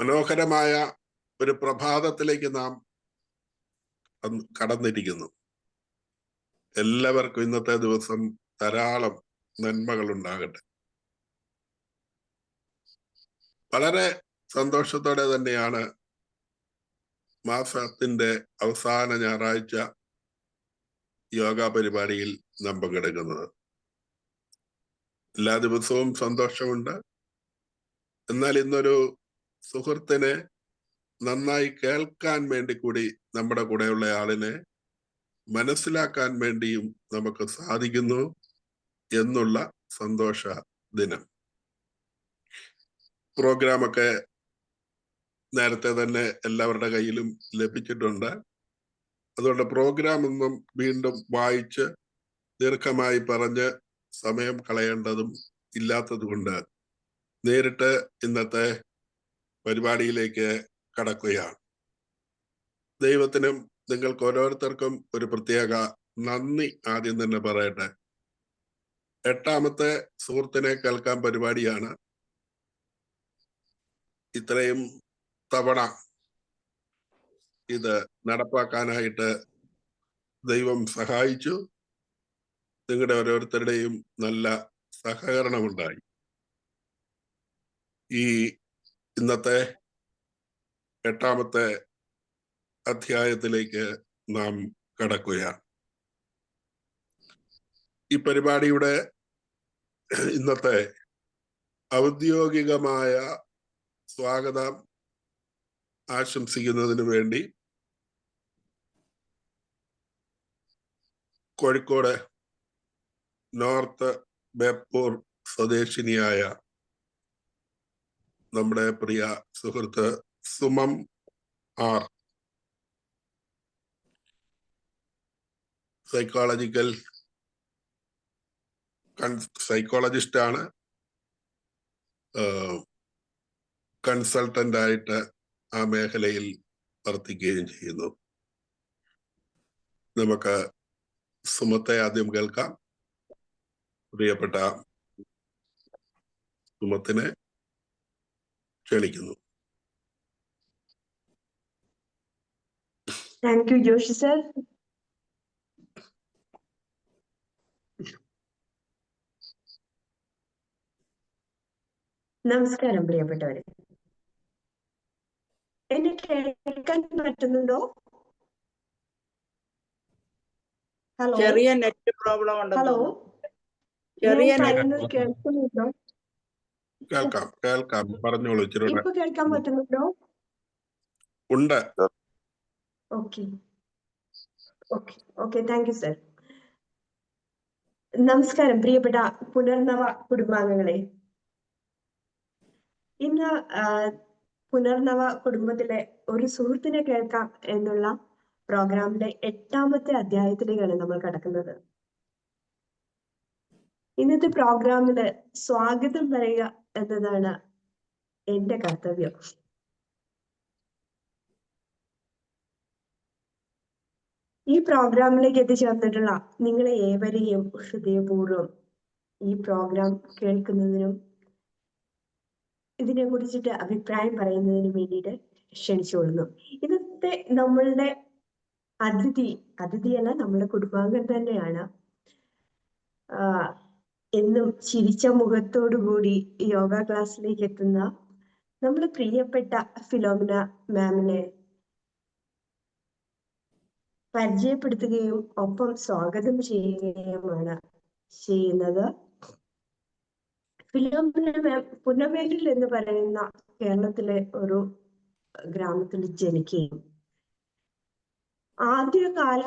മനോഹരമായ ഒരു പ്രഭാതത്തിലേക്ക് നാം കടന്നിരിക്കുന്നു. എല്ലാവർക്കും ഇന്നത്തെ ദിവസം ധാരാളം നന്മകൾ ഉണ്ടാകട്ടെ. വളരെ സന്തോഷത്തോടെ തന്നെയാണ് മാസത്തിന്റെ അവസാന ഞായറാഴ്ച യോഗ പരിപാടിയിൽ നാം പങ്കെടുക്കുന്നത്. എല്ലാ ദിവസവും സന്തോഷമുണ്ട്. എന്നാൽ ഇന്നൊരു സുഹൃത്തിനെ നന്നായി കേൾക്കാൻ വേണ്ടി കൂടി നമ്മുടെ കൂടെയുള്ള ആളിനെ മനസ്സിലാക്കാൻ വേണ്ടിയും നമുക്ക് സാധിക്കുന്നു എന്നുള്ള സന്തോഷ ദിനം. പ്രോഗ്രാമൊക്കെ നേരത്തെ തന്നെ എല്ലാവരുടെ കയ്യിലും ലഭിച്ചിട്ടുണ്ട്. അതുകൊണ്ട് പ്രോഗ്രാം ഒന്നും വീണ്ടും വായിച്ച് ദീർഘമായി പറഞ്ഞ് സമയം കളയേണ്ടതും ഇല്ലാത്തത് കൊണ്ട് നേരിട്ട് ഇന്നത്തെ പരിപാടിയിലേക്ക് കടക്കുകയാണ്. ദൈവത്തിനും നിങ്ങൾക്ക് ഓരോരുത്തർക്കും ഒരു പ്രത്യേക നന്ദി ആദ്യം തന്നെ പറയട്ടെ. 8ാമത്തെ സുഹൃത്തിനെ കേൾക്കാൻ പരിപാടിയാണ്. ഇത്രയും തവണ ഇത് നടപ്പാക്കാനായിട്ട് ദൈവം സഹായിച്ചു. നിങ്ങളുടെ ഓരോരുത്തരുടെയും നല്ല സഹകരണമുണ്ടായി. ഈ ഇന്നത്തെ 8ാമത്തെ അധ്യായത്തിലേക്ക് നാം കടക്കുകയാണ്. ഈ പരിപാടിയുടെ ഇന്നത്തെ ഔദ്യോഗികമായ സ്വാഗതം ആശംസിക്കുന്നതിന് വേണ്ടി കോഴിക്കോട് നോർത്ത് ബേപ്പൂർ സ്വദേശിനിയായ നമ്മുടെ പ്രിയ സുഹൃത്ത് സുമം ആർ, സൈക്കോളജിസ്റ്റ് ആണ്, കൺസൾട്ടന്റ് ആയിട്ട് ആ മേഖലയിൽ പ്രവർത്തിക്കുകയും ചെയ്യുന്നു. നമുക്ക് സുമത്തെ ആദ്യം കേൾക്കാം. പ്രിയപ്പെട്ട സുമത്തിനെ ക്ഷണിക്കുന്നു. Thank you Joshi sir. നമസ്കാരം പ്രിയപ്പെട്ടവരെ. എന്നെ കേൾക്കാൻ പറ്റുന്നുണ്ടോ? ഹലോ, ചെറിയ നെറ്റ് പ്രോബ്ലം ഉണ്ടോ? ഹലോ, കേൾക്കുന്നുണ്ടോ? കേൾക്കാം, പറഞ്ഞോളൂ. ഇപ്പൊ കേൾക്കാൻ പറ്റുന്നുണ്ടോ? ഉണ്ട്. Okay, thank you sir. നമസ്കാരം പ്രിയപ്പെട്ട പുനർനവ കുടുംബാംഗങ്ങളെ. ഇന്ന് പുനർനവ കുടുംബത്തിലെ ഒരു സുഹൃത്തിനെ കേൾക്കാം എന്നുള്ള പ്രോഗ്രാമിന്റെ 8ാമത്തെ അധ്യായത്തിലേക്കാണ് നമ്മൾ കടക്കുന്നത്. ഇന്നത്തെ പ്രോഗ്രാമില് സ്വാഗതം പറയുക എന്നതാണ് എന്റെ കർത്തവ്യം. ഈ പ്രോഗ്രാമിലേക്ക് എത്തിച്ചേർന്നിട്ടുള്ള നിങ്ങളെ ഏവരെയും ഹൃദയപൂർവ്വം ഈ പ്രോഗ്രാം കേൾക്കുന്നതിനും ഇതിനെ കുറിച്ചിട്ട് അഭിപ്രായം പറയുന്നതിനും വേണ്ടിയിട്ട് ക്ഷണിച്ചുകൊള്ളുന്നു. ഇന്നത്തെ നമ്മളുടെ അതിഥിയല്ല, നമ്മളുടെ കുടുംബാംഗം തന്നെയാണ്. എന്നും ചിരിച്ച മുഖത്തോടുകൂടി യോഗ ക്ലാസ്സിലേക്ക് എത്തുന്ന നമ്മുടെ പ്രിയപ്പെട്ട ഫിലോമിന മാമിനെ പരിചയപ്പെടുത്തുകയും ഒപ്പം സ്വാഗതം ചെയ്യുകയുമാണ് ചെയ്യുന്നത്. ഫിലോമിന മാം പുന്നമേലിൽ എന്ന് പറയുന്ന കേരളത്തിലെ ഒരു ഗ്രാമത്തിൽ ജനിക്കുകയും ആദ്യകാല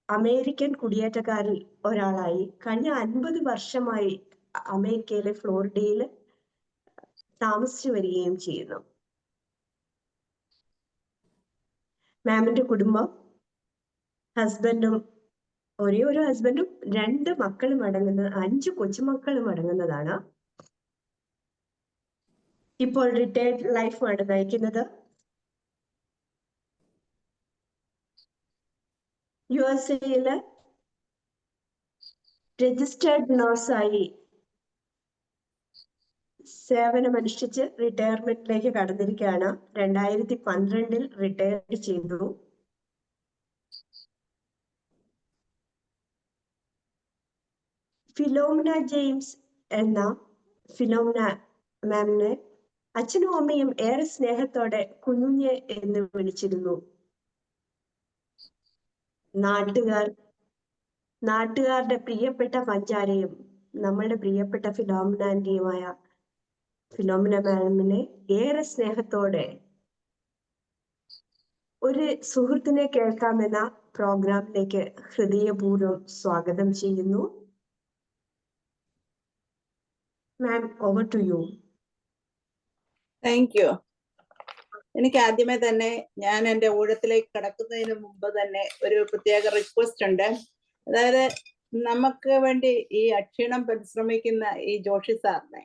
അമേരിക്കൻ കുടിയേറ്റക്കാരിൽ ഒരാളായി കഴിഞ്ഞ 50 വർഷമായി അമേരിക്കയിലെ ഫ്ലോറിഡയിൽ താമസിച്ചു വരികയും ചെയ്യുന്നു. മാമിന്റെ കുടുംബം ഹസ്ബൻഡും, ഒരേ ഒരു ഹസ്ബൻഡും 2 മക്കളും അടങ്ങുന്ന 5 കൊച്ചുമക്കളും അടങ്ങുന്നതാണ്. ഇപ്പോൾ റിട്ടയർഡ് ലൈഫാണ് നയിക്കുന്നത്. USA രജിസ്റ്റേർഡ് നഴ്സായി സേവനമനുഷ്ഠിച്ച് റിട്ടയർമെന്റിലേക്ക് കടന്നിരിക്കുകയാണ്. 2012 റിട്ടയർ ചെയ്തു. ഫിലോമിന ജെയിംസ് എന്ന ഫിലോമിന മാമിനെ അച്ഛനും അമ്മയും ഏറെ സ്നേഹത്തോടെ കുഞ്ഞുഞ്ഞെ എന്ന് വിളിച്ചിരുന്നു. നാട്ടുകാരുടെ പ്രിയപ്പെട്ട പഞ്ചാരയും നമ്മളുടെ പ്രിയപ്പെട്ട ഫിലോമിന ആന്റിയുമായ ഫിലോമിന മാമിനെ ഏറെ സ്നേഹത്തോടെ ഒരു സുഹൃത്തിനെ കേൾക്കാമെന്ന പ്രോഗ്രാമിലേക്ക് ഹൃദയപൂർവ്വം സ്വാഗതം ചെയ്യുന്നു. Ma'am, over to you. Thank you. എനിക്ക് ആദ്യമേ തന്നെ ഞാൻ എൻ്റെ ഊഴത്തിലേക്ക് കടക്കുന്നതിന് മുമ്പ് തന്നെ ഒരു പ്രത്യേക റിക്വസ്റ്റ് ഉണ്ട്. അതായത് നമുക്ക് വേണ്ടി ഈ അക്ഷീണം പരിശ്രമിക്കുന്ന ഈ ജോഷി സാറിനെ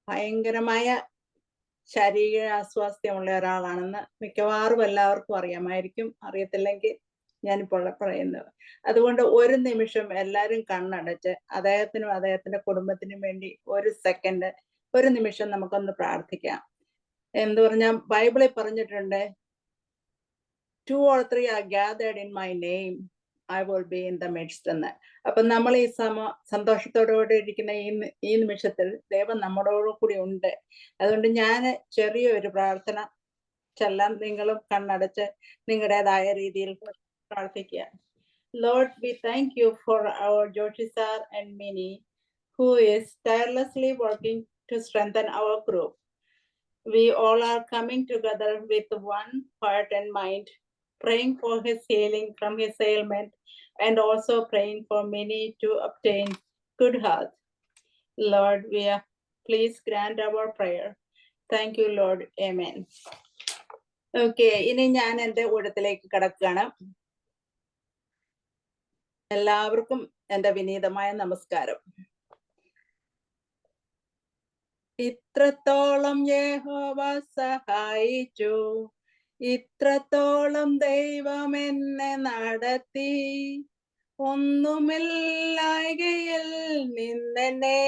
ഭയങ്കരമായ ശാരീരിക അസ്വാസ്ഥ്യമുള്ള ഒരാളാണെന്ന് മിക്കവാറും എല്ലാവർക്കും അറിയാമായിരിക്കും. അറിയത്തില്ലെങ്കിൽ ഞാനിപ്പോൾ പറയുന്നത്. അതുകൊണ്ട് ഒരു നിമിഷം എല്ലാവരും കണ്ണടച്ച് അദ്ദേഹത്തിനും അദ്ദേഹത്തിന്റെ കുടുംബത്തിനും വേണ്ടി ഒരു നിമിഷം നമുക്കൊന്ന് പ്രാർത്ഥിക്കാം. എന്ന് പറഞ്ഞാൽ ബൈബിളിൽ പറഞ്ഞിട്ടുണ്ട്, 2 or 3 are gathered in my name, I will be in the midst എന്ന്. അപ്പൊ നമ്മൾ ഈ സന്തോഷത്തോടുകൂടി ഇരിക്കുന്ന ഈ നിമിഷത്തിൽ ദൈവം നമ്മളോട് കൂടി ഉണ്ട്. അതുകൊണ്ട് ഞാൻ ചെറിയൊരു പ്രാർത്ഥന ചെല്ലാൻ, നിങ്ങളും കണ്ണടച്ച് നിങ്ങളുടേതായ രീതിയിൽ പ്രാർത്ഥിക്കുക. Lord, we thank you for our Joshi sir and Mini, who is tirelessly working to strengthen our group. We all are coming together with one heart and mind, praying for his healing from his ailment and also praying for Mini to obtain good health. Lord, please grant our prayer. Thank you, Lord. Amen. Okay, ഇനി ഞാൻ എൻ്റെ ഊഴത്തിലേക്ക് കടക്കുകയാണ്. എല്ലാവർക്കും എൻ്റെ വിനീതമായ നമസ്കാരം. ഇത്രത്തോളം യഹോവ സഹായിച്ചു, ഇത്രത്തോളം ദൈവം എന്നെ നടത്തി, ഒന്നുമില്ലായ്കയിൽ നിന്നെന്നെ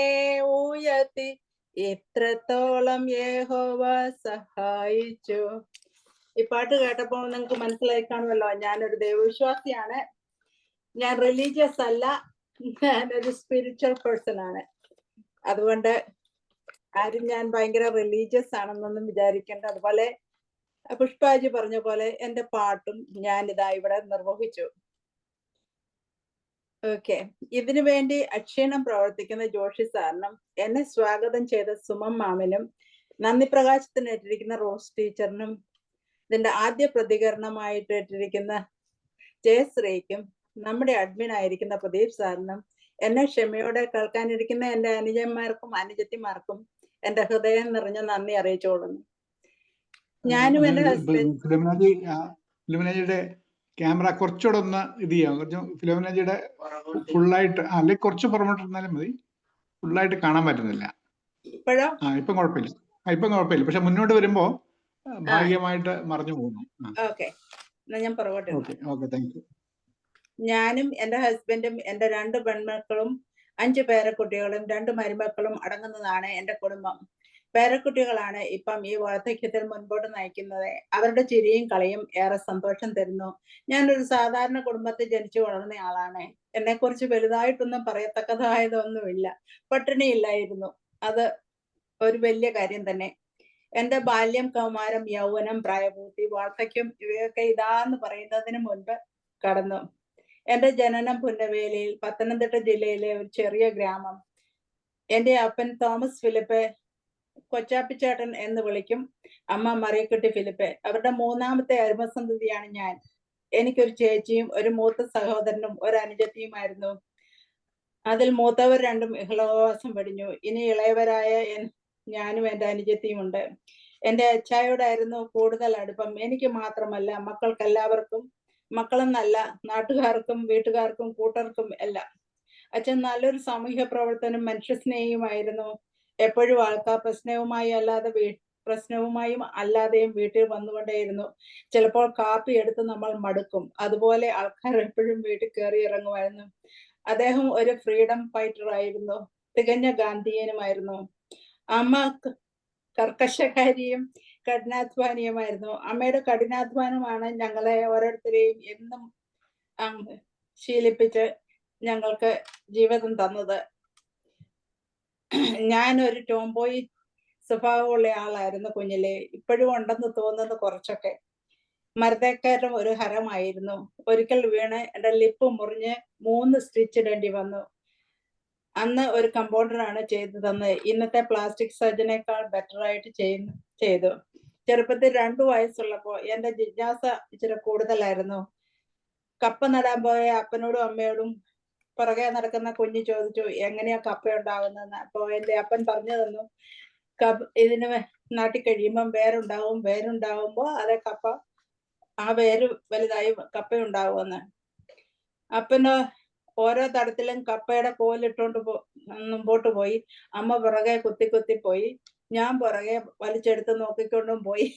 ഉയർത്തി, ഇത്രത്തോളം യഹോവ സഹായിച്ചു. ഈ പാട്ട് കേട്ടപ്പോൾ നിങ്ങൾക്ക് മനസ്സിലായി കാണുമല്ലോ, ഞാനൊരു ദൈവവിശ്വാസിയാണ്. ഞാൻ റിലീജിയസ് അല്ല, ഞാനൊരു സ്പിരിച്വൽ പേഴ്സൺ ആണ്. അതുകൊണ്ട് ആരും ഞാൻ ഭയങ്കര റിലീജിയസ് ആണെന്നൊന്നും വിചാരിക്കേണ്ട. അതുപോലെ പുഷ്പാജി പറഞ്ഞ പോലെ എൻ്റെ പാട്ടും ഞാനിതാ ഇവിടെ നിർവഹിച്ചു. ഓക്കെ, ഇതിനു വേണ്ടി അക്ഷീണം പ്രവർത്തിക്കുന്ന ജോഷി സാറിനും എന്നെ സ്വാഗതം ചെയ്ത സുമം മാമിനും നന്ദി പ്രകാശത്തിന് ഇട്ടിരിക്കുന്ന റോസ് ടീച്ചറിനും ഇതിന്റെ ആദ്യ പ്രതികരണമായിട്ട് ഇട്ടിരിക്കുന്ന ജയശ്രീക്കും നമ്മുടെ അഡ്മിൻ ആയിരിക്കുന്ന പ്രദീപ് സാറിനും എന്നെ ക്ഷമയോടെ കേൾക്കാനിരിക്കുന്ന എൻ്റെ അനുജന്മാർക്കും അനുജത്തിമാർക്കും എൻ്റെ ഹൃദയം നിറഞ്ഞ നന്ദി അറിയിച്ചോളുന്നു. ഞാനും എൻ്റെ ഫിലോമിനജിയുടെ ക്യാമറ കുറച്ചുകൂടെ ഒന്ന് ഇത് ചെയ്യാം. കുറച്ച് ഫിലോമിനജിയുടെ ഫുള്ളായിട്ട്, അല്ലെങ്കിൽ കുറച്ച് പുറമോട്ടിരുന്നാലും മതി. ഫുള്ളായിട്ട് കാണാൻ പറ്റുന്നില്ല ഇപ്പോഴോ? ഇപ്പം കുഴപ്പമില്ല. ഇപ്പം കുഴപ്പമില്ല, പക്ഷെ മുന്നോട്ട് വരുമ്പോ ഭാഗികമായിട്ട് മറിഞ്ഞു പോകുന്നു. ഓക്കെ, എന്നാ ഞാൻ പുറകോട്ട്. Okay, thank you. ഞാനും എൻ്റെ ഹസ്ബൻഡും എൻ്റെ 2 പെൺമക്കളും 5 പേരക്കുട്ടികളും 2 മരുമക്കളും അടങ്ങുന്നതാണ് എൻ്റെ കുടുംബം. പേരക്കുട്ടികളാണ് ഇപ്പം ഈ വാർദ്ധക്യത്തിൽ മുൻപോട്ട് നയിക്കുന്നത്. അവരുടെ ചിരിയും കളിയും ഏറെ സന്തോഷം തരുന്നു. ഞാനൊരു സാധാരണ കുടുംബത്തിൽ ജനിച്ചു വളർന്ന ആളാണ്. എന്നെക്കുറിച്ച് വലുതായിട്ടൊന്നും പറയത്തക്കതായതൊന്നുമില്ല. പട്ടിണിയില്ലായിരുന്നു, അത് ഒരു വലിയ കാര്യം തന്നെ. എൻ്റെ ബാല്യം, കൗമാരം, യൗവനം, പ്രായപൂർത്തി, വാർദ്ധക്യം ഇവയൊക്കെ ഇതാന്ന് പറയുന്നതിന് മുൻപ് കടന്നു. എൻ്റെ ജനനം പുന്നവേലിയിൽ, പത്തനംതിട്ട ജില്ലയിലെ ഒരു ചെറിയ ഗ്രാമം. എൻ്റെ അപ്പൻ തോമസ് ഫിലിപ്പ്, കൊച്ചാപ്പിച്ചേട്ടൻ എന്ന് വിളിക്കും, അമ്മ മറിയക്കുട്ടി ഫിലിപ്പ്. അവരുടെ 3ാമത്തെ അരുമസന്തതിയാണ് ഞാൻ. എനിക്കൊരു ചേച്ചിയും ഒരു മൂത്ത സഹോദരനും ഒരു അനുജത്തിയുമായിരുന്നു. അതിൽ മൂത്തവർ 2 ഇഹലോകവാസം വെടിഞ്ഞു. ഇനി ഇളയവരായ ഞാനും എൻ്റെ അനുജത്തിയും ഉണ്ട്. എൻ്റെ അച്ചായോടായിരുന്നു കൂടുതൽ അടുപ്പം. എനിക്ക് മാത്രമല്ല, മക്കൾക്കെല്ലാവർക്കും, മക്കളെന്നല്ല നാട്ടുകാർക്കും വീട്ടുകാർക്കും കൂട്ടർക്കും എല്ലാം. അച്ഛൻ നല്ലൊരു സാമൂഹ്യ പ്രവർത്തനം, മനുഷ്യസ്നേഹിയുമായിരുന്നു. എപ്പോഴും ആൾക്കാർ പ്രശ്നവുമായും അല്ലാതെയും വീട്ടിൽ വന്നുകൊണ്ടേയിരുന്നു. ചിലപ്പോൾ കാപ്പി എടുത്ത് നമ്മൾ മടുക്കും. അതുപോലെ ആൾക്കാർ എപ്പോഴും വീട്ടിൽ കയറി ഇറങ്ങുമായിരുന്നു. അദ്ദേഹം ഒരു ഫ്രീഡം ഫൈറ്റർ ആയിരുന്നു, തികഞ്ഞ ഗാന്ധിയനുമായിരുന്നു. അമ്മ കർക്കശക്കാരിയും കഠിനാധ്വാനിയുമായിരുന്നു. അമ്മയുടെ കഠിനാധ്വാനമാണ് ഞങ്ങളെ ഓരോരുത്തരെയും എന്നും ശീലിപ്പിച്ച് ഞങ്ങൾക്ക് ജീവിതം തന്നത്. ഞാനൊരു ടോംബോയ് സ്വഭാവമുള്ള ആളായിരുന്നു കുഞ്ഞിലെ. ഇപ്പോഴും ഉണ്ടെന്ന് തോന്നുന്നത് കുറച്ചൊക്കെ. മരത്തേക്കയറ്റം ഒരു ഹരമായിരുന്നു. ഒരിക്കൽ വീണ് എൻ്റെ ലിപ്പ് മുറിഞ്ഞ് 3 സ്റ്റിച്ച് ഇടേണ്ടി വന്നു. അന്ന് ഒരു കമ്പൗണ്ടറാണ് ചെയ്തു തന്നത്. ഇന്നത്തെ പ്ലാസ്റ്റിക് സർജനേക്കാൾ ബെറ്റർ ആയിട്ട് ചെയ്തു. ചെറുപ്പത്തിൽ 2 വയസ്സുള്ളപ്പോൾ എൻ്റെ ജിജ്ഞാസ ഇച്ചിരി കൂടുതലായിരുന്നു. കപ്പ നടാൻ പോയ അപ്പനോടും അമ്മയോടും പുറകെ നടക്കുന്ന കുഞ്ഞ് ചോദിച്ചു എങ്ങനെയാ കപ്പ ഉണ്ടാകുന്നതെന്ന്. അപ്പോൾ എൻ്റെ അപ്പൻ പറഞ്ഞു തന്നു, ഇതിന് നാട്ടിക്കഴിയുമ്പം വേരുണ്ടാവുമ്പോൾ അതേ കപ്പ ആ വേര് വലുതായി കപ്പ ഉണ്ടാവുമെന്ന്. അപ്പന് ഓരോ തടത്തിലും കപ്പയുടെ കോലിട്ടോണ്ട് മുമ്പോട്ട് പോയി. അമ്മ പുറകെ കുത്തി പോയി. ഞാൻ പുറകെ വലിച്ചെടുത്ത് നോക്കിക്കൊണ്ടും പോയി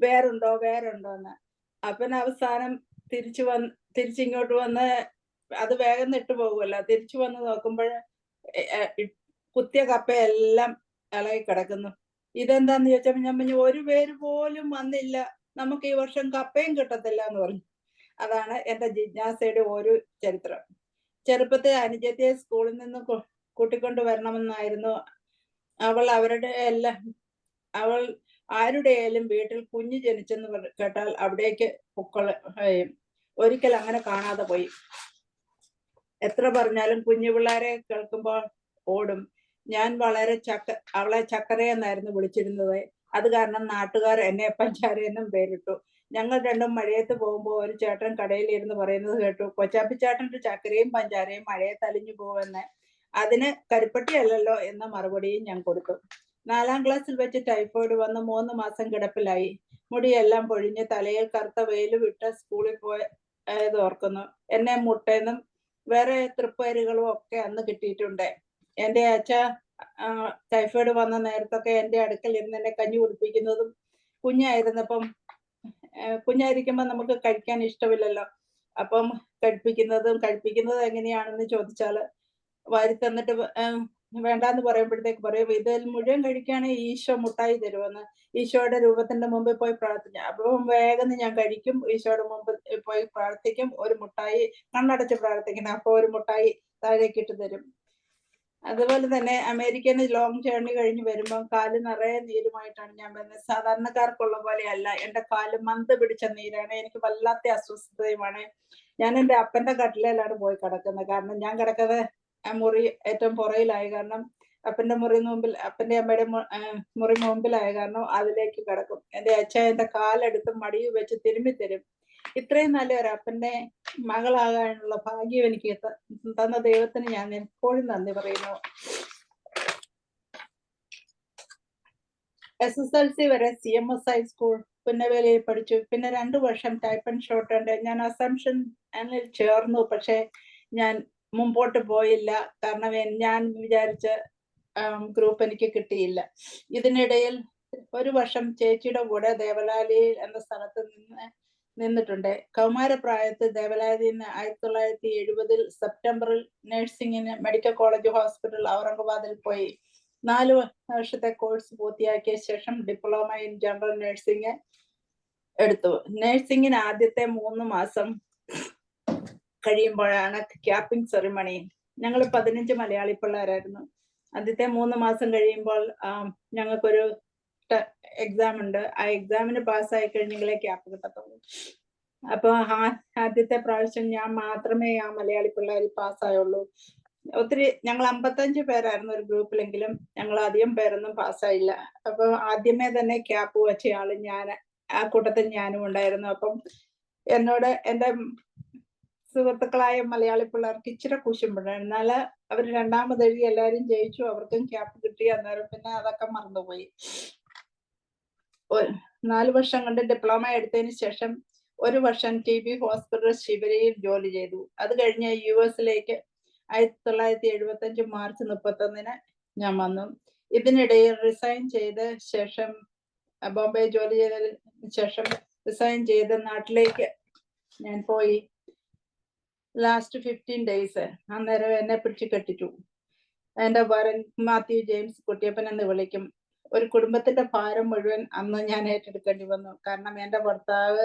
വേരുണ്ടോ എന്ന്. അപ്പൻ അവസാനം തിരിച്ചിങ്ങോട്ട് വന്ന് അത് വേഗം നിട്ടു പോകുമല്ലോ. തിരിച്ചു വന്ന് നോക്കുമ്പോൾ കുത്തിയ കപ്പയെല്ലാം ഇളകി കിടക്കുന്നു. ഇതെന്താന്ന് ചോദിച്ചപ്പോൾ ഞാൻ പറഞ്ഞു, ഒരു വേര് പോലും വന്നില്ല, നമുക്ക് ഈ വർഷം കപ്പയും കിട്ടത്തില്ല എന്ന് പറഞ്ഞു. അതാണ് എൻ്റെ ജിജ്ഞാസയുടെ ഒരു ചരിത്രം. ചെറുപ്പത്തിൽ അനുജത്തിയെ സ്കൂളിൽ നിന്ന് കൂട്ടിക്കൊണ്ട് വരണമെന്നായിരുന്നു. അവൾ ആരുടെയായാലും വീട്ടിൽ കുഞ്ഞ് ജനിച്ചെന്ന് കേട്ടാൽ അവിടേക്ക് ഒരിക്കൽ അങ്ങനെ കാണാതെ പോയി. എത്ര പറഞ്ഞാലും കുഞ്ഞു പിള്ളേരെ കേൾക്കുമ്പോൾ ഓടും. ഞാൻ അവളെ ചക്കരയെന്നായിരുന്നു വിളിച്ചിരുന്നത്. അത് കാരണം നാട്ടുകാർ എന്നെ പഞ്ചാരയെന്നും പേരിട്ടു. ഞങ്ങൾ രണ്ടും മഴയത്ത് പോകുമ്പോൾ ഒരു ചേട്ടൻ കടയിൽ ഇരുന്ന് പറയുന്നത് കേട്ടു, കൊച്ചാപ്പിച്ചേട്ടൻ്റെ ചക്കരയും പഞ്ചാരയും മഴയത്ത് അലിഞ്ഞു പോവെന്ന്. അതിന് കരിപ്പട്ടി അല്ലല്ലോ എന്ന മറുപടിയും ഞാൻ കൊടുത്തു. 4ാം ക്ലാസ്സിൽ വെച്ച് ടൈഫോയിഡ് വന്ന് 3 മാസം കിടപ്പിലായി. മുടിയെല്ലാം പൊഴിഞ്ഞ് തലയിൽ കറുത്ത വെയില് വിട്ട് സ്കൂളിൽ പോയത് ഓർക്കുന്നു. എന്നെ മുട്ടയെന്നും വേറെ തൃപ്പേരുകളും ഒക്കെ അന്ന് കിട്ടിയിട്ടുണ്ട്. എൻ്റെ അച്ഛ ടൈഫോയിഡ് വന്ന നേരത്തൊക്കെ എൻ്റെ അടുക്കൽ ഇരുന്ന് എന്നെ കഞ്ഞി കുടിപ്പിക്കുന്നതും കുഞ്ഞായിരിക്കുമ്പോൾ നമുക്ക് കഴിക്കാൻ ഇഷ്ടമില്ലല്ലോ. അപ്പം കഴിപ്പിക്കുന്നത് എങ്ങനെയാണെന്ന് ചോദിച്ചാൽ വാരി തന്നിട്ട് വേണ്ടാന്ന് പറയുമ്പോഴത്തേക്ക് പറയും, ഇതിൽ മുഴുവൻ കഴിക്കുകയാണെങ്കിൽ ഈശോ മുട്ടായി തരുമെന്ന്. ഈശോയുടെ രൂപത്തിന്റെ മുമ്പിൽ പോയി പ്രാർത്ഥിക്കും. അപ്പം വേഗം ഞാൻ കഴിക്കും. ഈശോയുടെ മുമ്പിൽ പോയി പ്രാർത്ഥിക്കും. ഒരു മുട്ടായി കണ്ണടച്ച് പ്രാർത്ഥിക്കണം. അപ്പോൾ ഒരു മുട്ടായി താഴേക്ക് ഇട്ട് തരും. അതുപോലെ തന്നെ അമേരിക്കയിൽ ലോങ് ജേർണി കഴിഞ്ഞ് വരുമ്പോൾ കാല് നിറയെ നീരുമായിട്ടാണ് ഞാൻ വരുന്നത്. സാധാരണക്കാർക്കുള്ള പോലെയല്ല. എൻ്റെ കാല് മന്ത് പിടിച്ച നീരാണ്. എനിക്ക് വല്ലാത്ത അസ്വസ്ഥതയുമാണ്. ഞാൻ എൻ്റെ അപ്പൻ്റെ കട്ടിലയിലാണ് പോയി കിടക്കുന്നത്. കാരണം ഞാൻ കിടക്കുന്നത് മുറി ഏറ്റവും പുറയിലായ കാരണം അപ്പൻ്റെ അമ്മയുടെ മുറി മുമ്പിലായ കാരണം അതിലേക്ക് കിടക്കും. എൻ്റെ അച്ഛൻ എൻ്റെ കാലെടുത്ത് മടിയിൽ വെച്ച് തിരുമ്മി തരും. ഇത്രയും നല്ലൊരു അപ്പൻ്റെ മകളാകാനുള്ള ഭാഗ്യം എനിക്ക് തന്ന ദൈവത്തിന് ഞാൻ എപ്പോഴും നന്ദി പറയുന്നു. SSLC വരെ CMS ഹൈസ്കൂൾ പുന്നവേലയിൽ പഠിച്ചു. പിന്നെ 2 വർഷം ടൈപ്പ് ആൻഡ് ഷോർട്ട് ഉണ്ട്. ഞാൻ അസംഷനിൽ ചേർന്നു. പക്ഷെ ഞാൻ മുമ്പോട്ട് പോയില്ല. കാരണം ഞാൻ വിചാരിച്ച ഗ്രൂപ്പ് എനിക്ക് കിട്ടിയില്ല. ഇതിനിടയിൽ 1 വർഷം ചേച്ചിയുടെ കൂടെ ദേവലാലി എന്ന സ്ഥലത്ത് നിന്നിട്ടുണ്ട്. കൗമാരപ്രായത്തിൽ ദേവലാലിയിൽ നിന്ന് 1970 സെപ്റ്റംബറിൽ നഴ്സിംഗിന് മെഡിക്കൽ കോളേജ് ഹോസ്പിറ്റൽ ഔറംഗാബാദിൽ പോയി. 4 വർഷത്തെ കോഴ്സ് പൂർത്തിയാക്കിയ ശേഷം ഡിപ്ലോമ ഇൻ ജനറൽ നഴ്സിംഗ് എടുത്തു. നഴ്സിംഗിന് ആദ്യത്തെ 3 മാസം കഴിയുമ്പോഴാണ് ക്യാപ്പിംഗ് സെറിമണി. ഞങ്ങൾ 15 മലയാളി പിള്ളേരായിരുന്നു. ആദ്യത്തെ 3 മാസം കഴിയുമ്പോൾ ഞങ്ങൾക്കൊരു എക്സാം ഉണ്ട്. ആ എക്സാമിന് പാസ്സായി കഴിഞ്ഞെങ്കിലേ ക്യാപ്പ് കിട്ടത്തുള്ളൂ. അപ്പൊ ആദ്യത്തെ പ്രാവശ്യം ഞാൻ മാത്രമേ ആ മലയാളി പിള്ളേരിൽ പാസ്സായുള്ളൂ. ഞങ്ങൾ 55 പേരായിരുന്നു ഒരു ഗ്രൂപ്പിലെങ്കിലും ഞങ്ങൾ അധികം പേരൊന്നും പാസ്സായില്ല. അപ്പൊ ആദ്യമേ തന്നെ ക്യാപ്പ് വെച്ചയാള് ആ കൂട്ടത്തിൽ ഞാനും ഉണ്ടായിരുന്നു. അപ്പം എന്നോട് എൻ്റെ സുഹൃത്തുക്കളായ മലയാളി പിള്ളേർക്ക് ഇച്ചിരി കുശുമ്പുണ്ടായിരുന്നു. എന്നാൽ അവർ 2ാമത് എഴുതി എല്ലാവരും ജയിച്ചു. അവർക്കും ക്യാപ്പ് കിട്ടി. അന്നേരം പിന്നെ അതൊക്കെ മറന്നുപോയി. 4 വർഷം കൊണ്ട് ഡിപ്ലോമ എടുത്തതിന് ശേഷം 1 വർഷം TB ഹോസ്പിറ്റൽ ശിവരിയിൽ ജോലി ചെയ്തു. അത് കഴിഞ്ഞ് US-ലേക്ക് 1975 മാർച്ച് 31 ഞാൻ വന്നു. ഇതിനിടയിൽ റിസൈൻ ചെയ്ത ശേഷം ബോംബെ ജോലി ചെയ്തതിന് ശേഷം റിസൈൻ ചെയ്ത് നാട്ടിലേക്ക് ഞാൻ പോയി. ലാസ്റ്റ് 15 ഡേയ്സ് അന്നേരം എന്നെ പിടിച്ച് കെട്ടിച്ചു. എന്റെ വരൻ മാത്യു ജെയിംസ് കുട്ടിയപ്പൻ എന്ന് വിളിക്കും. ഒരു കുടുംബത്തിന്റെ ഭാരം മുഴുവൻ അന്ന് ഞാൻ ഏറ്റെടുക്കേണ്ടി വന്നു. കാരണം എന്റെ ഭർത്താവ്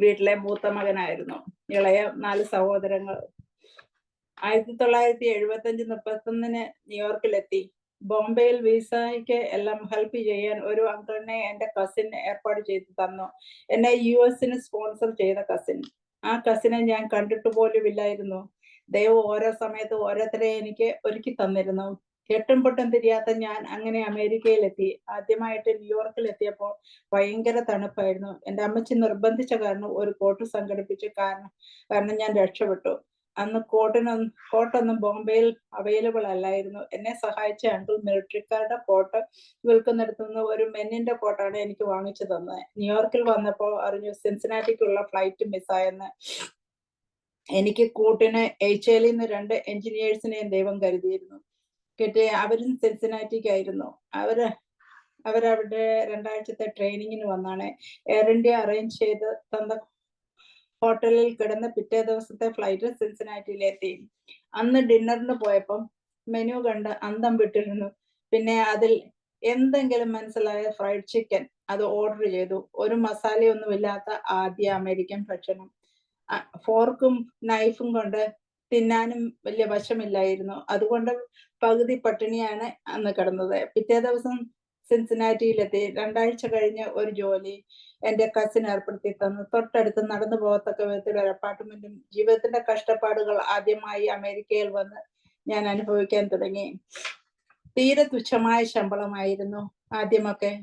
വീട്ടിലെ മൂത്ത മകനായിരുന്നു. ഇളയ 4 സഹോദരങ്ങൾ. 1975 31 ന്യൂയോർക്കിലെത്തി. ബോംബെയിൽ വിസയ്ക്ക് എല്ലാം ഹെൽപ്പ് ചെയ്യാൻ ഒരു അങ്കിളിനെ എന്റെ കസിൻ ഏർപ്പാട് ചെയ്തു തന്നു. എന്നെ US സ്പോൺസർ ചെയ്ത കസിൻ. ആ കസിനെ ഞാൻ കണ്ടിട്ട് പോലും ഇല്ലായിരുന്നു. ദൈവം ഓരോ സമയത്ത് ഓരോരുത്തരെ എനിക്ക് ഒരുക്കി തന്നിരുന്നു. എട്ടും പൊട്ടും തിരിയാത്ത ഞാൻ അങ്ങനെ അമേരിക്കയിലെത്തി. ആദ്യമായിട്ട് ന്യൂയോർക്കിലെത്തിയപ്പോൾ ഭയങ്കര തണുപ്പായിരുന്നു. എന്റെ അമ്മച്ചി നിർബന്ധിച്ച കാരണം ഒരു കോട്ട് സംഘടിപ്പിച്ചു. കാരണം ഞാൻ രക്ഷപ്പെട്ടു. അന്ന് കോട്ടൊന്നും ബോംബെയിൽ അവൈലബിൾ അല്ലായിരുന്നു. എന്നെ സഹായിച്ച അങ്കിൾ മിലിറ്ററിക്കാരുടെ കോട്ട് വിൽക്കുന്നിടത്തുനിന്ന് ഒരു മെന്നിന്റെ കോട്ടാണ് എനിക്ക് വാങ്ങിച്ചു തന്നത്. ന്യൂയോർക്കിൽ വന്നപ്പോൾ അറിഞ്ഞു സിൻസിനാറ്റിക്കുള്ള ഫ്ലൈറ്റ് മിസ്സായെന്ന്. എനിക്ക് കൂട്ടിന് HL 2 എഞ്ചിനീയേഴ്സിനെയും ദൈവം കരുതിയിരുന്നു. അവരും സിൻസിനാറ്റിക്കായിരുന്നു. അവരവിടെ 2 ആഴ്ചത്തെ ട്രെയിനിങ്ങിന് വന്നാണ്. എയർ ഇന്ത്യ അറേഞ്ച് ചെയ്ത് തന്ന ഹോട്ടലിൽ കിടന്ന് പിറ്റേ ദിവസത്തെ ഫ്ലൈറ്റ് സിൻസിനാറ്റിയിലെത്തി. അന്ന് ഡിന്നറിന് പോയപ്പം മെനു കണ്ട് അന്തം വിട്ടിരുന്നു. പിന്നെ അതിൽ എന്തെങ്കിലും മനസ്സിലായ ഫ്രൈഡ് ചിക്കൻ അത് ഓർഡർ ചെയ്തു. ഒരു മസാലയൊന്നുമില്ലാത്ത ആദ്യ അമേരിക്കൻ ഭക്ഷണം. ഫോർക്കും നൈഫും കൊണ്ട് തിന്നാനും വലിയ വശമില്ലായിരുന്നു. അതുകൊണ്ട് പകുതി പട്ടിണിയാണ് അന്ന് കിടന്നത്. പിറ്റേ ദിവസം സിൻസിനാറ്റിയിലെത്തി. 2 ആഴ്ച കഴിഞ്ഞ് ഒരു ജോലി എന്റെ കസിൻ ഏർപ്പെടുത്തി തന്നു. തൊട്ടടുത്ത് നടന്നു പോകത്തക്ക വിധത്തിൽ ഒരു അപ്പാർട്ട്മെന്റും. ജീവിതത്തിന്റെ കഷ്ടപ്പാടുകൾ ആദ്യമായി അമേരിക്കയിൽ വന്ന് ഞാൻ അനുഭവിക്കാൻ തുടങ്ങി. തീരെ തുച്ഛമായ ശമ്പളമായിരുന്നു ആദ്യമൊക്കെ.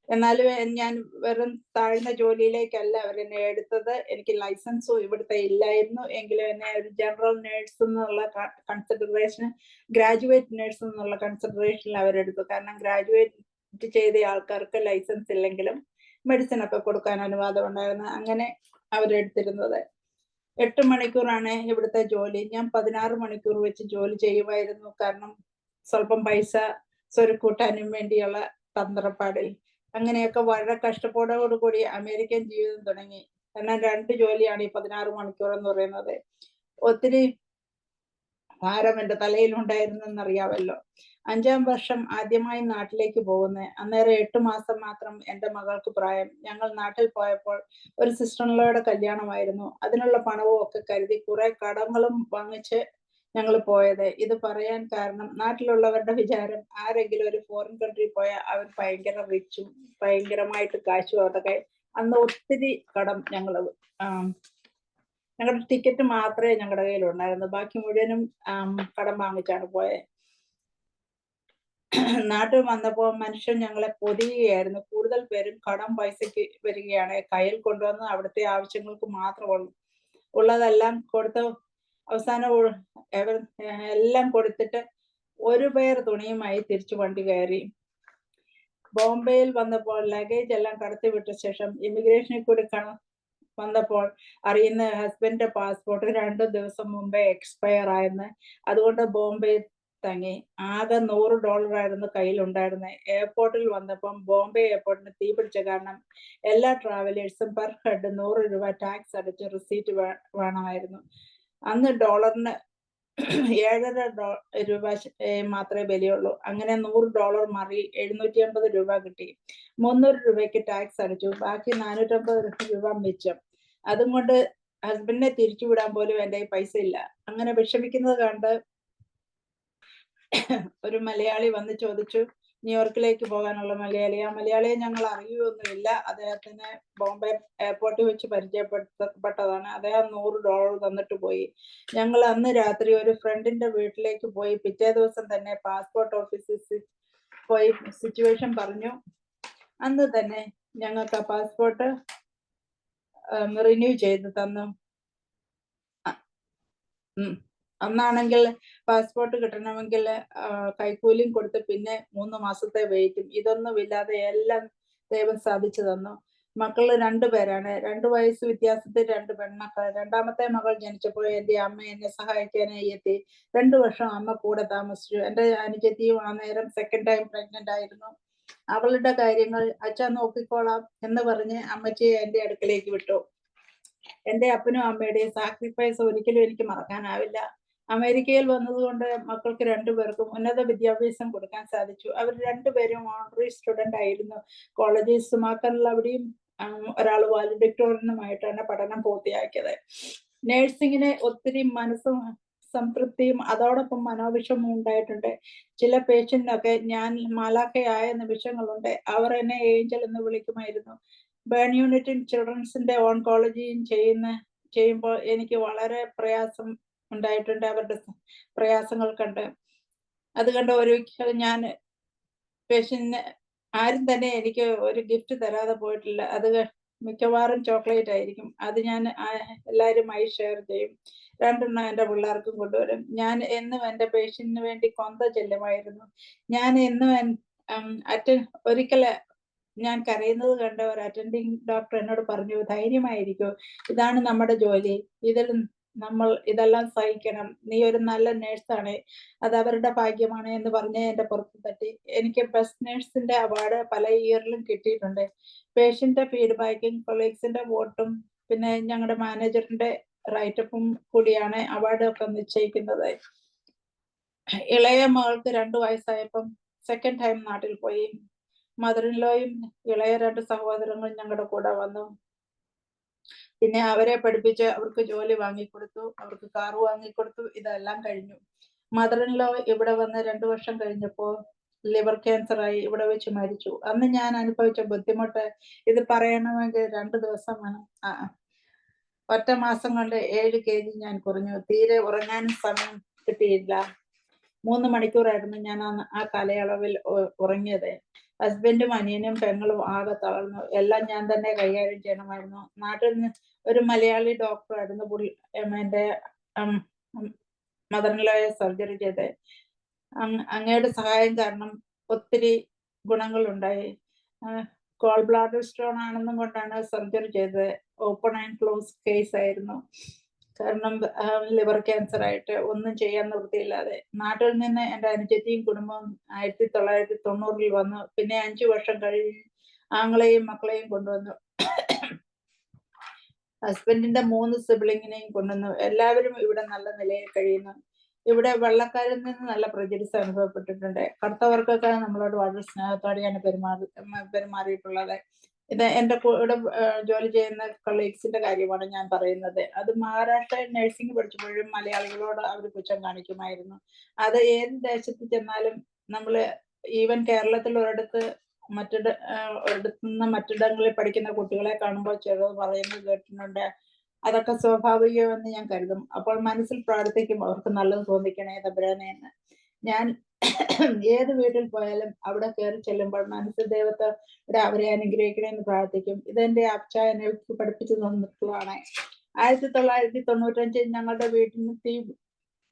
എന്നാലും ഞാൻ വെറും താഴ്ന്ന ജോലിയിലേക്കല്ല അവരെന്നെ എടുത്തത്. എനിക്ക് ലൈസൻസും ഇവിടുത്തെ ഇല്ലായിരുന്നു. എങ്കിലും എന്നെ ഒരു ജനറൽ നേഴ്സ് എന്നുള്ള കൺസിഡറേഷൻ, ഗ്രാജുവേറ്റ് നേഴ്സ് എന്നുള്ള കൺസിഡറേഷനിൽ അവരെടുത്തു. കാരണം ഗ്രാജുവേറ്റ് ചെയ്ത ആൾക്കാർക്ക് ലൈസൻസ് ഇല്ലെങ്കിലും മെഡിസിൻ ഒക്കെ കൊടുക്കാൻ അനുവാദം ഉണ്ടായിരുന്നു. അങ്ങനെ അവരെടുത്തിരുന്നത്. 8 മണിക്കൂറാണ് ഇവിടുത്തെ ജോലി. ഞാൻ 16 മണിക്കൂർ വെച്ച് ജോലി ചെയ്യുമായിരുന്നു. കാരണം സ്വല്പം പൈസ സ്വരുക്കൂട്ടാനും വേണ്ടിയുള്ള തന്ത്രപ്പാടിൽ. അങ്ങനെയൊക്കെ വളരെ കഷ്ടപ്പാടോടുകൂടി അമേരിക്കൻ ജീവിതം തുടങ്ങി. കാരണം 2 ജോലിയാണ് ഈ 16 മണിക്കൂർ എന്ന് പറയുന്നത്. ഒത്തിരി ഭാരം എന്റെ തലയിലുണ്ടായിരുന്നെന്നറിയാമല്ലോ. 5-ാം വർഷം ആദ്യമായി നാട്ടിലേക്ക് പോകുന്നത്. അന്നേരം 8 മാസം മാത്രം എന്റെ മകൾക്ക് പ്രായം. ഞങ്ങൾ നാട്ടിൽ പോയപ്പോൾ ഒരു സിസ്റ്ററിനോട് കല്യാണമായിരുന്നു. അതിനുള്ള പണവും ഒക്കെ കരുതി കുറെ കടങ്ങളും വാങ്ങിച്ച് ഞങ്ങൾ പോയത്. ഇത് പറയാൻ കാരണം നാട്ടിലുള്ളവരുടെ വിചാരം ആരെങ്കിലും ഒരു ഫോറിൻ കൺട്രി പോയാൽ അവർ ഭയങ്കര റിച്ചും ഭയങ്കരമായിട്ട് കാശും അതൊക്കെ. അന്ന് ഒത്തിരി കടം ഞങ്ങളുടെ ടിക്കറ്റ് മാത്രമേ ഞങ്ങളുടെ കയ്യിൽ ഉണ്ടായിരുന്നു. ബാക്കി മുഴുവനും കടം വാങ്ങിച്ചാണ് പോയത്. നാട്ടിൽ വന്നപ്പോൾ മനുഷ്യൻ ഞങ്ങളെ പൊതിയുകയായിരുന്നു. കൂടുതൽ പേരും കടം പൈസക്ക് വരികയാണ്. കയ്യിൽ കൊണ്ടുവന്ന് അവിടുത്തെ ആവശ്യങ്ങൾക്ക് മാത്രമുള്ളൂ. ഉള്ളതെല്ലാം കൊടുത്ത് അവസാനം എല്ലാം കൊടുത്തിട്ട് ഒരു പേർ തുണിയുമായി തിരിച്ചു വണ്ടി കയറി. ബോംബെയിൽ വന്നപ്പോൾ ലഗേജ് എല്ലാം കടത്തിവിട്ട ശേഷം ഇമിഗ്രേഷനിൽ കൂടി വന്നപ്പോൾ അറിയുന്ന ഹസ്ബൻഡിന്റെ പാസ്പോർട്ട് 2 ദിവസം മുമ്പേ എക്സ്പയർ ആയെന്ന്. അതുകൊണ്ട് ബോംബെയിൽ തങ്ങി. ആകെ $100 ആയിരുന്നു കയ്യിലുണ്ടായിരുന്നത്. എയർപോർട്ടിൽ വന്നപ്പം ബോംബെ എയർപോർട്ടിന് തീ പിടിച്ച കാരണം എല്ലാ ട്രാവലേഴ്സും പെർ ഹെഡ് 100 രൂപ ടാക്സ് അടിച്ച് റിസീറ്റ് വേണമായിരുന്നു. അന്ന് ഡോളറിന് 7.5 രൂപ മാത്രമേ വിലയുള്ളൂ. അങ്ങനെ $100 മാറി 750 രൂപ കിട്ടി. 300 രൂപയ്ക്ക് ടാക്സ് അടിച്ചു. ബാക്കി 450 രൂപ മിച്ചം. അതും കൊണ്ട് ഹസ്ബൻഡിനെ തിരിച്ചുവിടാൻ പോലും എൻ്റെ പൈസ ഇല്ല. അങ്ങനെ വിഷമിക്കുന്നത് കണ്ട് ഒരു മലയാളി വന്ന് ചോദിച്ചു, ന്യൂയോർക്കിലേക്ക് പോകാനുള്ള മലയാളി. ആ മലയാളിയെ ഞങ്ങൾ അറിയുകയൊന്നുമില്ല. അദ്ദേഹത്തിന് ബോംബെ എയർപോർട്ടിൽ വെച്ച് പരിചയപ്പെട്ടതാണ്. അദ്ദേഹം $100 തന്നിട്ട് പോയി. ഞങ്ങൾ അന്ന് രാത്രി ഒരു ഫ്രണ്ടിന്റെ വീട്ടിലേക്ക് പോയി. പിറ്റേ ദിവസം തന്നെ പാസ്പോർട്ട് ഓഫീസിൽ പോയി സിറ്റുവേഷൻ പറഞ്ഞു. അന്ന് തന്നെ ഞങ്ങൾക്ക് ആ പാസ്പോർട്ട് റിന്യൂ ചെയ്ത് തന്നു. അന്നാണെങ്കിൽ പാസ്പോർട്ട് കിട്ടണമെങ്കിൽ കൈക്കൂലിയും കൊടുത്ത് പിന്നെ 3 മാസത്തെ വെയിറ്റും. ഇതൊന്നുമില്ലാതെ എല്ലാം ദൈവം സാധിച്ചു തന്നു. മക്കള് 2 പേരാണ്. 2 വയസ്സ് വ്യത്യാസത്തിൽ 2 പെൺമക്കൾ. 2ാമത്തെ മകൾ ജനിച്ചപ്പോൾ എൻ്റെ അമ്മ എന്നെ സഹായിക്കാനായി എത്തി. 2 വർഷം അമ്മ കൂടെ താമസിച്ചു. എൻ്റെ അനുജത്തിയും ആ നേരം 2nd ടൈം പ്രഗ്നന്റ് ആയിരുന്നു. അവളുടെ കാര്യങ്ങൾ അച്ഛൻ നോക്കിക്കോളാം എന്ന് പറഞ്ഞ് അമ്മച്ചിയെ എൻ്റെ അടുക്കലേക്ക് വിട്ടു. എൻ്റെ അപ്പനും അമ്മയുടെയും സാക്രിഫൈസ് ഒരിക്കലും എനിക്ക് മറക്കാനാവില്ല. അമേരിക്കയിൽ വന്നതുകൊണ്ട് മക്കൾക്ക് രണ്ടുപേർക്കും ഉന്നത വിദ്യാഭ്യാസം കൊടുക്കാൻ സാധിച്ചു. അവർ രണ്ടുപേരും ഓണററി സ്റ്റുഡന്റ് ആയിരുന്നു. കോളേജിൽ സുമാക്കനിൽ അവിടെയും ഒരാൾ വാലിഡിക്ടോറിയനുമായിട്ടാണ് പഠനം പൂർത്തിയാക്കിയത്. നേഴ്സിങ്ങിന് ഒത്തിരി മനസ്സും സംതൃപ്തിയും അതോടൊപ്പം മനോവിഷമവും ഉണ്ടായിട്ടുണ്ട്. ചില പേഷ്യന്റിനൊക്കെ ഞാൻ മാലാഖയായ നിമിഷങ്ങളുണ്ട്. അവർ എന്നെ ഏഞ്ചൽ എന്ന് വിളിക്കുമായിരുന്നു. ബേൺ യൂണിറ്റും ചിൽഡ്രൻസിന്റെ ഓൺകോളജിയും ചെയ്യുമ്പോൾ എനിക്ക് വളരെ പ്രയാസം ഉണ്ടായിട്ടുണ്ട്. അവരുടെ പ്രയാസങ്ങൾ കണ്ട് അത് കണ്ട് ഒരിക്കൽ ഞാൻ പേഷ്യന്റിന് ആരും തന്നെ എനിക്ക് ഒരു ഗിഫ്റ്റ് തരാതെ പോയിട്ടില്ല. അത് മിക്കവാറും ചോക്ലേറ്റ് ആയിരിക്കും. അത് ഞാൻ എല്ലാവരുമായി ഷെയർ ചെയ്യും. 2 എണ്ണം എൻ്റെ പിള്ളേർക്കും കൊണ്ടുവരും. ഞാൻ എന്നും എൻ്റെ പേഷ്യന്റിന് വേണ്ടി കൊന്ത ചെല്ലുമായിരുന്നു. ഞാൻ എന്നും ഒരിക്കൽ ഞാൻ കരയുന്നത് കണ്ട ഒരു അറ്റൻഡിങ് ഡോക്ടർ എന്നോട് പറഞ്ഞു, ധൈര്യമായിരിക്കൂ, ഇതാണ് നമ്മുടെ ജോലി, നമ്മൾ ഇതെല്ലാം സഹിക്കണം, നീ ഒരു നല്ല നേഴ്സാണ്, അത് അവരുടെ ഭാഗ്യമാണ് എന്ന് പറഞ്ഞ് എൻ്റെ പുറത്ത് തട്ടി. എനിക്ക് ബെസ്റ്റ് നേഴ്സിന്റെ അവാർഡ് പല ഇയറിലും കിട്ടിയിട്ടുണ്ട്. പേഷ്യന്റെ ഫീഡ്ബാക്കും കൊളീഗ്സിന്റെ വോട്ടും പിന്നെ ഞങ്ങളുടെ മാനേജറിന്റെ റൈറ്റപ്പും കൂടിയാണ് അവാർഡ് ഒക്കെ നിശ്ചയിക്കുന്നത്. ഇളയ മകൾക്ക് 2 വയസ്സായപ്പം സെക്കൻഡ് ടൈം നാട്ടിൽ പോയി. മദറിൻലോയും ഇളയ 2 സഹോദരങ്ങളും ഞങ്ങളുടെ കൂടെ വന്നു. പിന്നെ അവരെ പഠിപ്പിച്ച് അവർക്ക് ജോലി വാങ്ങിക്കൊടുത്തു, അവർക്ക് കാർ വാങ്ങിക്കൊടുത്തു. ഇതെല്ലാം കഴിഞ്ഞു. മദറിൻലോ ഇവിടെ വന്ന് 2 വർഷം കഴിഞ്ഞപ്പോൾ ലിവർ ക്യാൻസർ ആയി ഇവിടെ വെച്ച് മരിച്ചു. അന്ന് ഞാൻ അനുഭവിച്ച ബുദ്ധിമുട്ട് ഇത് പറയണമെങ്കിൽ 2 ദിവസം വേണം. ഒറ്റ മാസം കൊണ്ട് 7 kg ഞാൻ കുറഞ്ഞു. തീരെ ഉറങ്ങാനും സമയം കിട്ടിയില്ല. 3 മണിക്കൂറായിരുന്നു ഞാൻ ആ കാലയളവിൽ ഉറങ്ങിയത്. ഹസ്ബൻഡും അനിയനും പെങ്ങളും ആകെ തളർന്നു. എല്ലാം ഞാൻ തന്നെ കൈകാര്യം ചെയ്യണമായിരുന്നു. നാട്ടിൽ നിന്ന് ഒരു മലയാളി ഡോക്ടറായിരുന്നു എൻ്റെ മദറിൻലോയെ സർജറി ചെയ്ത്. അങ്ങയുടെ സഹായം കാരണം ഒത്തിരി ഗുണങ്ങളുണ്ടായി. കോൾ ബ്ലാഡർ സ്റ്റോൺ ആണെന്നും കൊണ്ടാണ് സർജറി ചെയ്തത്. ഓപ്പൺ ആൻഡ് ക്ലോസ് കേസ് ആയിരുന്നു. കാരണം ലിവർ ക്യാൻസർ ആയിട്ട് ഒന്നും ചെയ്യാൻ നിവൃത്തിയില്ലാതെ. നാട്ടിൽ നിന്ന് എൻ്റെ അനുജത്തിയും കുടുംബവും 1990 വന്നു. പിന്നെ 5 വർഷം കഴിഞ്ഞ് ആങ്ങളെയും മക്കളെയും കൊണ്ടുവന്നു. ഹസ്ബൻഡിന്റെ 3 സിബ്ലിങ്ങിനെയും കൊണ്ടുവന്നു. എല്ലാവരും ഇവിടെ നല്ല നിലയിൽ കഴിയുന്നു. ഇവിടെ വെള്ളക്കാരിൽ നിന്ന് നല്ല പ്രജഡിസ് അനുഭവപ്പെട്ടിട്ടുണ്ട്. കറുത്തവർക്കൊക്കെ നമ്മളോട് വളരെ സ്നേഹത്തോടെയാണ് പെരുമാറിയിട്ടുള്ളത്. ഇത് എൻ്റെ കൂടെ ജോലി ചെയ്യുന്ന കൊളീഗ്സിന്റെ കാര്യമാണ് ഞാൻ പറയുന്നത്. അത് മഹാരാഷ്ട്രയിൽ നഴ്സിംഗ് പഠിച്ചപ്പോഴും മലയാളികളോട് അവർ പുച്ഛം കാണിക്കുമായിരുന്നു. അത് ഏത് ദേശത്ത് ചെന്നാലും നമ്മള് ഈവൻ കേരളത്തിൽ ഒരിടത്ത് മറ്റിടങ്ങളിൽ പഠിക്കുന്ന കുട്ടികളെ കാണുമ്പോൾ ചിലത് പറയുന്നത് കേട്ടിട്ടുണ്ട്. അതൊക്കെ സ്വാഭാവികമെന്ന് ഞാൻ കരുതും. അപ്പോൾ മനസ്സിൽ പ്രാർത്ഥിക്കും, അവർക്ക് നല്ലത് തോന്നിക്കണേ തമ്പുരാനെ എന്ന്. ഞാൻ ഏത് വീട്ടിൽ പോയാലും അവിടെ കയറി ചെല്ലുമ്പോൾ മനസ്സിൽ ദൈവത്തോടെ അവരെ അനുഗ്രഹിക്കണമെന്ന് പ്രാർത്ഥിക്കും. ഇതെന്റെ അച്ഛൻ എനിക്ക് പഠിപ്പിച്ചു തന്നിട്ടുള്ളതാണ്. 1995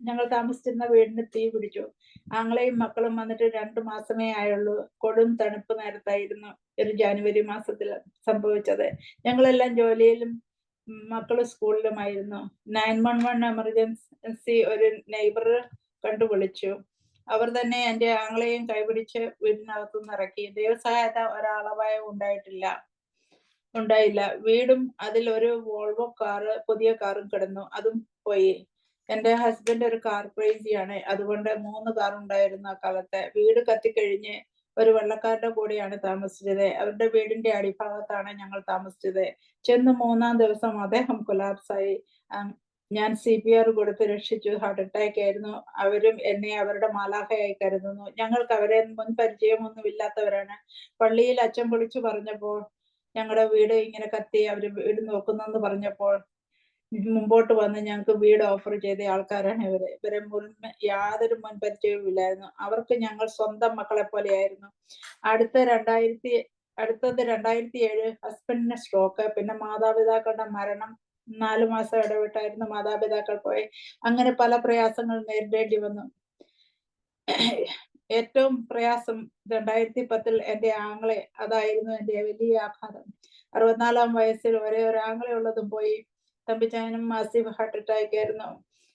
ഞങ്ങൾ താമസിച്ചിരുന്ന വീടിന് തീ പിടിച്ചു. ആങ്ങളെയും മക്കളും വന്നിട്ട് 2 മാസമേ ആയുള്ളൂ. കൊടും തണുപ്പ് നേരത്തായിരുന്നു ഒരു ജനുവരി മാസത്തിൽ സംഭവിച്ചത്. ഞങ്ങളെല്ലാം ജോലിയിലും മക്കള് സ്കൂളിലുമായിരുന്നു. 911 എമർജൻസി ഒരു നെയ്ബർ കണ്ടു വിളിച്ചു. അവർ തന്നെ എൻ്റെ ആങ്ങളെയും കൈപിടിച്ച് വീടിനകത്തുനിന്ന് ഇറക്കി. ദൈവസഹായത ഒരളവായ ഉണ്ടായില്ല. വീടും അതിൽ ഒരു വോൾവോ പുതിയ കാറും കിടന്നു. അതും പോയി. എൻ്റെ ഹസ്ബൻഡ് ഒരു കാർ ക്രേസിയാണ്. അതുകൊണ്ട് 3 കാർ ഉണ്ടായിരുന്നു ആ കാലത്ത്. വീട് കത്തിക്കഴിഞ്ഞ് ഒരു വെള്ളക്കാരുടെ കൂടെയാണ് താമസിച്ചത്. അവരുടെ വീടിന്റെ അടിഭാഗത്താണ് ഞങ്ങൾ താമസിച്ചത്. ചെന്ന് 3-ാം ദിവസം അദ്ദേഹം കൊലാപ്സായി. ഞാൻ CPR കൊടുത്ത് രക്ഷിച്ചു. ഹാർട്ട് അറ്റാക്ക് ആയിരുന്നു. അവരും എന്നെ അവരുടെ മാലാഖയായി കരുതുന്നു. ഞങ്ങൾക്ക് അവരെ മുൻ പരിചയമൊന്നും ഇല്ലാത്തവരാണ്. പള്ളിയിൽ അച്ഛൻ വിളിച്ചു പറഞ്ഞപ്പോൾ ഞങ്ങളുടെ വീട് ഇങ്ങനെ കത്തി, അവര് വീട് നോക്കുന്നെന്ന് പറഞ്ഞപ്പോൾ മുമ്പോട്ട് വന്ന് ഞങ്ങൾക്ക് വീട് ഓഫർ ചെയ്ത ആൾക്കാരാണ് ഇവരെ യാതൊരു മുൻപരിചയവും ഇല്ലായിരുന്നു. അവർക്ക് ഞങ്ങൾ സ്വന്തം മക്കളെ പോലെയായിരുന്നു. അടുത്തത് 2007 ഹസ്ബൻഡിന് സ്ട്രോക്ക്, പിന്നെ മാതാപിതാക്കളുടെ മരണം. 4 മാസം ഇടവിട്ടായിരുന്നു മാതാപിതാക്കൾ പോയി. അങ്ങനെ പല പ്രയാസങ്ങൾ നേരിടേണ്ടി വന്നു. ഏറ്റവും പ്രയാസം 2010 എൻ്റെ ആങ്ങളെ, അതായിരുന്നു എൻ്റെ വലിയ ആഘാതം. 64-ാം വയസ്സിൽ ഒരേ ഒരു ആങ്ങളെ ഉള്ളതും പോയി. തമ്പിച്ചായനും മാസീവ് ഹാർട്ട് അറ്റാക്ക് ആയിരുന്നു.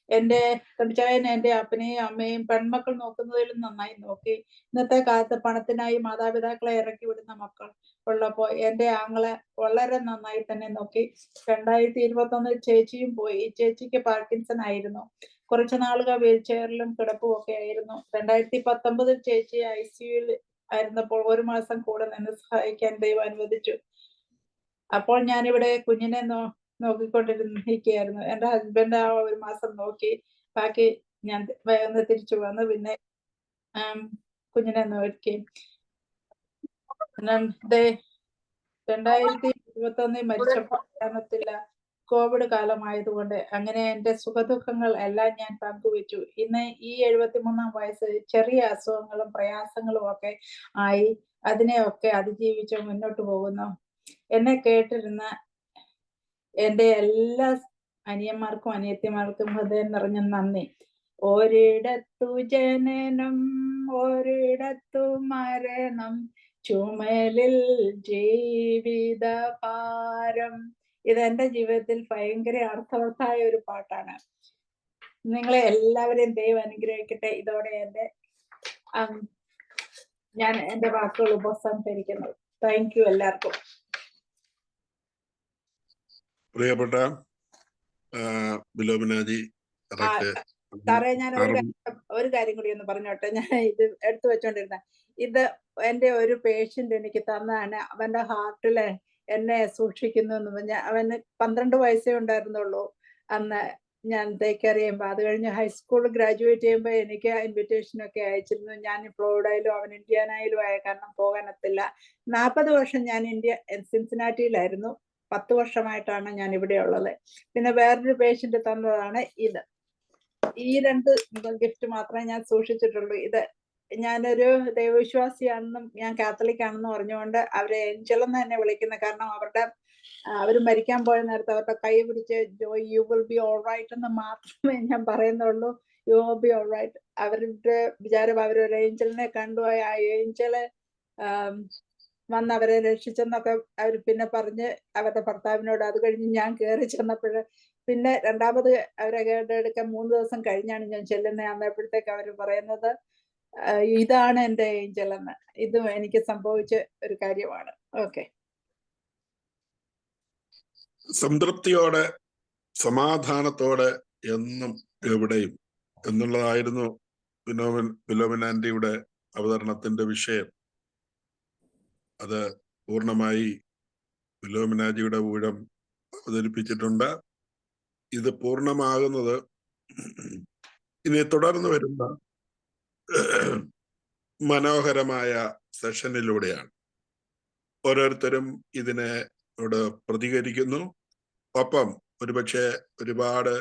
എൻ്റെ തമ്പിച്ചായൻ എൻ്റെ അപ്പനെയും അമ്മയും പെൺമക്കൾ നോക്കുന്നതിലും നന്നായി നോക്കി. ഇന്നത്തെ കാലത്ത് പണത്തിനായി മാതാപിതാക്കളെ ഇറക്കി വിടുന്ന മക്കൾ ഉള്ളപ്പോൾ എൻ്റെ ആങ്ങളെ വളരെ നന്നായി തന്നെ നോക്കി. 2021 ചേച്ചിയും പോയി. ചേച്ചിക്ക് പാർക്കിൻസൺ ആയിരുന്നു. കുറച്ച് നാളുകൾ വീൽ ചെയറിലും കിടപ്പും ഒക്കെ ആയിരുന്നു. 2019 ചേച്ചി ICUയിൽ ആയിരുന്നപ്പോൾ 1 മാസം കൂടെ നിന്ന് സഹായിക്കാൻ ദൈവം അനുവദിച്ചു. അപ്പോൾ ഞാനിവിടെ കുഞ്ഞിനെ നോക്കിക്കൊണ്ടിരിക്കുകയായിരുന്നു. എൻ്റെ ഹസ്ബൻഡ് ആ 1 മാസം നോക്കി, ബാക്കി ഞാൻ വേഗം തിരിച്ചു വന്ന് പിന്നെ കുഞ്ഞിനെ നോക്കി. 2021 മരിച്ചപ്പോൾ അറിയാനൊത്തില്ല. കോവിഡ് കാലമായതുകൊണ്ട് അങ്ങനെ എൻ്റെ സുഖദുഃഖങ്ങൾ എല്ലാം ഞാൻ പങ്കുവെച്ചു. ഇന്ന് ഈ 73-ാം വയസ്സിൽ ചെറിയ അസുഖങ്ങളും പ്രയാസങ്ങളും ഒക്കെ ആയി അതിനെയൊക്കെ അതിജീവിച്ച് മുന്നോട്ട് പോകുന്നു. എന്നെ കേട്ടിരുന്ന എൻ്റെ എല്ലാ അനിയന്മാർക്കും അനിയത്തിമാർക്കും ഹൃദയം നിറഞ്ഞ നന്ദി. ഒരിടത്തു ജനനം ഒരിടത്തു മരണം ചുമലിൽ ജീവിത ഭാരം. ഇതെന്റെ ജീവിതത്തിൽ ഭയങ്കര അർത്ഥവത്തായ ഒരു പാട്ടാണ്. നിങ്ങളെ എല്ലാവരെയും ദൈവം അനുഗ്രഹിക്കട്ടെ. ഇതോടെ ഞാൻ എന്റെ വാക്കുകൾ ഉപസംഹരിക്കുന്നു. താങ്ക് യു എല്ലാവർക്കും. പ്രിയപ്പെട്ട ബിലോമിനാജി, സാറേ, ഞാൻ ഒരു കാര്യം കൂടി ഒന്ന് പറഞ്ഞോട്ടെ. ഞാൻ ഇത് എടുത്തു വെച്ചോണ്ടിരുന്ന ഇത് എൻ്റെ ഒരു പേഷ്യന്റ് എനിക്ക് തന്നാണ്. അവന്റെ ഹാർട്ടിലെ എന്നെ സൂക്ഷിക്കുന്നു എന്ന് പറഞ്ഞാൽ അവന് 12 വയസ്സേ ഉണ്ടായിരുന്നുള്ളൂ അന്ന് ഞാൻ ടേക്ക് ചെയ്യുമ്പോൾ. അത് കഴിഞ്ഞ് ഹൈസ്കൂൾ ഗ്രാജുവേറ്റ് ചെയ്യുമ്പോൾ എനിക്ക് ഇൻവിറ്റേഷൻ ഒക്കെ അയച്ചിരുന്നു. ഞാൻ ഫ്ലോറിഡയിലും അവൻ ഇന്ത്യാനയിലും ആയ കാരണം പോകാനൊത്തില്ല. 40 വർഷം ഞാൻ സിൻസിനാറ്റിയിലായിരുന്നു. 10 വർഷമായിട്ടാണ് ഞാൻ ഇവിടെ ഉള്ളത്. പിന്നെ വേറൊരു പേഷ്യന്റ് തന്നതാണ് ഇത്. ഈ 2 ഗിഫ്റ്റ് മാത്രമേ ഞാൻ സൂക്ഷിച്ചിട്ടുള്ളൂ. ഇത് ഞാനൊരു ദൈവവിശ്വാസിയാണെന്നും ഞാൻ കാത്തലിക് ആണെന്നും പറഞ്ഞുകൊണ്ട് അവരെ ഏഞ്ചൽ എന്ന് തന്നെ വിളിക്കുന്നത്. കാരണം അവർ മരിക്കാൻ പോയ നേരത്തെ അവരുടെ കൈ പിടിച്ച് Joy you will be all right എന്ന് മാത്രമേ ഞാൻ പറയുന്നുള്ളൂ. You will be all right. അവരുടെ വിചാരം അവരൊരു ഏഞ്ചലിനെ കണ്ടുപോയ ആ ഏഞ്ചല് വന്ന് അവരെ രക്ഷിച്ചെന്നൊക്കെ അവർ പിന്നെ പറഞ്ഞ് അവരുടെ ഭർത്താവിനോട്. അത് കഴിഞ്ഞ് ഞാൻ കയറി ചെന്നപ്പോൾ പിന്നെ രണ്ടാമത് അവരെ കേട്ടെടുക്കാൻ 3 ദിവസം കഴിഞ്ഞാണ് ഞാൻ ചെല്ലുന്നത്. അന്നപ്പോഴത്തേക്ക് അവർ പറയുന്നത് ഇതാണ് എൻ്റെ ഏഞ്ചൽ എന്ന്. ഇതും എനിക്ക് സംഭവിച്ച ഒരു കാര്യമാണ്. ഓക്കെ. സംതൃപ്തിയോടെ സമാധാനത്തോടെ എന്നും എവിടെയും എന്നുള്ളതായിരുന്നു ഫിലോമിനാന്റിയുടെ അവതരണത്തിന്റെ വിഷയം. അത് പൂർണ്ണമായി ഫിലോമിനാജിയുടെ ഊഴം അവതരിപ്പിച്ചിട്ടുണ്ട്. ഇത് പൂർണ്ണമാകുന്നത് ഇനി തുടർന്ന് വരുന്ന മനോഹരമായ സെഷനിലൂടെയാണ്. ഓരോരുത്തരും ഇതിനോട് പ്രതികരിക്കുന്നു. ഒപ്പം ഒരുപക്ഷെ ഒരുപാട്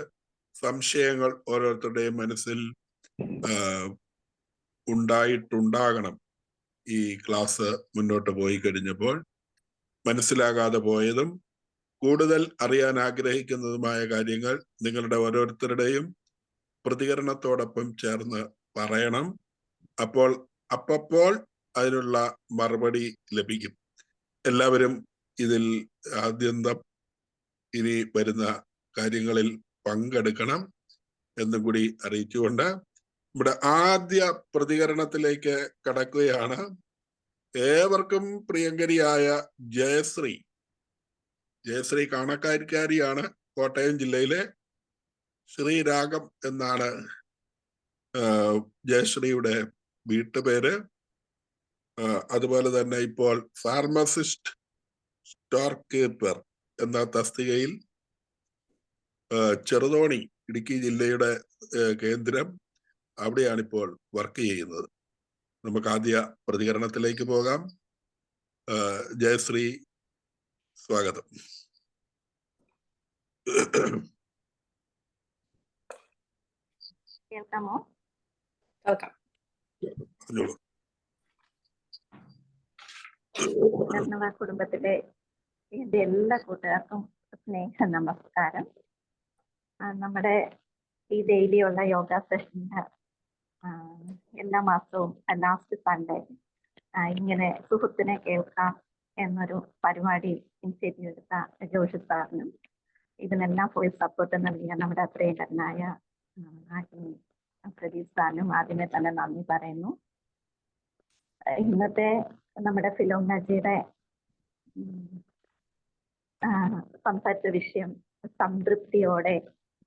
സംശയങ്ങൾ ഓരോരുത്തരുടെയും മനസ്സിൽ ഉണ്ടായിട്ടുണ്ടാകണം. ഈ ക്ലാസ് മുന്നോട്ട് പോയി കഴിഞ്ഞപ്പോൾ മനസ്സിലാകാതെ പോയതും കൂടുതൽ അറിയാൻ ആഗ്രഹിക്കുന്നതുമായ കാര്യങ്ങൾ നിങ്ങളുടെ ഓരോരുത്തരുടെയും പ്രതികരണത്തോടൊപ്പം ചേർന്ന് പറയണം. അപ്പോൾ അതിനുള്ള മറുപടി ലഭിക്കും. എല്ലാവരും ഇതിൽ ആദ്യന്തം ഇനി വരുന്ന കാര്യങ്ങളിൽ പങ്കെടുക്കണം എന്നും കൂടി അറിയിച്ചുകൊണ്ട് നമ്മുടെ ആദ്യ പ്രതികരണത്തിലേക്ക് കടക്കുകയാണ്. ഏവർക്കും പ്രിയങ്കരിയായ ജയശ്രീ കാണക്കാരിക്കാരിയാണ്. കോട്ടയം ജില്ലയിലെ ശ്രീരാഗം എന്നാണ് ജയശ്രീയുടെ വീട്ടുപേര്. അതുപോലെ തന്നെ ഇപ്പോൾ ഫാർമസിസ്റ്റ് സ്റ്റോർ കീപ്പർ എന്ന തസ്തികയിൽ ചെറുതോണി, ഇടുക്കി ജില്ലയുടെ കേന്ദ്രം, അവിടെയാണ് ഇപ്പോൾ വർക്ക് ചെയ്യുന്നത്. നമുക്ക് ആദ്യ പ്രതികരണത്തിലേക്ക് പോകാം. ജയശ്രീ, സ്വാഗതം. കേൾക്കാമോ? കേൾക്കാം. കുടുംബത്തിലെ എന്റെ എല്ലാ കൂട്ടുകാർക്കും സ്നേഹ നമസ്കാരം. നമ്മുടെ ഈ ഡെയിലിയുള്ള യോഗ സെഷന് എല്ലാ മാസവും ലാസ്റ്റ് സൺഡേ ഇങ്ങനെ സുഹൃത്തിനെ കേൾക്കാം എന്നൊരു പരിപാടി ഇനിഷ്യേറ്റീവ് എടുത്ത ജോഷി സാറിനും ഇതിനെല്ലാം ഫുൾ സപ്പോർട്ട് നൽകിയ നമ്മുടെ പ്രിയങ്കരനായ പ്രദീപ് സാറിനും ആദ്യമേ തന്നെ നന്ദി പറയുന്നു. ഇന്നത്തെ നമ്മുടെ ഫിലോമിനാജിയുടെ സംസാരിച്ച വിഷയം സംതൃപ്തിയോടെ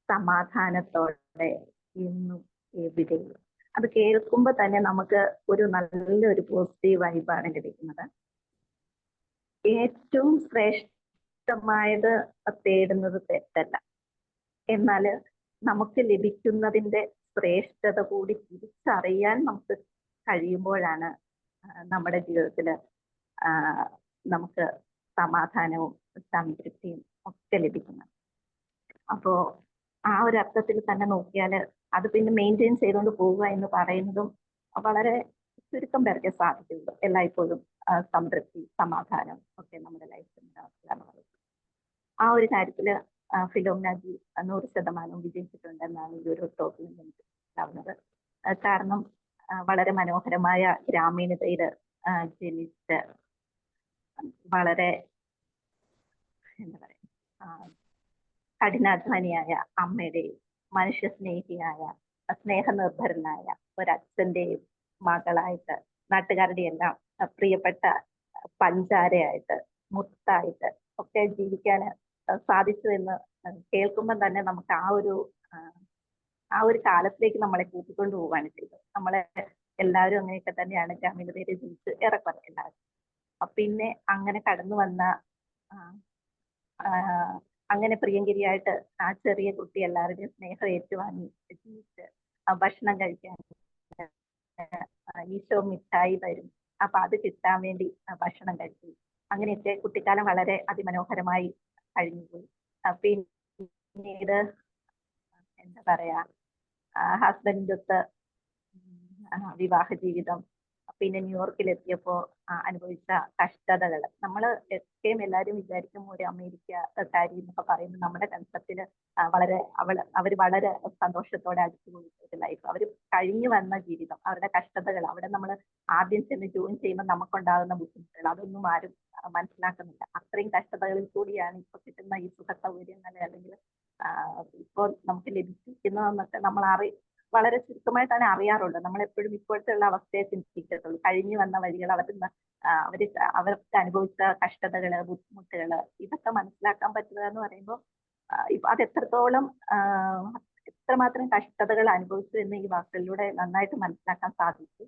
സമാധാനത്തോടെ എന്നും എവിടെയും. അത് കേൾക്കുമ്പോൾ തന്നെ നമുക്ക് ഒരു നല്ലൊരു പോസിറ്റീവ് വൈബാണ് ലഭിക്കുന്നത്. ഏറ്റവും ശ്രേഷ്ഠമായത് തേടുന്നത് തെറ്റല്ല, എന്നാൽ നമുക്ക് ലഭിക്കുന്നതിന്റെ ശ്രേഷ്ഠത കൂടി തിരിച്ചറിയാൻ നമുക്ക് കഴിയുമ്പോഴാണ് നമ്മുടെ ജീവിതത്തിൽ നമുക്ക് സമാധാനവും സംതൃപ്തിയും ഒക്കെ ലഭിക്കുന്നത്. അപ്പോ ആ ഒരു അർത്ഥത്തിൽ തന്നെ നോക്കിയാൽ അത് പിന്നെ മെയിൻറ്റെയിൻ ചെയ്തുകൊണ്ട് പോവുക എന്ന് പറയുന്നതും വളരെ ചുരുക്കം പേർക്ക് സാധിക്കുള്ളൂ. എല്ലായ്പ്പോഴും സംതൃപ്തി സമാധാനം ഒക്കെ നമ്മുടെ ലൈഫിൽ ഉണ്ടാവുക. ആ ഒരു കാര്യത്തിൽ ഫിലോമിനാജി 100% വിജയിച്ചിട്ടുണ്ടെന്നാണ് ഈ ഒരു ടോക്കിൽ എനിക്ക് ഉണ്ടാവുന്നത്. കാരണം വളരെ മനോഹരമായ ഗ്രാമീണതയിൽ ജനിച്ച് വളരെ എന്താ പറയുക കഠിനാധ്വാനിയായ അമ്മയുടെയും മനുഷ്യസ്നേഹിയായ സ്നേഹനിർഭരനായ ഒരച്ഛൻ്റെയും മകളായിട്ട് നാട്ടുകാരുടെ എല്ലാം പ്രിയപ്പെട്ട പഞ്ചാരയായിട്ട് മുത്തായിട്ട് ഒക്കെ ജീവിക്കാൻ സാധിച്ചു എന്ന് കേൾക്കുമ്പോൾ തന്നെ നമുക്ക് ആ ഒരു കാലത്തിലേക്ക് നമ്മളെ കൂട്ടിക്കൊണ്ടു പോവാണ് ചെയ്തത്. നമ്മളെ എല്ലാവരും അങ്ങനെയൊക്കെ തന്നെയാണ് ഗ്രാമീണതയിൽ ജീവിച്ച് ഏറെക്കുറെ എല്ലാവരും. പിന്നെ അങ്ങനെ കടന്നു വന്ന അങ്ങനെ പ്രിയങ്കരിയായിട്ട് ആ ചെറിയ കുട്ടി എല്ലാവരുടെയും സ്നേഹം ഏറ്റുവാങ്ങി ജീവിച്ച് ഭക്ഷണം കഴിക്കാൻ ഈശോ മിഠായി തരും. അപ്പൊ അത് കിട്ടാൻ വേണ്ടി ഭക്ഷണം കഴിച്ചു. അങ്ങനെയൊക്കെ കുട്ടിക്കാലം വളരെ അതിമനോഹരമായി കഴിഞ്ഞുപോയി. പിന്നീട് എന്താ പറയാ ഹസ്ബൻഡൊത്ത് വിവാഹ ജീവിതം, പിന്നെ ന്യൂയോർക്കിലെത്തിയപ്പോൾ അനുഭവിച്ച കഷ്ടതകൾ. നമ്മൾ എപ്പോഴും എല്ലാവരും വിചാരിക്കും ഒരു അമേരിക്കക്കാരി എന്നൊക്കെ പറയുമ്പോൾ നമ്മുടെ കൺസെപ്റ്റില് അവർ വളരെ സന്തോഷത്തോടെ അടിച്ചുപൊളിച്ച ലൈഫ്, അവർ കഴിഞ്ഞു വന്ന ജീവിതം, അവരുടെ കഷ്ടതകൾ, അവിടെ നമ്മൾ ആദ്യം ചെന്ന് ജോയിൻ ചെയ്യുമ്പോൾ നമുക്കുണ്ടാകുന്ന ബുദ്ധിമുട്ടുകൾ അതൊന്നും ആരും മനസ്സിലാക്കുന്നില്ല. അത്രയും കഷ്ടതകളിൽ കൂടിയാണ് ഇപ്പൊ കിട്ടുന്ന ഈ സുഖ സൗകര്യങ്ങൾ അല്ലെങ്കിൽ ഇപ്പോൾ നമുക്ക് ലഭിക്കുന്നതെന്നൊക്കെ നമ്മൾ വളരെ ചുരുക്കമായിട്ടാണ് അറിയാറുള്ളത്. നമ്മളെപ്പോഴും ഇപ്പോഴത്തെ ഉള്ള അവസ്ഥയെ ചിന്തിക്കത്തുള്ളൂ. കഴിഞ്ഞു വന്ന വഴികൾ, അവർക്ക് അനുഭവിച്ച കഷ്ടതകള്, ബുദ്ധിമുട്ടുകള്, ഇതൊക്കെ മനസ്സിലാക്കാൻ പറ്റുക എന്ന് പറയുമ്പോൾ അത് എത്രമാത്രം കഷ്ടതകൾ അനുഭവിച്ചു എന്ന് ഈ വാക്കുകളിലൂടെ നന്നായിട്ട് മനസ്സിലാക്കാൻ സാധിച്ചു.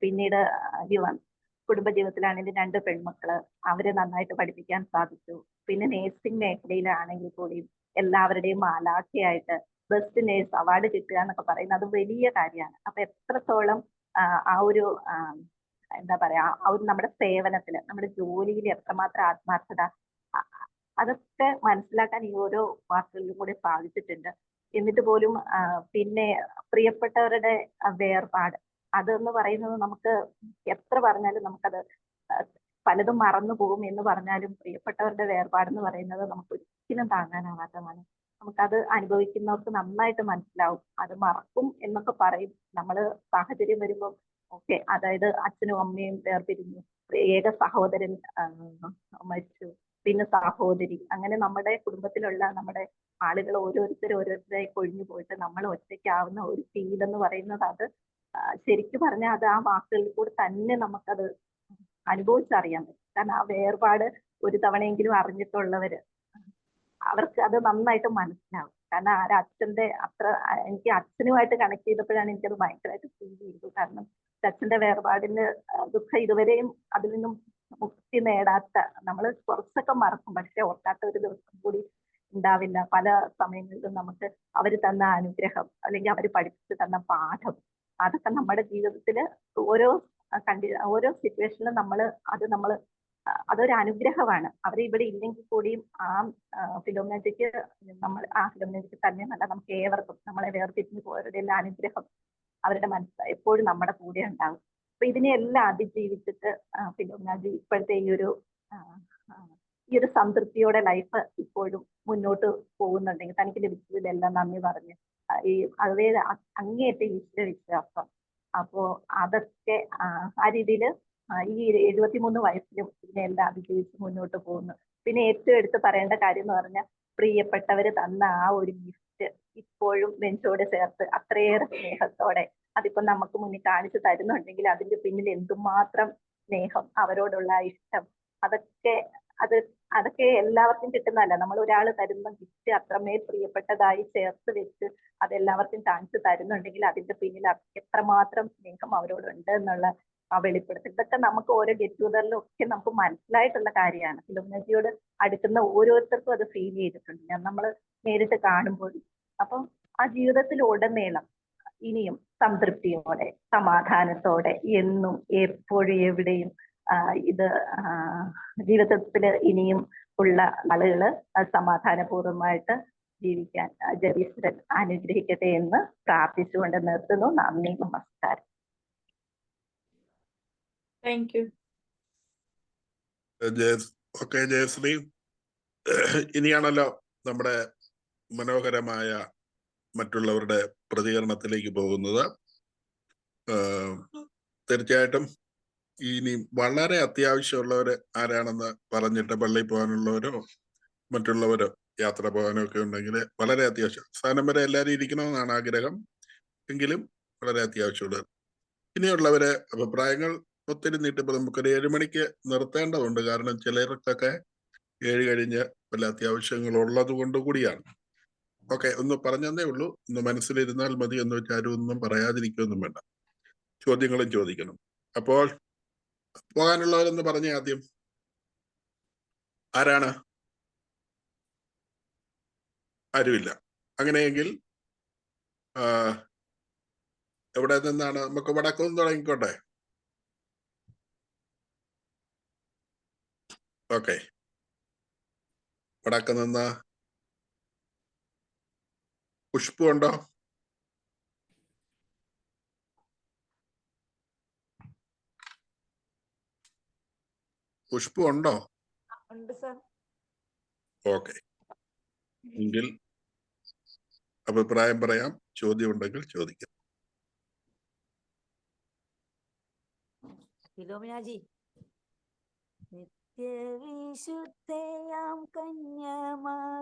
പിന്നീട് കുടുംബജീവിതത്തിലാണെങ്കിൽ 2 പെൺമക്കള്, അവരെ നന്നായിട്ട് പഠിപ്പിക്കാൻ സാധിച്ചു. പിന്നെ നേഴ്സിംഗ് മേഖലയിലാണെങ്കിൽ കൂടി എല്ലാവരുടെയും മാലാഖയായിട്ട് ബെസ്റ്റ് നേഴ്സ് അവാർഡ് കിട്ടുക എന്നൊക്കെ പറയുന്നത് അത് വലിയ കാര്യമാണ്. അപ്പൊ എത്രത്തോളം ആ ഒരു എന്താ പറയാ ആ ഒരു നമ്മുടെ സേവനത്തില്, നമ്മുടെ ജോലിയിൽ എത്രമാത്രം ആത്മാർത്ഥത, അതൊക്കെ മനസ്സിലാക്കാൻ ഈ ഓരോ വാക്കുകളിലും കൂടി സാധിച്ചിട്ടുണ്ട്. എന്നിട്ട് പോലും പിന്നെ പ്രിയപ്പെട്ടവരുടെ വേർപാട്, അതെന്ന് പറയുന്നത് നമുക്ക് എത്ര പറഞ്ഞാലും നമുക്കത് പലതും മറന്നു പോകും എന്ന് പറഞ്ഞാലും പ്രിയപ്പെട്ടവരുടെ വേർപാടെന്ന് പറയുന്നത് നമുക്ക് ഒരിക്കലും താങ്ങാനാവാത്തതാണ്. നമുക്കത് അനുഭവിക്കുന്നവർക്ക് നന്നായിട്ട് മനസ്സിലാവും. അത് മറക്കും എന്നൊക്കെ പറയും നമ്മള്, സാഹചര്യം വരുമ്പോൾ ഓക്കെ. അതായത് അച്ഛനും അമ്മയും വേർപിരിഞ്ഞു, ഏക സഹോദരൻ മരിച്ചു, പിന്നെ സഹോദരി, അങ്ങനെ നമ്മുടെ കുടുംബത്തിലുള്ള നമ്മുടെ ആളുകൾ ഓരോരുത്തരായി കൊഴിഞ്ഞു പോയിട്ട് നമ്മൾ ഒറ്റയ്ക്കാവുന്ന ഒരു ഫീൽ എന്ന് പറയുന്നത് അത് ശരിക്കും പറഞ്ഞാൽ അത് ആ വാക്കുകളിൽ കൂടെ തന്നെ നമുക്കത് അനുഭവിച്ചറിയാൻ പറ്റും. കാരണം ആ വേർപാട് ഒരു തവണയെങ്കിലും അറിഞ്ഞിട്ടുള്ളവര് അവർക്ക് അത് നന്നായിട്ട് മനസ്സിലാവും. കാരണം അച്ഛന്റെ എനിക്ക് അച്ഛനുമായിട്ട് കണക്ട് ചെയ്തപ്പോഴാണ് എനിക്കത് ഭയങ്കരമായിട്ട് ഫീൽ ചെയ്തത്. കാരണം അച്ഛന്റെ വേർപാടിന് ദുഃഖം ഇതുവരെയും അതിൽ നിന്നും മുക്തി നേടാത്ത, നമ്മൾ കുറച്ചൊക്കെ മറക്കും, പക്ഷെ ഓർക്കാത്ത ഒരു ദിവസം കൂടി ഉണ്ടാവില്ല. പല സമയങ്ങളിലും നമുക്ക് അവര് തന്ന അനുഗ്രഹം അല്ലെങ്കിൽ അവര് പഠിപ്പിച്ചു തന്ന പാഠം, അതൊക്കെ നമ്മുടെ ജീവിതത്തിൽ ഓരോ സിറ്റുവേഷനിലും അതൊരു അനുഗ്രഹമാണ്. അവർ ഇവിടെ ഇല്ലെങ്കിൽ കൂടിയും ഫിലോമിനജിക്ക് തന്നെയല്ല, നമുക്ക് ഏവർക്കും നമ്മളെ വേർതിരിഞ്ഞു പോയവരുടെ എല്ലാ അനുഗ്രഹം അവരുടെ മനസ്സിൽ എപ്പോഴും നമ്മുടെ കൂടെ ഉണ്ടാകും. അപ്പൊ ഇതിനെല്ലാം അതിജീവിച്ചിട്ട് ഫിലോമിനാജി ഇപ്പോഴത്തെ ഈ ഒരു സംതൃപ്തിയോടെ ലൈഫ് ഇപ്പോഴും മുന്നോട്ട് പോകുന്നുണ്ടെങ്കിൽ തനിക്ക് ലഭിച്ചതിലെല്ലാം നന്ദി പറഞ്ഞ് അതേ അങ്ങേയറ്റം ഈശ്വര വിശ്വാസം. അപ്പോ അതൊക്കെ ആ രീതിയിൽ ഈ 73 വയസ്സിലും ഇതിനെല്ലാം അതിജീവിച്ച് മുന്നോട്ട് പോകുന്നു. പിന്നെ ഏറ്റവും എടുത്ത് പറയേണ്ട കാര്യം എന്ന് പറഞ്ഞാൽ പ്രിയപ്പെട്ടവര് തന്ന ആ ഒരു ഗിഫ്റ്റ് ഇപ്പോഴും നെഞ്ചോട് ചേർത്ത് അത്രയേറെ സ്നേഹത്തോടെ അതിപ്പോ നമുക്ക് മുന്നിൽ കാണിച്ചു തരുന്നുണ്ടെങ്കിൽ അതിന്റെ പിന്നിൽ എന്തുമാത്രം സ്നേഹം, അവരോടുള്ള ഇഷ്ടം, അതൊക്കെ അതൊക്കെ എല്ലാവർക്കും കിട്ടുന്നതല്ല. നമ്മൾ ഒരാൾ തരുന്ന ഗിഫ്റ്റ് അത്രമേൽ പ്രിയപ്പെട്ടതായി ചേർത്ത് വെച്ച് അത് എല്ലാവർക്കും കാണിച്ചു തരുന്നുണ്ടെങ്കിൽ അതിന്റെ പിന്നിൽ എത്രമാത്രം സ്നേഹം അവരോടുണ്ട് എന്നുള്ള ആ വെളിപ്പെടുത്തൽ, ഇതൊക്കെ നമുക്ക് ഓരോ ഗെറ്റ് ടുഗദറിലും ഒക്കെ നമുക്ക് മനസ്സിലായിട്ടുള്ള കാര്യമാണ്. ഫിലോമിനജിയോട് അടുക്കുന്ന ഓരോരുത്തർക്കും അത് ഫീൽ ചെയ്തിട്ടുണ്ട് നമ്മൾ നേരിട്ട് കാണുമ്പോൾ. അപ്പം ആ ജീവിതത്തിൽ ഉടനീളം ഇനിയും സംതൃപ്തിയോടെ സമാധാനത്തോടെ എന്നും എപ്പോഴും എവിടെയും ഇത് ജീവിതത്തിൽ ഇനിയും ഉള്ള ആളുകള് സമാധാനപൂർവ്വമായിട്ട് ജീവിക്കാൻ ജഗദീശ്വരൻ അനുഗ്രഹിക്കട്ടെ എന്ന് പ്രാർത്ഥിച്ചുകൊണ്ട് നിർത്തുന്നു. നന്ദി, നമസ്കാരം. Thank you. ഓക്കെ ജയശ്രീ, ഇനിയാണല്ലോ നമ്മുടെ മനോഹരമായ മറ്റുള്ളവരുടെ പ്രതികരണത്തിലേക്ക് പോകുന്നത്. തീർച്ചയായിട്ടും ഇനി വളരെ അത്യാവശ്യമുള്ളവർ ആരാണെന്ന് പറഞ്ഞിട്ട് പള്ളിയിൽ പോകാനുള്ളവരോ മറ്റുള്ളവരോ യാത്ര പോകാനോ ഒക്കെ ഉണ്ടെങ്കിൽ വളരെ അത്യാവശ്യം, സ്ഥാനം വരെ എല്ലാവരും ഇരിക്കണമെന്നാണ് ആഗ്രഹം, എങ്കിലും വളരെ അത്യാവശ്യമുള്ളത്. ഇനിയുള്ളവരെ അഭിപ്രായങ്ങൾ ഒത്തിരി നീട്ടിപ്പോൾ നമുക്കൊരു 7 മണിക്ക് നിർത്തേണ്ടതുണ്ട്. കാരണം ചിലർക്കൊക്കെ 7 കഴിഞ്ഞ് പല അത്യാവശ്യങ്ങൾ ഉള്ളത് കൊണ്ട് കൂടിയാണ്. ഓക്കെ, ഒന്ന് പറഞ്ഞതേ ഉള്ളൂ, ഒന്ന് മനസ്സിലിരുന്നാൽ മതി എന്ന് വെച്ചാൽ ആരും ഒന്നും പറയാതിരിക്കുകയൊന്നും വേണ്ട, ചോദ്യങ്ങളും ചോദിക്കണം. അപ്പോൾ പോകാനുള്ളവരെന്ന് പറഞ്ഞ ആദ്യം ആരാണ്? ആരുമില്ല. അങ്ങനെയെങ്കിൽ എവിടെ നിന്നാണ്? നമുക്ക് വടക്കുന്ന് തുടങ്ങിക്കോട്ടെ. ഓക്കെ, വടക്ക് നിന്ന് പുഷ്പു ഉണ്ടോ? പുഷ്പു ഉണ്ടോ? ഉണ്ട് സർ. ഓക്കെ, എങ്കിൽ അഭിപ്രായം പറയാം, ചോദ്യം ഉണ്ടെങ്കിൽ ചോദിക്കാം. ഫിലോമിനാജി, നിത്യവിശുദ്ധയാം കന്യമറിയമേ,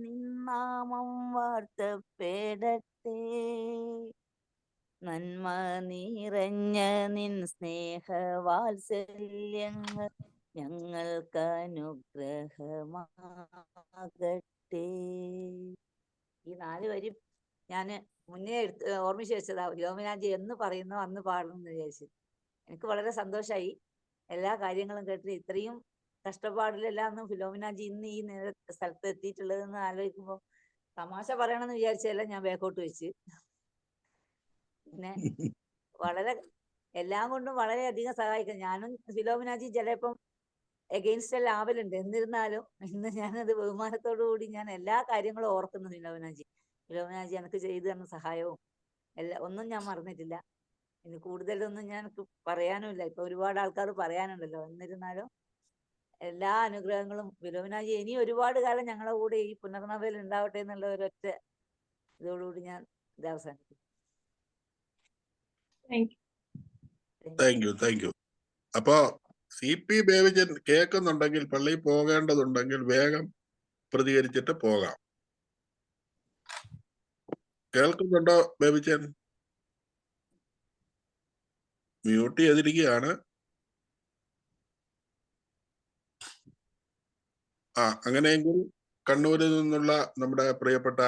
നിന്നാമം വാഴ്ത്തപ്പെടട്ടെ. നന്മ നിറഞ്ഞ നിൻ സ്നേഹവാത്സല്യങ്ങൾ ഞങ്ങൾക്ക് അനുഗ്രഹമാകട്ടെ. ഈ 4 വരി ഞാൻ മുന്നേ ഓർമ്മിച്ച് വെച്ചതാ. ഫിലോമിനാജി എന്ന് പറയുന്നു അന്ന് പാടണം എന്ന് വിചാരിച്ചു. എനിക്ക് വളരെ സന്തോഷമായി എല്ലാ കാര്യങ്ങളും കേട്ടിട്ട്. ഇത്രയും കഷ്ടപ്പാടിലെല്ലാം ഫിലോമിനാജി ഇന്ന് ഈ സ്ഥലത്ത് എത്തിയിട്ടുള്ളതെന്ന് ആലോചിക്കുമ്പോൾ തമാശ പറയണമെന്ന് വിചാരിച്ചല്ല, ഞാൻ ബാക്കോട്ട് വെച്ച്. പിന്നെ വളരെ എല്ലാം കൊണ്ടും വളരെയധികം സഹായിക്കും. ഞാനും ഫിലോമിനാജി ചിലപ്പം എഗെയിൻസ്റ്റ് എല്ലാം ആവലുണ്ട്. എന്നിരുന്നാലും ഇന്ന് ഞാനത് ബഹുമാനത്തോടു കൂടി ഞാൻ എല്ലാ കാര്യങ്ങളും ഓർക്കുന്നു. ഫിലോമിനാജി എനിക്ക് ചെയ്തു തന്ന സഹായവും ഒന്നും ഞാൻ മറന്നിട്ടില്ല. ഇനി കൂടുതലൊന്നും ഞാൻ പറയാനുമില്ല, ഇപ്പൊ ഒരുപാട് ആൾക്കാർ പറയാനുണ്ടല്ലോ. എന്നിരുന്നാലും എല്ലാ അനുഗ്രഹങ്ങളും ഫിലോമിനാജി ഇനി ഒരുപാട് കാലം ഞങ്ങളുടെ കൂടെ ഈ പുനർനവയിൽ ഉണ്ടാവട്ടെ എന്നുള്ള ഒരൊറ്റ ഇതോടുകൂടി ഞാൻ ഇത് അവസാനിക്കും. Thank you. അപ്പോ CP ബേബിച്ചൻ കേൾക്കുന്നുണ്ടെങ്കിൽ, പള്ളിയിൽ പോകേണ്ടതുണ്ടെങ്കിൽ വേഗം പ്രതികരിച്ചിട്ട് പോകാം. കേൾക്കുന്നുണ്ടോ ബേബിച്ചൻ? മ്യൂട്ട് ചെയ്തിരിക്കുകയാണ്. അങ്ങനെയെങ്കിൽ കണ്ണൂരിൽ നിന്നുള്ള നമ്മുടെ പ്രിയപ്പെട്ട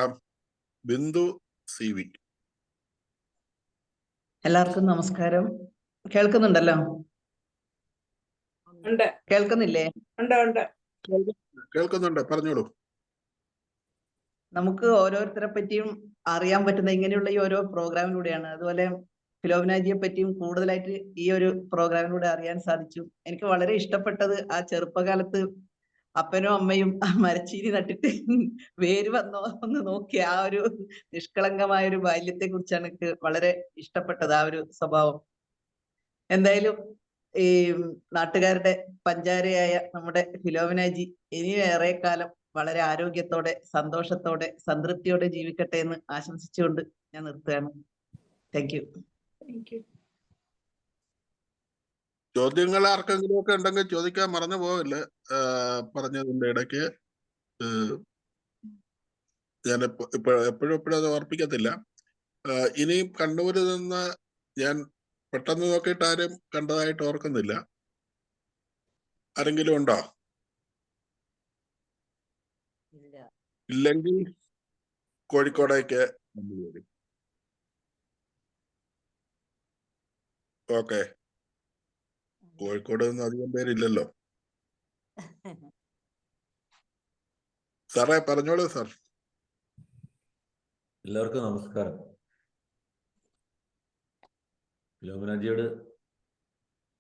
ബിന്ദു CV. എല്ലാവർക്കും നമസ്കാരം. കേൾക്കുന്നുണ്ടല്ലോ? കേൾക്കുന്നില്ലേ? കേൾക്കുന്നുണ്ട്, പറഞ്ഞോളൂ. നമുക്ക് ഓരോരുത്തരെ പറ്റിയും അറിയാൻ പറ്റുന്ന ഇങ്ങനെയുള്ള ഈ ഓരോ പ്രോഗ്രാമിലൂടെയാണ്. അതുപോലെ ഫിലോമിനാജിയെ പറ്റിയും കൂടുതലായിട്ട് ഈ ഒരു പ്രോഗ്രാമിലൂടെ അറിയാൻ സാധിച്ചു. എനിക്ക് വളരെ ഇഷ്ടപ്പെട്ടത് ആ ചെറുപ്പകാലത്ത് അപ്പനും അമ്മയും മരച്ചീനി നട്ടിട്ട് വേര് വന്നോ ഒന്ന് നോക്കി ആ ഒരു നിഷ്കളങ്കമായ ഒരു ബാല്യത്തെ കുറിച്ചാണ് എനിക്ക് വളരെ ഇഷ്ടപ്പെട്ടത്, ആ ഒരു സ്വഭാവം. എന്തായാലും ഈ നാട്ടുകാരുടെ പഞ്ചാരയായ നമ്മുടെ ഫിലോമിനാജി ഇനിയും ഏറെ കാലം വളരെ ആരോഗ്യത്തോടെ സന്തോഷത്തോടെ സംതൃപ്തിയോടെ ജീവിക്കട്ടെ എന്ന് ആശംസിച്ചുകൊണ്ട് ഞാൻ നിർത്തുകയാണ്. Thank you. ചോദ്യങ്ങൾ ആർക്കെങ്കിലും ഒക്കെ ഉണ്ടെങ്കിൽ ചോദിക്കാൻ മറന്നു പോകല്ലേ. പറഞ്ഞതിന്റെ ഇടയ്ക്ക് ഞാൻ എപ്പോഴും അത് ഓർപ്പിക്കത്തില്ല. ഇനിയും കണ്ണൂരിൽ നിന്ന് ഞാൻ പെട്ടെന്ന് നോക്കിയിട്ട് ആരും കണ്ടതായിട്ട് ഓർക്കുന്നില്ല. ആരെങ്കിലും ഉണ്ടോ? ഇല്ല. ഇല്ലെങ്കിൽ കോഴിക്കോടേക്ക് വരും. ഓക്കെ. കോഴിക്കോട് നിന്ന് അധികം പേരില്ലല്ലോ. സാറേ പറഞ്ഞോളൂ സാർ. എല്ലാവർക്കും നമസ്കാരം. ഫിലോമിനാജിയുടെ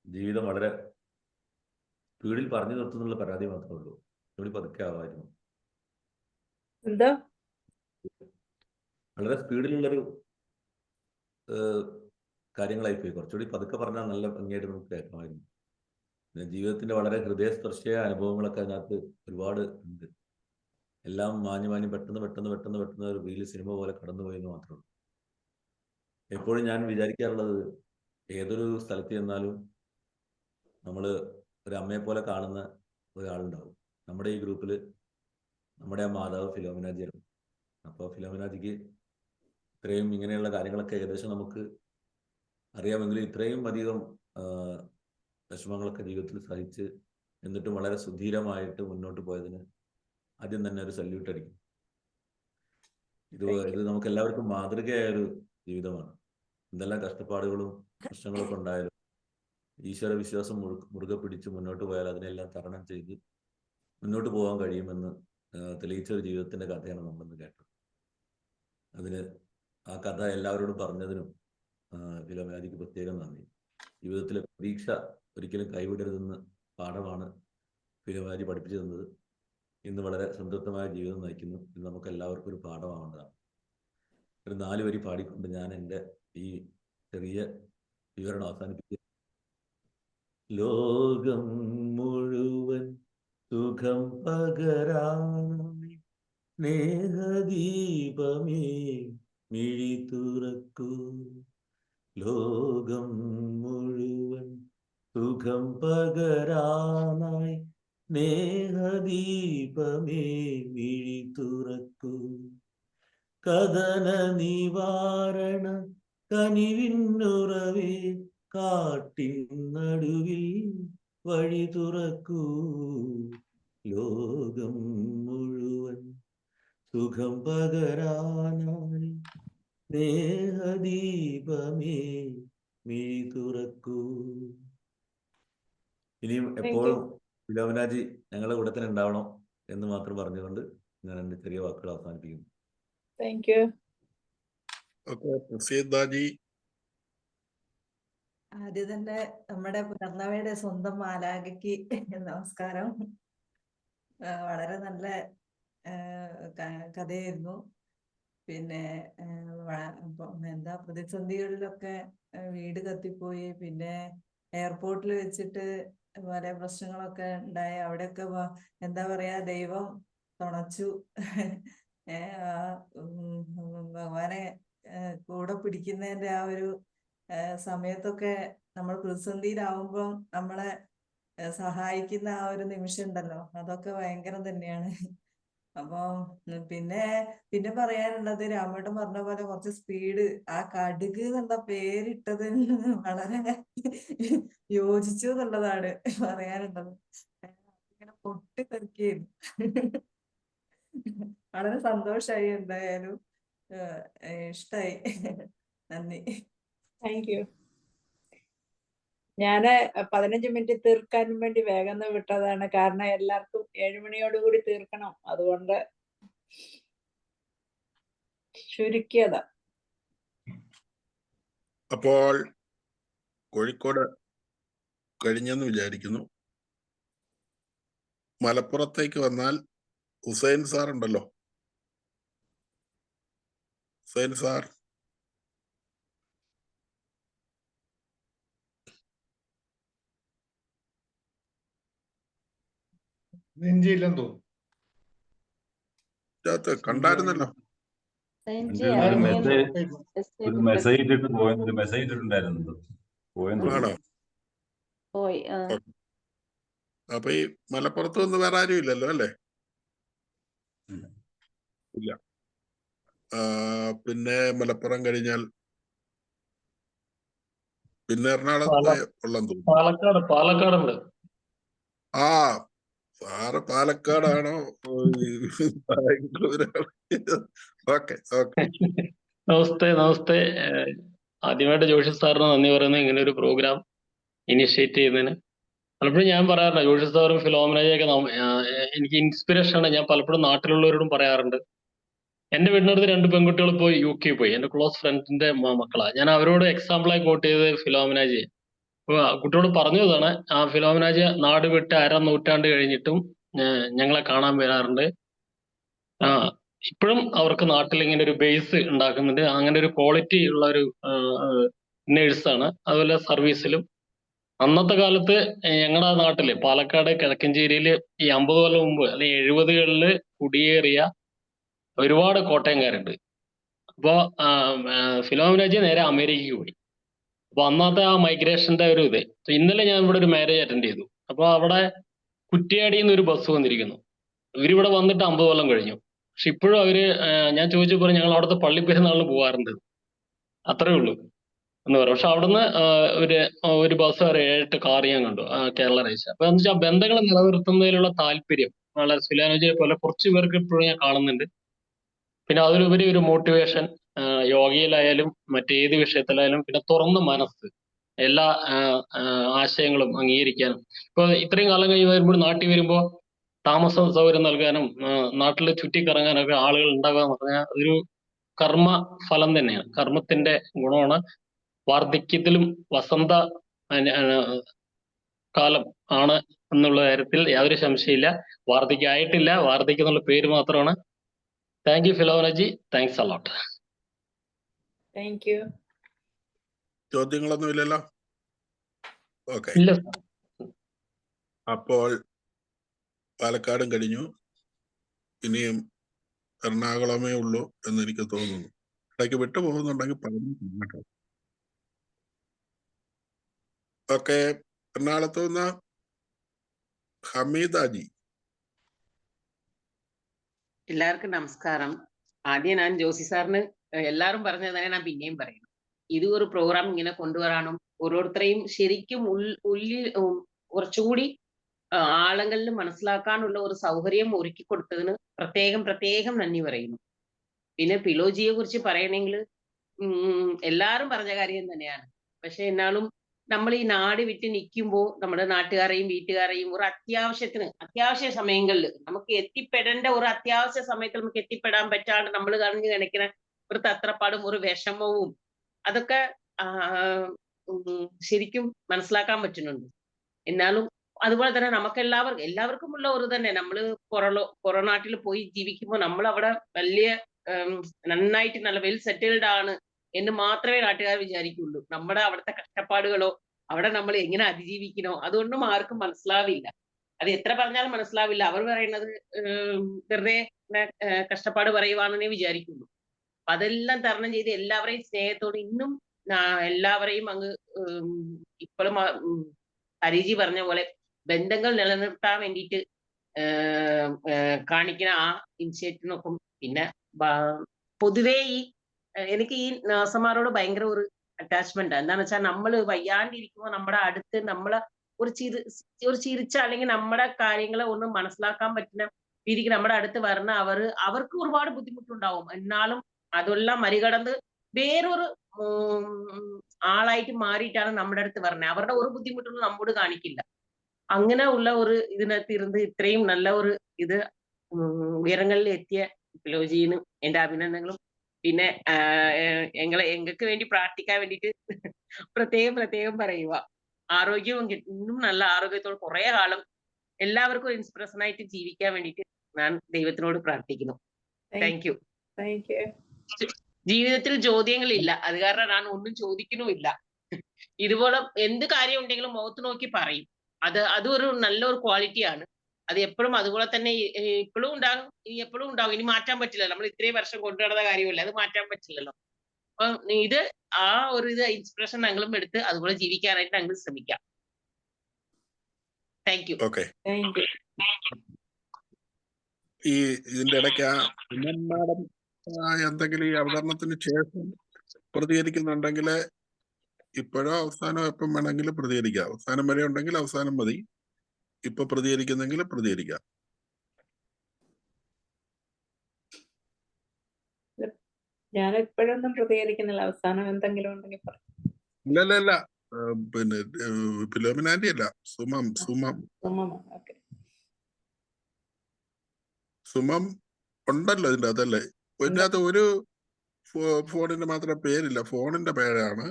ജീവിതം വളരെ സ്പീഡിൽ പറഞ്ഞു നിർത്തുന്നുള്ള പരാതി മാത്രമേ ഉള്ളൂ. ഇവിടെ പതുക്കെ ആവായിരുന്നു. എന്താ വളരെ സ്പീഡിലുള്ളൊരു കാര്യങ്ങളായിപ്പോയി. കുറച്ചുകൂടി പതുക്കെ പറഞ്ഞാൽ നല്ല ഭംഗിയായിട്ട് നമുക്ക് കേൾക്കണമായിരുന്നു. പിന്നെ ജീവിതത്തിന്റെ വളരെ ഹൃദയസ്പർശിയായ അനുഭവങ്ങളൊക്കെ അതിനകത്ത് ഒരുപാട് ഉണ്ട്. എല്ലാം മാഞ്ഞു പെട്ടെന്ന് ഒരു റീൽ സിനിമ പോലെ കടന്നുപോയി എന്ന് മാത്രമേ ഉള്ളൂ. എപ്പോഴും ഞാൻ വിചാരിക്കാറുള്ളത്, ഏതൊരു സ്ഥലത്ത് ചെന്നാലും നമ്മൾ ഒരു അമ്മയെ പോലെ കാണുന്ന ഒരാളുണ്ടാവും. നമ്മുടെ ഈ ഗ്രൂപ്പിൽ നമ്മുടെ ആ മാതാവ് ഫിലോമിനാജിയാണ്. അപ്പോൾ ഫിലോമിനാജിക്ക് ഇത്രയും ഇങ്ങനെയുള്ള കാര്യങ്ങളൊക്കെ ഏകദേശം നമുക്ക് അറിയാമെങ്കിലും ഇത്രയും അധികം വിഷമങ്ങളൊക്കെ ജീവിതത്തിൽ സഹിച്ച് എന്നിട്ടും വളരെ സുധീരമായിട്ട് മുന്നോട്ട് പോയതിന് ആദ്യം തന്നെ ഒരു സല്യൂട്ട് അടിക്കും. ഇത് നമുക്ക് എല്ലാവർക്കും മാതൃകയായൊരു ജീവിതമാണ്. എന്തെല്ലാം കഷ്ടപ്പാടുകളും പ്രശ്നങ്ങളൊക്കെ ഉണ്ടായാലും ഈശ്വര വിശ്വാസം മുറുകെ പിടിച്ച് മുന്നോട്ട് പോയാൽ അതിനെല്ലാം തരണം ചെയ്ത് മുന്നോട്ട് പോകാൻ കഴിയുമെന്ന് തെളിയിച്ച ഒരു ജീവിതത്തിന്റെ കഥയാണ് നമ്മളിന്ന് കേട്ടത്. അതിന് ആ കഥ എല്ലാവരോടും പറഞ്ഞതിനും ഫിലോമിനാജിക്ക് പ്രത്യേകം നന്ദി. ജീവിതത്തിലെ പ്രതീക്ഷ ഒരിക്കലും കൈവിടരുതെന്ന് പാഠമാണ് ഫിലോമിനാജി പഠിപ്പിച്ചു തന്നത്. ഇന്ന് വളരെ സംതൃപ്തമായ ജീവിതം നയിക്കുന്നു. ഇത് നമുക്ക് എല്ലാവർക്കും ഒരു പാഠമാവേണ്ടതാണ്. ഒരു 4 വരി പാടിക്കൊണ്ട് ഞാൻ എൻ്റെ ഈ ചെറിയ വിവരണം അവസാനിപ്പിക്കുക. ലോകം മുഴുവൻ സുഖം പകരാനായി സ്നേഹദീപമേ മിഴി തുറക്കൂ. ലോകം മുഴുവൻ സുഖം പകരാനായി സ്നേഹദീപമേ മിഴി തുറക്കൂ. കഥന നിവാരണ കനിവിന്നുറവേ കാട്ടിൻ നടുവിൽ വഴി തുറക്കൂ. ലോകം മുഴുവൻ സുഖം പകരാനായി സ്നേഹദീപമേ മിഴി തുറക്കൂ. ഇനിയും എപ്പോഴും ഫിലോമിനാജി ഞങ്ങളുടെ കൂടെ തന്നെ ഉണ്ടാവണം എന്ന് മാത്രം പറഞ്ഞുകൊണ്ട് ഞാൻ എൻ്റെ ചെറിയ വാക്കുകൾ അവസാനിപ്പിക്കുന്നു. Thank you. ഓക്കെ, പ്രസീദാജി. ആദ്യം തന്നെ നമ്മുടെ പുനർനവയുടെ സ്വന്തം മാലാഖയ്ക്ക് നമസ്കാരം. വളരെ നല്ല കഥയായിരുന്നു. പിന്നെ എന്താ പ്രതിസന്ധികളിലൊക്കെ വീട് കത്തിപ്പോയി, പിന്നെ എയർപോർട്ടിൽ വെച്ചിട്ട് പല പ്രശ്നങ്ങളൊക്കെ ഉണ്ടായി. അവിടെയൊക്കെ എന്താ പറയാ, ദൈവം തുണച്ചു. ഭഗവാനെ കൂടെ പിടിക്കുന്നതിന്റെ ആ ഒരു സമയത്തൊക്കെ നമ്മൾ പ്രതിസന്ധിയിലാവുമ്പോൾ നമ്മളെ സഹായിക്കുന്ന ആ ഒരു നിമിഷം ഉണ്ടല്ലോ, അതൊക്കെ ഭയങ്കരം തന്നെയാണ്. അപ്പൊ പിന്നെ പറയാനുള്ളത്, രാമേട്ടൻ പറഞ്ഞ പോലെ കുറച്ച് സ്പീഡ്, ആ കടുക് എന്നുള്ള പേരിട്ടത് വളരെ യോജിച്ചു എന്നുള്ളതാണ് പറയാനുള്ളത്. ഇങ്ങനെ പൊട്ടിത്തെറിക്കുകയായിരുന്നു. വളരെ സന്തോഷായി. എന്തായാലും ഇഷ്ടായി. നന്ദി. Thank you. ഞാന് 15 മിനിറ്റ് തീർക്കാൻ വേണ്ടി വേഗം വിട്ടതാണ്. കാരണം എല്ലാവർക്കും 7 മണിയോടുകൂടി തീർക്കണം. അതുകൊണ്ട് ചുരുക്കിയതാ. അപ്പോൾ കോഴിക്കോട് കഴിഞ്ഞെന്ന് വിചാരിക്കുന്നു. മലപ്പുറത്തേക്ക് വന്നാൽ ഹുസൈൻ സാർ ഉണ്ടല്ലോ. ഹുസൈൻ സാർ, നെഞ്ചിയില്ലെന്ന് തോന്നുന്നു. കണ്ടായിരുന്നല്ലോ. ഒരു മെസ്സേജ് ഇട്ടിട്ടുണ്ടായിരുന്നു. ആണോ? അപ്പൊ ഈ മലപ്പുറത്ത് നിന്ന് വേറെ ആരും ഇല്ലല്ലോ അല്ലേ? ഇല്ല. പിന്നെ മലപ്പുറം കഴിഞ്ഞാൽ പിന്നെ എറണാകുളത്തെ ഉള്ളെന്ന് തോന്നുന്നു. പാലക്കാടുണ്ട്. ആ സാറ് പാലക്കാടാണോ ബാംഗ്ലൂരാണോ? Okay okay. നമസ്തേ. ആദ്യമായിട്ട് ജോഷി സാറിന് നന്ദി പറയുന്നത് ഇങ്ങനെ ഒരു പ്രോഗ്രാം ഇനിഷ്യേറ്റ് ചെയ്യുന്നതിന്. പലപ്പോഴും ഞാൻ പറയാറുണ്ട് ജോഷി സാറും ഫിലോമിനയൊക്കെ എനിക്ക് ഇൻസ്പിറേഷൻ ആണ്. ഞാൻ പലപ്പോഴും നാട്ടിലുള്ളവരോടും പറയാറുണ്ട്. എന്റെ വീടിനടുത്ത് 2 പെൺകുട്ടികൾ പോയി UK പോയി. എന്റെ ക്ലോസ് ഫ്രണ്ടിന്റെ മക്കളാ. ഞാൻ അവരോട് എക്സാമ്പിളായി കോട്ട് ചെയ്തത് ഫിലോമിനയെ. അപ്പൊ കുട്ടിയോട് പറഞ്ഞതാണ്, ആ ഫിലോമിനയെ നാട് വിട്ട് 1/2 നൂറ്റാണ്ട് കഴിഞ്ഞിട്ടും ഞങ്ങളെ കാണാൻ വരാറുണ്ട്. ഇപ്പോഴും അവർക്ക് നാട്ടിൽ ഇങ്ങനെ ഒരു ബേസ് ഉണ്ടാക്കുന്നുണ്ട്. അങ്ങനെ ഒരു ക്വാളിറ്റി ഉള്ള ഒരു നേഴ്സാണ്. അതുപോലെ സർവീസിലും അന്നത്തെ കാലത്ത് ഞങ്ങളുടെ നാട്ടില് പാലക്കാട് കിഴക്കഞ്ചേരിയില് ഈ 50 കൊല്ലം മുമ്പ് അല്ലെങ്കിൽ 70കളിൽ കുടിയേറിയ ഒരുപാട് കോട്ടയംകാരുണ്ട്. അപ്പോ ഫിലോമിനജി നേരെ അമേരിക്കയ്ക്ക് പോയി. അപ്പൊ അന്നത്തെ ആ മൈഗ്രേഷന്റെ ഒരു ഇത്. ഇന്നലെ ഞാൻ ഇവിടെ ഒരു മാരേജ് അറ്റൻഡ് ചെയ്തു. അപ്പൊ അവിടെ കുറ്റ്യാടിയിൽ നിന്ന് ഒരു ബസ് വന്നിരിക്കുന്നു. ഇവരിവിടെ വന്നിട്ട് 50 കൊല്ലം കഴിഞ്ഞു. പക്ഷെ ഇപ്പോഴും അവര് ഞാൻ ചോദിച്ചപ്പോൾ ഞങ്ങൾ അവിടുത്തെ പള്ളിപ്പെരുന്നാളിന് പോകാറുണ്ട്, അത്രേ ഉള്ളൂ എന്ന് പറയും. പക്ഷെ അവിടുന്ന് ഒരു ബസ് വരെ 7-8 കാർ ഞാൻ കണ്ടു കേരള റേസ്. അപ്പൊ എന്ന് വെച്ചാൽ ബന്ധങ്ങൾ നിലനിർത്തുന്നതിലുള്ള താല്പര്യം വളരെ ഫിലോമിനയെ പോലെ കുറച്ച് പേർക്ക് ഇപ്പോഴും ഞാൻ കാണുന്നുണ്ട്. പിന്നെ അതിലുപരി ഒരു മോട്ടിവേഷൻ, യോഗയിലായാലും മറ്റേത് വിഷയത്തിലായാലും, പിന്നെ തുറന്ന മനസ്സ്, എല്ലാ ആശയങ്ങളും അംഗീകരിക്കാനും. ഇപ്പൊ ഇത്രയും കാലം കഴിഞ്ഞ് വരുമ്പോൾ നാട്ടിൽ വരുമ്പോൾ താമസ സൗകര്യം നൽകാനും നാട്ടിൽ ചുറ്റിക്കറങ്ങാനൊക്കെ ആളുകൾ ഉണ്ടാവുക എന്ന് പറഞ്ഞാൽ അതൊരു കർമ്മ ഫലം തന്നെയാണ്, കർമ്മത്തിന്റെ ഗുണമാണ്. വാർദ്ധക്യത്തിലും വസന്ത കാലം ആണ് എന്നുള്ള കാര്യത്തിൽ യാതൊരു സംശയമില്ല. വാർദ്ധക്യമായിട്ടില്ല, വാർദ്ധക്യം എന്നുള്ള പേര് മാത്രമാണ്. താങ്ക് യു ഫിലോമിനജി, താങ്ക്സ് അലോട്ട്. Thank you. ചോദ്യങ്ങളൊന്നും ഇല്ലല്ലോ? ഓക്കെ. ഇല്ല. അപ്പോൾ പാലക്കാടും കഴിഞ്ഞു, ഇനിയും എറണാകുളമേ ഉള്ളൂ എന്ന് എനിക്ക് തോന്നുന്നു. ഇടയ്ക്ക് വിട്ടുപോകുന്നുണ്ടെങ്കിൽ പറഞ്ഞു കേട്ടോ. ഓക്കെ, എറണാകുളത്ത് നിന്ന് ഹമീദാജി. എല്ലാവർക്കും നമസ്കാരം. ആദ്യം ഞാൻ ജോസി സാറിന് എല്ലാവരും പറഞ്ഞത് തന്നെ ഞാൻ പിന്നെയും പറയുന്നു. ഇത് ഒരു പ്രോഗ്രാം ഇങ്ങനെ കൊണ്ടുവരാനും ഓരോരുത്തരെയും ശരിക്കും ഉള്ളിൽ കുറച്ചുകൂടി ആളുകളിൽ മനസ്സിലാക്കാനുള്ള ഒരു സൗകര്യം ഒരുക്കി കൊടുത്തതിന് പ്രത്യേകം നന്ദി പറയുന്നു. പിന്നെ ഫിലോജിയെ കുറിച്ച് പറയണമെങ്കിൽ എല്ലാവരും പറഞ്ഞ കാര്യം തന്നെയാണ്. പക്ഷെ എന്നാലും നമ്മൾ ഈ നാട് വിട്ട് നിൽക്കുമ്പോൾ നമ്മുടെ നാട്ടുകാരെയും വീട്ടുകാരെയും ഒരു അത്യാവശ്യ സമയങ്ങളിൽ നമുക്ക് എത്തിപ്പെടേണ്ട ഒരു അത്യാവശ്യ സമയത്ത് നമുക്ക് എത്തിപ്പെടാൻ പറ്റാണ്ട് നമ്മൾ കാണിക്കുന്ന ഒരു തത്രപ്പാടും ഒരു വിഷമവും അതൊക്കെ ശരിക്കും മനസ്സിലാക്കാൻ പറ്റുന്നുണ്ട്. എന്നാലും അതുപോലെ തന്നെ നമുക്ക് എല്ലാവർക്കും ഉള്ള ഒരു തന്നെ നമ്മള് നാട്ടിൽ പോയി ജീവിക്കുമ്പോൾ നമ്മൾ അവിടെ വലിയ നന്നായിട്ട് നല്ല വെൽ സെറ്റിൽഡ് ആണ് എന്ന് മാത്രമേ നാട്ടുകാർ വിചാരിക്കുള്ളൂ. നമ്മുടെ അവിടുത്തെ കഷ്ടപ്പാടുകളോ അവിടെ നമ്മൾ എങ്ങനെ അതിജീവിക്കണോ അതൊന്നും ആർക്കും മനസ്സിലാവില്ല. അത് എത്ര പറഞ്ഞാലും മനസ്സിലാവില്ല. അവർ പറയുന്നത് വെറുതെ കഷ്ടപ്പാട് പറയുവാണെന്നേ വിചാരിക്കുള്ളൂ. അപ്പൊ അതെല്ലാം തരണം ചെയ്ത് എല്ലാവരെയും സ്നേഹത്തോട് ഇന്നും എല്ലാവരെയും അങ്ങ് ഇപ്പോഴും ഹരിജി പറഞ്ഞ പോലെ ബന്ധങ്ങൾ നിലനിർത്താൻ വേണ്ടിയിട്ട് കാണിക്കുന്ന ആ ഇനിഷ്യേറ്റീവിനൊപ്പം പിന്നെ പൊതുവേ എനിക്ക് ഈ നഴ്സുമാരോട് ഭയങ്കര ഒരു അറ്റാച്ച്മെന്റ്. എന്താണെന്ന് വെച്ചാൽ നമ്മൾ വയ്യാണ്ടിരിക്കുമ്പോൾ നമ്മുടെ അടുത്ത് നമ്മളെ ഒരു ചിരിച്ച അല്ലെങ്കിൽ നമ്മുടെ കാര്യങ്ങളെ ഒന്ന് മനസ്സിലാക്കാൻ പറ്റുന്ന രീതിക്ക് നമ്മുടെ അടുത്ത് വരുന്ന അവർക്ക് ഒരുപാട് ബുദ്ധിമുട്ടുണ്ടാവും. എന്നാലും അതെല്ലാം മറികടന്ന് വേറൊരു ആളായിട്ട് മാറിയിട്ടാണ് നമ്മുടെ അടുത്ത് വരുന്നത്. അവരുടെ ഒരു ബുദ്ധിമുട്ടൊന്നും നമ്മോട് കാണിക്കില്ല. അങ്ങനെ ഉള്ള ഒരു ഇതിനകത്ത് ഇരുന്ന് ഇത്രയും നല്ല ഒരു ഇത് ഉയരങ്ങളിൽ എത്തിയ ഫിലോജിന് എന്റെ അഭിനന്ദനങ്ങളും. പിന്നെ എങ്ങൾക്ക് വേണ്ടി പ്രാർത്ഥിക്കാൻ വേണ്ടിയിട്ട് പ്രത്യേകം പറയുക. ആരോഗ്യവും ഇന്നും നല്ല ആരോഗ്യത്തോടെ കുറെ കാലം എല്ലാവർക്കും ഇൻസ്പിറേഷൻ ആയിട്ട് ജീവിക്കാൻ വേണ്ടിയിട്ട് ഞാൻ ദൈവത്തിനോട് പ്രാർത്ഥിക്കുന്നു. Thank you. ജീവിതത്തിൽ ചോദ്യങ്ങളില്ല, അത് കാരണം ഞാൻ ഒന്നും ചോദിക്കുന്നുമില്ല. ഇതുപോലെ എന്ത് കാര്യം ഉണ്ടെങ്കിലും മുഖത്ത് നോക്കി പറയും. അതൊരു നല്ലൊരു ക്വാളിറ്റിയാണ്. അത് എപ്പോഴും അതുപോലെ തന്നെ ഇപ്പോഴും ഉണ്ടാകും, ഇനി എപ്പോഴും ഉണ്ടാകും. ഇനി മാറ്റാൻ പറ്റില്ലല്ലോ. നമ്മൾ ഇത്രയും വർഷം കൊണ്ടുനടന്ന കാര്യമല്ല, അത് മാറ്റാൻ പറ്റില്ലല്ലോ. അപ്പൊ ഇത് ആ ഒരു ഇൻസ്പിറേഷൻ ഞങ്ങളും എടുത്ത് അതുപോലെ ജീവിക്കാനായിട്ട് ഞങ്ങൾ ശ്രമിക്കാം. Thank you. ഓക്കെ, ഈ ഇതിന്റെ ഇടയ്ക്ക് മാഡം എന്തെങ്കിലും ഈ അവതരണത്തിന് ശേഷം പ്രതികരിക്കുന്നുണ്ടെങ്കിൽ ഇപ്പോഴോ അവസാനം എപ്പം വേണമെങ്കിലും പ്രതികരിക്കാം. അവസാനം വരെ ഉണ്ടെങ്കിൽ അവസാനം മതി. ഇപ്പൊ പ്രതികരിക്കുന്നെങ്കിൽ പ്രതികരിക്കാം. ഞാൻ എപ്പോഴൊന്നും പ്രതികരിക്കുന്നില്ല. അവസാനം എന്തെങ്കിലും ഉണ്ടെങ്കിൽ പറ. ഇല്ല പിന്നെ ഫിലോമിനാന്റി അല്ല, സുമം ഓക്കെ. സുമം ഉണ്ടല്ലോ ഇതിന്റെ അകത്തല്ലേ? ഇതിന്റെ അകത്ത് ഒരു ഫോണിന്റെ മാത്രം പേരില്ല, ഫോണിന്റെ പേരാണ്.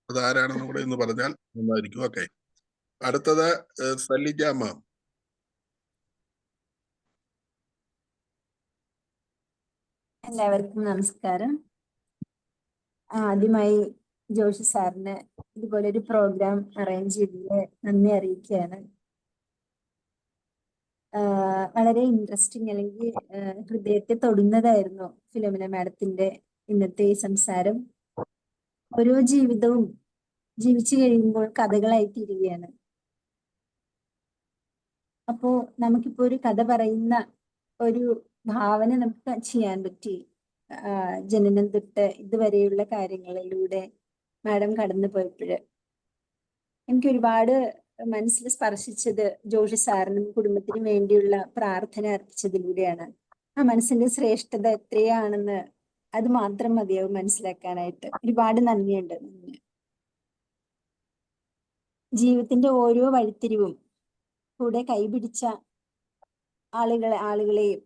അത് ആരാണെന്ന് കൂടെ എന്ന് പറഞ്ഞാൽ നന്നായിരിക്കും. ഓക്കെ, അടുത്തത് സലിജ മാം. എല്ലാവർക്കും നമസ്കാരം. ആദ്യമായി ജോഷി സാറിന് ഇതുപോലെ ഒരു പ്രോഗ്രാം അറേഞ്ച് ചെയ്തതിൽ നന്ദി അറിയിക്കുകയാണ്. വളരെ ഇൻട്രസ്റ്റിംഗ്, അല്ലെങ്കിൽ ഹൃദയത്തെ തൊടുന്നതായിരുന്നു ഫിലോമിന മാഡത്തിന്റെ ഇന്നത്തെ ഈ സംസാരം. ഓരോ ജീവിതവും ജീവിച്ചു കഴിയുമ്പോൾ കഥകളായി തീരുകയാണ്. അപ്പോ നമുക്കിപ്പോ ഒരു കഥ പറയുന്ന ഒരു ഭാവന നമുക്ക് ചെയ്യാൻ പറ്റി. ജനനം തൊട്ട് ഇതുവരെയുള്ള കാര്യങ്ങളിലൂടെ മാഡം കടന്നു പോയപ്പോഴ് എനിക്ക് ഒരുപാട് മനസ്സിൽ സ്പർശിച്ചത് ജോഷി സാറിനും കുടുംബത്തിനും വേണ്ടിയുള്ള പ്രാർത്ഥന അർപ്പിച്ചതിലൂടെയാണ്. ആ മനസ്സിന്റെ ശ്രേഷ്ഠത എത്രയാണെന്ന് അത് മാത്രം മതിയാവും മനസ്സിലാക്കാനായിട്ട്. ഒരുപാട് നന്ദിയുണ്ട്. ജീവിതത്തിന്റെ ഓരോ വഴിത്തിരിവും കൂടെ കൈപിടിച്ച ആളുകളെയും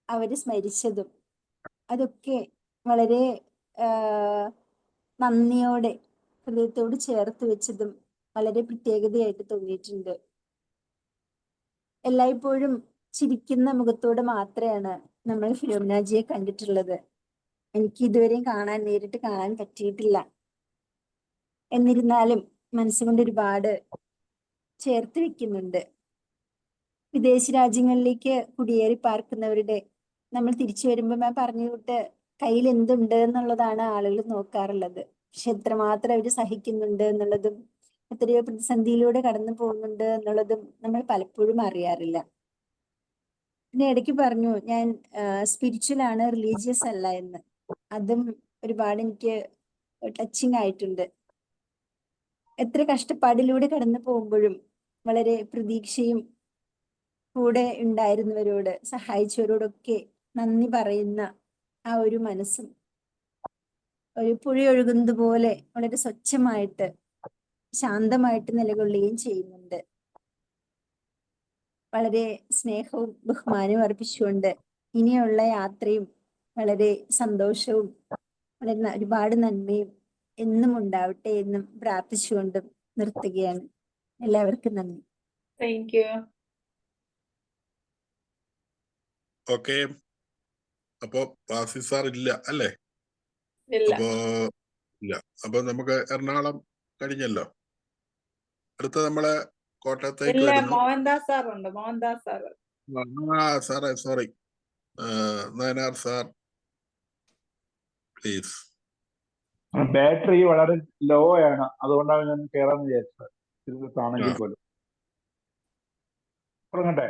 അവര് സ്മരിച്ചതും അതൊക്കെ വളരെ നന്ദിയോടെ ഹൃദയത്തോട് ചേർത്ത് വെച്ചതും വളരെ പ്രത്യേകതയായിട്ട് തോന്നിയിട്ടുണ്ട്. എല്ലായ്പ്പോഴും ചിരിക്കുന്ന മുഖത്തോടെ മാത്രമാണ് നമ്മൾ ഫിലോമിനാജിയെ കണ്ടിട്ടുള്ളത്. എനിക്ക് ഇതുവരെയും നേരിട്ട് കാണാൻ പറ്റിയിട്ടില്ല. എന്നിരുന്നാലും മനസ്സുകൊണ്ട് ഒരുപാട് ചേർത്ത് വെക്കുന്നുണ്ട്. വിദേശ രാജ്യങ്ങളിലേക്ക് കുടിയേറി പാർക്കുന്നവരുടെ നമ്മൾ തിരിച്ചു വരുമ്പോൾ ഞാൻ പറഞ്ഞു വിട്ട് കയ്യിൽ എന്തുണ്ട് എന്നുള്ളതാണ് ആളുകൾ നോക്കാറുള്ളത്. പക്ഷെ എത്രമാത്രം അവർ സഹിക്കുന്നുണ്ട് എന്നുള്ളതും എത്രയോ പ്രതിസന്ധിയിലൂടെ കടന്നു പോകുന്നുണ്ട് എന്നുള്ളതും നമ്മൾ പലപ്പോഴും അറിയാറില്ല. പിന്നെ ഇടയ്ക്ക് പറഞ്ഞു ഞാൻ സ്പിരിച്വൽ ആണ്, റിലീജിയസ് അല്ല എന്ന്. അതും ഒരുപാട് എനിക്ക് ടച്ചിങ് ആയിട്ടുണ്ട്. എത്ര കഷ്ടപ്പാടിലൂടെ കടന്നു പോകുമ്പോഴും വളരെ പ്രതീക്ഷയും കൂടെ ഉണ്ടായിരുന്നവരോട്, സഹായിച്ചവരോടൊക്കെ നന്ദി പറയുന്ന ആ ഒരു മനസ്സും ഒരു പുഴയൊഴുകുന്നത് പോലെ വളരെ സ്വച്ഛമായിട്ട് ശാന്തമായിട്ട് നിലകൊള്ളുകയും ചെയ്യുന്നുണ്ട്. വളരെ സ്നേഹവും ബഹുമാനവും അർപ്പിച്ചുകൊണ്ട് ഇനിയുള്ള യാത്രയും വളരെ സന്തോഷവും വളരെ ഒരുപാട് നന്മയും എന്നും ഉണ്ടാവട്ടെ എന്നും പ്രാർത്ഥിച്ചുകൊണ്ടും നിർത്തുകയാണ്. എല്ലാവർക്കും നന്ദി. Thank you. ഓക്കെ, അപ്പോ വാസി സാർ ഇല്ല അല്ലേ? അപ്പൊ നമുക്ക് എറണാകുളം കഴിഞ്ഞല്ലോ. അടുത്ത നമ്മളെ കോട്ടയത്തേക്ക് വരുന്നു. മോഹൻദാസ് സാർ ഉണ്ട്. മോഹൻദാസ് സാർ. സാറേ sorry, Nayanar sir please. Battery വളരെ ലോ ആണ്, അതുകൊണ്ടാണ് ഞാൻ കയറാന്ന് വിചാരിച്ചത്. ഇരുത്താണെങ്കിൽ പോലും. പറഞ്ഞട്ടെ?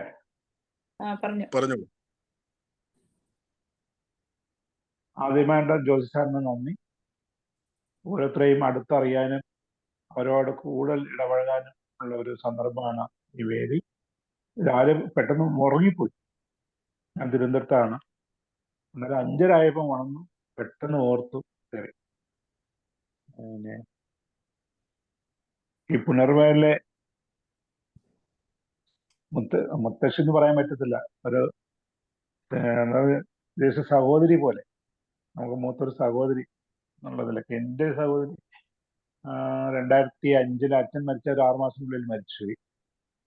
പറഞ്ഞു. ആദ്യമായിട്ട് ജോസി സാറിന് നന്ദി. ഓരോരുത്തരെയും അടുത്തറിയാനും അവരോട് കൂടുതൽ ഇടപഴകാനും ഉള്ള ഒരു സന്ദർഭമാണ് ഈ വേദി. രാവിലെ പെട്ടെന്ന് ഉറങ്ങിപ്പോയി. ഞാൻ തിരുവനന്തപുരത്താണ്. അന്നേരം 5:30 വന്നു, പെട്ടെന്ന് ഓർത്തു കയറി. പിന്നെ ഈ പുനർവയിലെ മുത്തശ്ശി എന്ന് പറയാൻ പറ്റത്തില്ല, ഒരു ദേശ സഹോദരി പോലെ, നമുക്ക് മൂത്തൊരു സഹോദരി എന്നുള്ളതിലൊക്കെ. എൻ്റെ സഹോദരി 2005 അച്ഛൻ മരിച്ച ഒരു 6 മാസത്തിനുള്ളിൽ മരിച്ചുപോയി.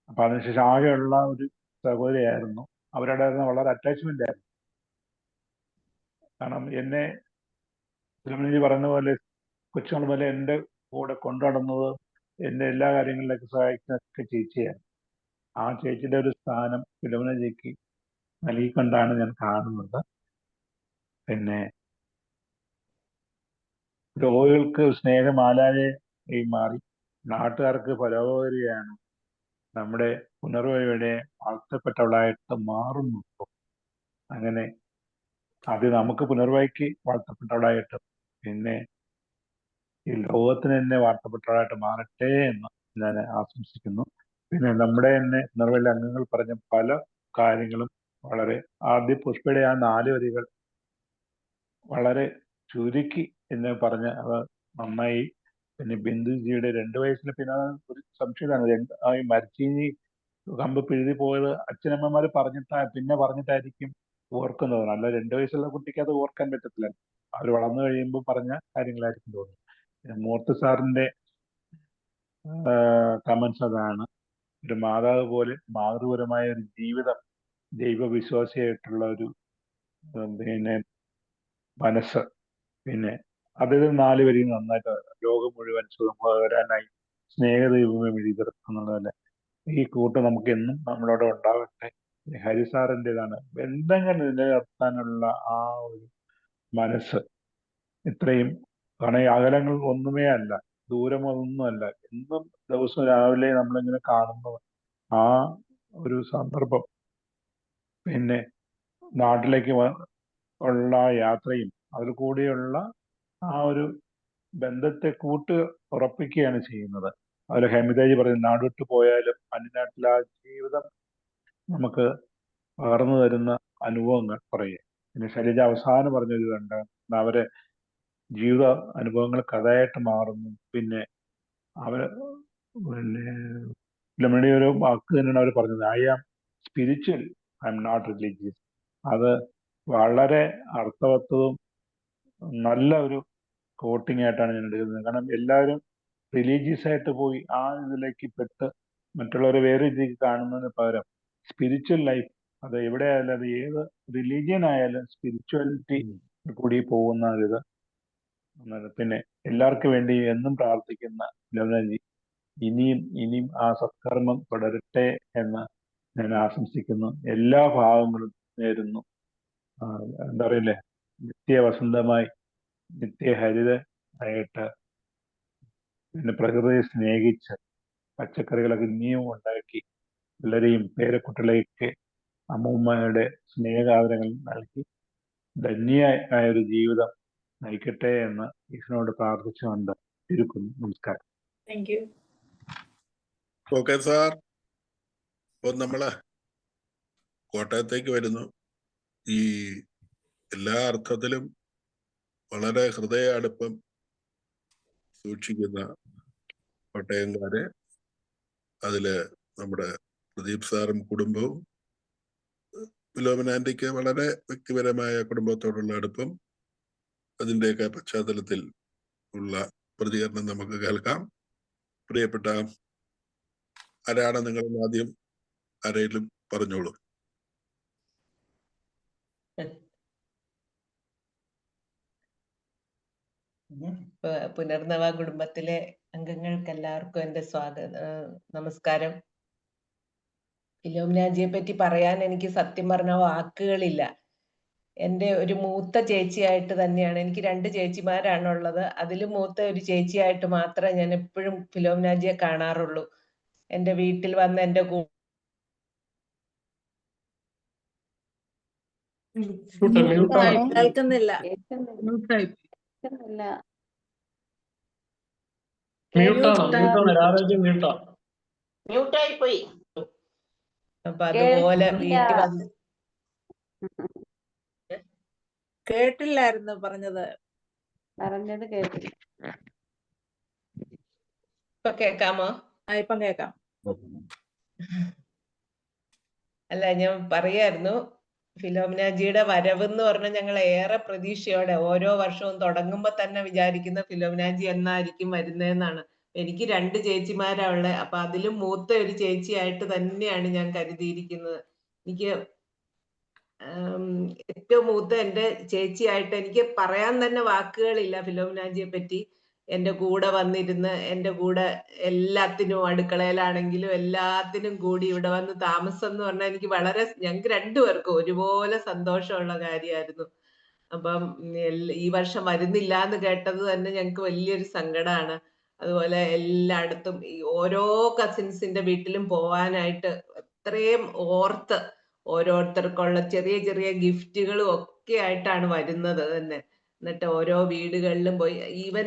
അപ്പൊ അതിനുശേഷം ആകെയുള്ള ഒരു സഹോദരിയായിരുന്നു. അവരുടെ വളരെ അറ്റാച്ച്മെന്റ് ആയിരുന്നു. കാരണം എന്നെ ഫിലോമിനജി പറയുന്ന പോലെ കൊച്ചുങ്ങൾ പോലെ എൻ്റെ കൂടെ കൊണ്ടുനടന്നത്, എന്നെ എല്ലാ കാര്യങ്ങളിലേക്ക് സഹായിക്കുന്നതൊക്കെ ചേച്ചിയാണ്. ആ ചേച്ചിയുടെ ഒരു സ്ഥാനം ഫിലോമിനജിക്ക് നൽകിക്കൊണ്ടാണ് ഞാൻ കാണുന്നത്. പിന്നെ രോഗികൾക്ക് സ്നേഹമാലാകെ മാറി, നാട്ടുകാർക്ക് പരോപകാരിയാണ്. നമ്മുടെ പുനർവയുടെ വാഴ്ത്തപ്പെട്ടവളായിട്ട് മാറുന്നു. അങ്ങനെ അത് നമുക്ക് പുനർവയ്ക്ക് വാഴ്ത്തപ്പെട്ടവളായിട്ടും പിന്നെ ഈ ലോകത്തിന് തന്നെ വാഴ്ത്തപ്പെട്ടവളായിട്ട് മാറട്ടെ എന്ന് ഞാൻ ആശംസിക്കുന്നു. പിന്നെ നമ്മുടെ തന്നെ നിർവ്വഹണ അംഗങ്ങൾ പറഞ്ഞ പല കാര്യങ്ങളും വളരെ ആദ്യ പുഷ്പയുടെ ആ 4 വരികൾ വളരെ ചുരുക്കി എന്ന് പറഞ്ഞ് അത് നന്നായി. പിന്നെ ബിന്ദുജിയുടെ 2 വയസ്സിന് പിന്നെ ഒരു സംശയമാണ് ആ ഈ മരച്ചീനി കമ്പ് പിഴുതി പോയത് അച്ഛനമ്മമാര് പറഞ്ഞിട്ടായിരിക്കും ഓർക്കുന്നത്. അല്ല 2 വയസ്സുള്ള കുട്ടിക്ക് അത് ഓർക്കാൻ പറ്റത്തില്ല. അവർ വളർന്നു കഴിയുമ്പോൾ പറഞ്ഞ കാര്യങ്ങളായിരിക്കും തോന്നുന്നത്. പിന്നെ മൂർത്തി സാറിന്റെ കമന്റ്സ് അതാണ്. ഒരു മാതാവ് പോലെ മാതൃപരമായ ഒരു ജീവിതം, ദൈവവിശ്വാസിയായിട്ടുള്ള ഒരു പിന്നെ മനസ്സ്. പിന്നെ അദ്ദേഹം 4 വരിയും നന്നായിട്ട് ലോകം മുഴുവൻ സുഖമാകാനായി സ്നേഹദൈവമേ എഴുതിർക്കുന്നുള്ളതല്ലേ. ഈ കൂട്ട് നമുക്ക് എന്നും നമ്മളോട് ഉണ്ടാവട്ടെ. ഹരി സാറിൻ്റെതാണ് ബന്ധങ്ങൾ നിലനിർത്താനുള്ള ആ ഒരു മനസ്സ്. ഇത്രയും കാരണം ഈ അകലങ്ങൾ ഒന്നുമേ അല്ല, ദൂരമൊന്നുമല്ല. എന്നും ദിവസം രാവിലെ നമ്മളിങ്ങനെ കാണുന്ന ആ ഒരു സന്ദർഭം, പിന്നെ നാട്ടിലേക്ക് ഉള്ള യാത്രയും അതിൽ കൂടിയുള്ള ആ ഒരു ബന്ധത്തെ ഉറപ്പിക്കുകയാണ് ചെയ്യുന്നത്. അതിൽ ഹമിതാജി പറയുന്നത് നാട് വിട്ടു പോയാലും അന്യനാട്ടിൽ ആ ജീവിതം നമുക്ക് പകർന്നു തരുന്ന അനുഭവങ്ങൾ പറയുക. പിന്നെ ശൈലജ അവസാനം പറഞ്ഞൊരു കണ്ട് അവരെ ജീവിത അനുഭവങ്ങൾ കഥയായിട്ട് മാറുന്നു. പിന്നെ പിന്നെ ഒരു വാക്ക് തന്നെയാണ് അവർ പറഞ്ഞത്, I am spiritual, I am not religious. അത് വളരെ അർത്ഥവത്വവും നല്ല ഒരു കോട്ടിംഗ് ആയിട്ടാണ് ഞാൻ എടുക്കുന്നത്. കാരണം എല്ലാവരും റിലീജിയസ് ആയിട്ട് പോയി ആ ഇതിലേക്ക് പെട്ട് മറ്റുള്ളവരെ വേറെ രീതിക്ക് കാണുന്നതിന് പകരം സ്പിരിച്വൽ ലൈഫ്, അത് എവിടെ ആയാലും അത് ഏത് റിലീജിയൻ ആയാലും സ്പിരിച്വാലിറ്റി കൂടി പോകുന്ന ഇത്. പിന്നെ എല്ലാവർക്കും വേണ്ടി എന്നും പ്രാർത്ഥിക്കുന്ന ലവ്നജി ഇനിയും ആ സത്കർമ്മം തുടരട്ടെ എന്ന് ഞാൻ ആശംസിക്കുന്നു. എല്ലാ ഭാവങ്ങളും നേരുന്നു. എന്താ പറയില്ലേ, നിത്യവസന്തമായി നിത്യഹരിത ആയിട്ട് പിന്നെ പ്രകൃതിയെ സ്നേഹിച്ച് പച്ചക്കറികളൊക്കെ ഇനിയും ഉണ്ടാക്കി എല്ലാവരെയും പേരക്കുട്ടികളെയൊക്കെ അമ്മൂമ്മയുടെ സ്നേഹാദരങ്ങൾ നൽകി ധന്യമായ ഒരു ജീവിതം നയിക്കട്ടെ എന്ന് ഈശ്വരനോട് പ്രാർത്ഥിച്ചുകൊണ്ട് ഇരിക്കുന്നു. നമസ്കാരം. Thank you. Okay sir. ഇപ്പൊ നമ്മള് കോട്ടയത്തേക്ക് വരുന്നു. ഈ എല്ലാ അർത്ഥത്തിലും വളരെ ഹൃദയ അടുപ്പം സൂക്ഷിക്കുന്ന കോട്ടയംകാര്, അതില് നമ്മുടെ പ്രദീപ് സാറും കുടുംബവും, ഫിലോമിന ആന്റിക്ക് വളരെ വ്യക്തിപരമായ കുടുംബത്തോടുള്ള അടുപ്പം, അതിൻ്റെയൊക്കെ പശ്ചാത്തലത്തിൽ ഉള്ള പ്രതികരണം നമുക്ക് കേൾക്കാം. പ്രിയപ്പെട്ട ആരാണ് നിങ്ങൾ ആദ്യം ആരെങ്കിലും പറഞ്ഞോളൂ. പുനർനവ കുടുംബത്തിലെ അംഗങ്ങൾക്ക് എല്ലാവർക്കും എൻ്റെ നമസ്കാരം. ഫിലോമിനാജിയെ പറ്റി പറയാൻ എനിക്ക് സത്യം പറഞ്ഞ വാക്കുകളില്ല. എൻ്റെ ഒരു മൂത്ത ചേച്ചിയായിട്ട് തന്നെയാണ്, എനിക്ക് 2 ചേച്ചിമാരാണുള്ളത്. അതിൽ മൂത്ത ഒരു ചേച്ചിയായിട്ട് മാത്രമേ ഞാൻ എപ്പോഴും ഫിലോമിനാജിയെ കാണാറുള്ളൂ. എൻ്റെ വീട്ടിൽ വന്ന് എൻ്റെ കേൾക്കുന്നില്ല. മ്യൂട്ടായി പോയി. അപ്പൊ അതുപോലെ വീട്ടിൽ വന്ന് കേട്ടില്ലായിരുന്നു പറഞ്ഞത് കേട്ടില്ല. ഇപ്പൊ കേക്കാമോ? ഇപ്പം കേക്കാം. അല്ല, ഞാൻ പറയായിരുന്നു, ഫിലോമിനാജിയുടെ വരവ് എന്ന് പറഞ്ഞാൽ ഞങ്ങൾ ഏറെ പ്രതീക്ഷയോടെ ഓരോ വർഷവും തുടങ്ങുമ്പോ തന്നെ വിചാരിക്കുന്ന ഫിലോമിനാജി എന്നായിരിക്കും വരുന്നതെന്നാണ്. എനിക്ക് 2 ചേച്ചിമാരാ ഉള്ളത്. അപ്പൊ അതിലും മൂത്ത ഒരു ചേച്ചിയായിട്ട് തന്നെയാണ് ഞാൻ കരുതിയിരിക്കുന്നത്. എനിക്ക് ഏറ്റവും മൂത്ത എൻ്റെ ചേച്ചിയായിട്ട് എനിക്ക് പറയാൻ തന്നെ വാക്കുകളില്ല ഫിലോമിനാജിയെ പറ്റി. എൻ്റെ കൂടെ വന്നിരുന്ന് എൻ്റെ കൂടെ എല്ലാത്തിനും, അടുക്കളയിലാണെങ്കിലും എല്ലാത്തിനും കൂടി ഇവിടെ വന്ന് താമസം എന്ന് പറഞ്ഞാൽ എനിക്ക് ഞങ്ങൾക്ക് 2 പേർക്കും ഒരുപോലെ സന്തോഷമുള്ള കാര്യമായിരുന്നു. അപ്പം ഈ വർഷം വരുന്നില്ല എന്ന് കേട്ടത് തന്നെ ഞങ്ങൾക്ക് വലിയൊരു സങ്കടമാണ്. അതുപോലെ എല്ലായിടത്തും ഓരോ കസിൻസിന്റെ വീട്ടിലും പോവാനായിട്ട് അത്രയും ഓർത്ത് ഓരോരുത്തർക്കുള്ള ചെറിയ ചെറിയ ഗിഫ്റ്റുകളും ഒക്കെ ആയിട്ടാണ് വരുന്നത് തന്നെ. എന്നിട്ട് ഓരോ വീടുകളിലും പോയി, ഈവൻ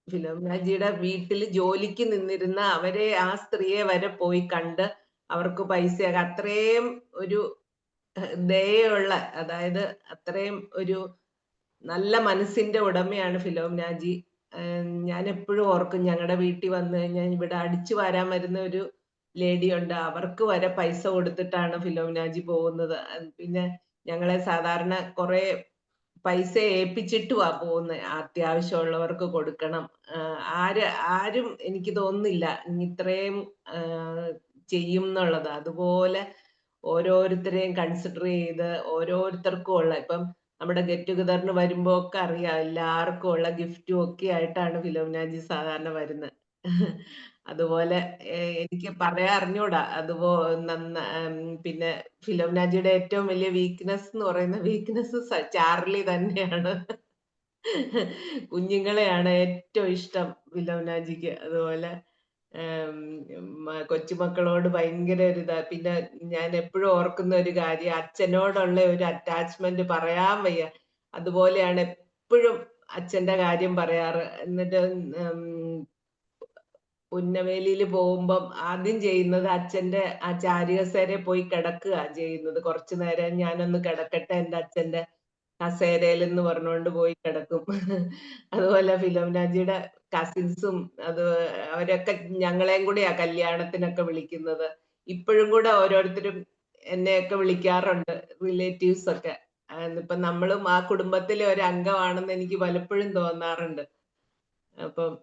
ഫിലോമിനാജിയുടെ വീട്ടിൽ ജോലിക്ക് നിന്നിരുന്ന അവരെ ആ സ്ത്രീയെ വരെ പോയി കണ്ട് അവർക്ക് പൈസ അത്രയും ഒരു ദയുള്ള, അതായത് അത്രയും ഒരു നല്ല മനസ്സിന്റെ ഉടമയാണ് ഫിലോമിനാജി. ഞാൻ എപ്പോഴും ഓർക്കും, ഞങ്ങളുടെ വീട്ടിൽ വന്നു കഴിഞ്ഞാൽ ഇവിടെ അടിച്ചു വാരാൻ വരുന്ന ഒരു ലേഡി ഉണ്ട്, അവർക്ക് വരെ പൈസ കൊടുത്തിട്ടാണ് ഫിലോമിനാജി പോകുന്നത്. പിന്നെ ഞങ്ങളെ സാധാരണ കുറെ പൈസ ഏൽപ്പിച്ചിട്ടുവാ പോകുന്നത്, അത്യാവശ്യമുള്ളവർക്ക് കൊടുക്കണം. ആരും എനിക്ക് തോന്നുന്നില്ല ഇത്രയും ചെയ്യും എന്നുള്ളത്. അതുപോലെ ഓരോരുത്തരെയും കൺസിഡർ ചെയ്ത് ഓരോരുത്തർക്കും ഉള്ള, ഇപ്പം നമ്മുടെ ഗെറ്റ് ടുഗദറിന് വരുമ്പോ ഒക്കെ അറിയാം, എല്ലാവർക്കും ഉള്ള ഗിഫ്റ്റും ഒക്കെ ആയിട്ടാണ് ഫിലോമിനാജി സാധാരണ വരുന്നത്. അതുപോലെ എനിക്ക് പറയാൻ അറിഞ്ഞൂടാ. പിന്നെ ഫിലോമിനാജിയുടെ ഏറ്റവും വലിയ വീക്ക്നെസ് എന്ന് പറയുന്ന വീക്ക്നെസ് ചാർലി തന്നെയാണ്. കുഞ്ഞുങ്ങളെയാണ് ഏറ്റവും ഇഷ്ടം ഫിലോമിനാജിക്ക്. അതുപോലെ കൊച്ചുമക്കളോട് ഭയങ്കര ഒരു ഇതാ. പിന്നെ ഞാൻ എപ്പോഴും ഓർക്കുന്ന ഒരു കാര്യം, അച്ഛനോടുള്ള ഒരു അറ്റാച്ച്മെന്റ് പറയാൻ വയ്യ. അതുപോലെയാണ് എപ്പോഴും അച്ഛന്റെ കാര്യം പറയാറ്. എന്നിട്ട് പുന്നവേലിയിൽ പോകുമ്പം ആദ്യം ചെയ്യുന്നത് അച്ഛന്റെ ആ ചാരുകസേരയിൽ പോയി കിടക്കുക ചെയ്യുന്നത്. കുറച്ചു നേരം ഞാനൊന്ന് കിടക്കട്ടെ എന്റെ അച്ഛന്റെ കസേരയിൽ എന്ന് പറഞ്ഞുകൊണ്ട് പോയി കിടക്കും. അതുപോലെ ഫിലോമിനാജിയുടെ കസിൻസും അവരൊക്കെ ഞങ്ങളെയും കൂടെയാ കല്യാണത്തിനൊക്കെ വിളിക്കുന്നത്. ഇപ്പോഴും കൂടെ ഓരോരുത്തരും എന്നെയൊക്കെ വിളിക്കാറുണ്ട്, റിലേറ്റീവ്സ് ഒക്കെ. ഇപ്പൊ നമ്മളും ആ കുടുംബത്തിലെ ഒരു അംഗമാണെന്ന് എനിക്ക് പലപ്പോഴും തോന്നാറുണ്ട്. അപ്പം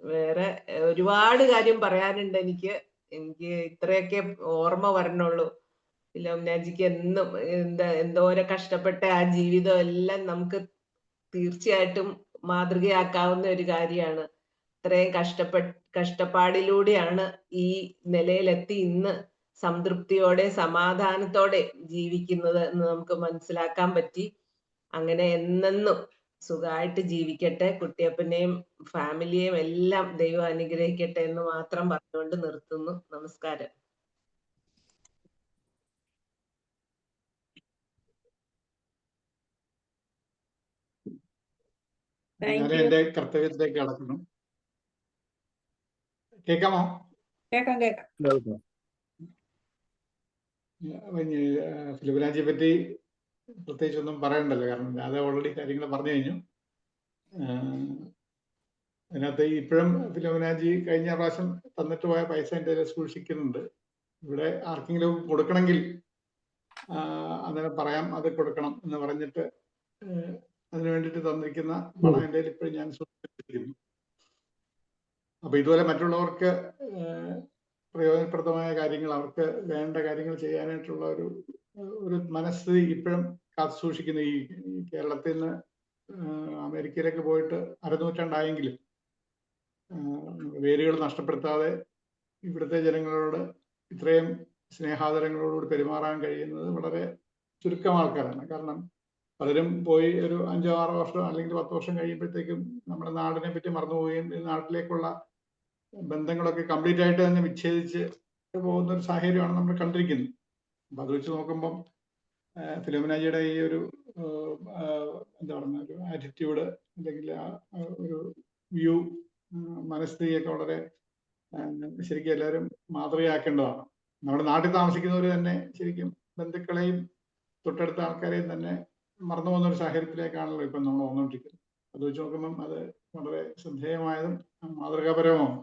വേറെ ഒരുപാട് കാര്യം പറയാനുണ്ട് എനിക്ക് ഇത്രയൊക്കെ ഓർമ്മ വരണുള്ളൂ. ഫിലോമിനാജിക്ക് എന്നും എന്തോരം കഷ്ടപ്പെട്ട ആ ജീവിതം എല്ലാം നമുക്ക് തീർച്ചയായിട്ടും മാതൃകയാക്കാവുന്ന ഒരു കാര്യമാണ്. ഇത്രയും കഷ്ടപ്പാടിലൂടെയാണ് ഈ നിലയിലെത്തി ഇന്ന് സംതൃപ്തിയോടെ സമാധാനത്തോടെ ജീവിക്കുന്നത് എന്ന് നമുക്ക് മനസ്സിലാക്കാൻ പറ്റി. അങ്ങനെ എന്നെന്നും സുഖമായിട്ട് ജീവിക്കട്ടെ. കുട്ടിയപ്പനെയും ഫാമിലിയെയും എല്ലാം ദൈവം അനുഗ്രഹിക്കട്ടെ എന്ന് മാത്രം പറഞ്ഞുകൊണ്ട് നിർത്തുന്നു. നമസ്കാരം. ഞാൻ എന്റെ കർത്തവ്യത്തിലേക്ക് കടക്കുന്നു. കേൾക്കാമോ? കേൾക്കാം. ഫിലോമിനാജിയെ പറ്റി പ്രത്യേകിച്ച് ഒന്നും പറയണ്ടല്ലോ, കാരണം അത് ഓൾറെഡി കാര്യങ്ങൾ പറഞ്ഞു കഴിഞ്ഞു. അതിനകത്ത് ഇപ്പോഴും ഫിലോമിനാജി കഴിഞ്ഞ പ്രാവശ്യം തന്നിട്ട് പോയ പൈസ എൻ്റെ സൂക്ഷിക്കുന്നുണ്ട്. ഇവിടെ ആർക്കെങ്കിലും കൊടുക്കണമെങ്കിൽ അന്നേരം പറയാം, അത് കൊടുക്കണം എന്ന് പറഞ്ഞിട്ട് അതിനു വേണ്ടിയിട്ട് തന്നിരിക്കുന്ന പണം എൻ്റെ ഇപ്പോഴും ഞാൻ സൂക്ഷിച്ചിരിക്കുന്നു. അപ്പൊ ഇതുപോലെ മറ്റുള്ളവർക്ക് പ്രയോജനപ്രദമായ കാര്യങ്ങൾ, അവർക്ക് വേണ്ട കാര്യങ്ങൾ ചെയ്യാനായിട്ടുള്ള ഒരു മനസ്ഥിതി ഇപ്പോഴും കാത്തു സൂക്ഷിക്കുന്നു. ഈ കേരളത്തിൽ നിന്ന് അമേരിക്കയിലേക്ക് പോയിട്ട് അരനൂറ്റാണ്ടായെങ്കിലും വേരുകൾ നഷ്ടപ്പെടുത്താതെ ഇവിടുത്തെ ജനങ്ങളോട് ഇത്രയും സ്നേഹാദരങ്ങളോടുകൂടി പെരുമാറാൻ കഴിയുന്നത് വളരെ ചുരുക്കം ആൾക്കാരാണ്. കാരണം പലരും പോയി ഒരു 5-6 വർഷം അല്ലെങ്കിൽ 10 വർഷം കഴിയുമ്പോഴത്തേക്കും നമ്മുടെ നാടിനെ പറ്റി മറന്നുപോവുകയും നാട്ടിലേക്കുള്ള ബന്ധങ്ങളൊക്കെ കംപ്ലീറ്റ് ആയിട്ട് തന്നെ വിച്ഛേദിച്ച് പോകുന്ന ഒരു സാഹചര്യമാണ് നമ്മൾ കണ്ടിരിക്കുന്നത്. അപ്പൊ അത് വെച്ച് നോക്കുമ്പം ഫിലോമിനാജിയുടെ ഈ ഒരു എന്താ പറയുന്ന ഒരു ആറ്റിറ്റ്യൂഡ് അല്ലെങ്കിൽ ഒരു വ്യൂ, മനസ്ഥിതിയൊക്കെ വളരെ ശരിക്കും എല്ലാവരും മാതൃകയാക്കേണ്ടതാണ്. നമ്മുടെ നാട്ടിൽ താമസിക്കുന്നവർ തന്നെ ശരിക്കും ബന്ധുക്കളെയും തൊട്ടടുത്ത ആൾക്കാരെയും തന്നെ മറന്നു പോകുന്ന ഒരു സാഹചര്യത്തിലേക്കാണല്ലോ ഇപ്പം നമ്മൾ വന്നുകൊണ്ടിരിക്കുന്നത്. അത് വെച്ച് നോക്കുമ്പം അത് വളരെ ശ്രദ്ധേയമായതും മാതൃകാപരവുമാണ്.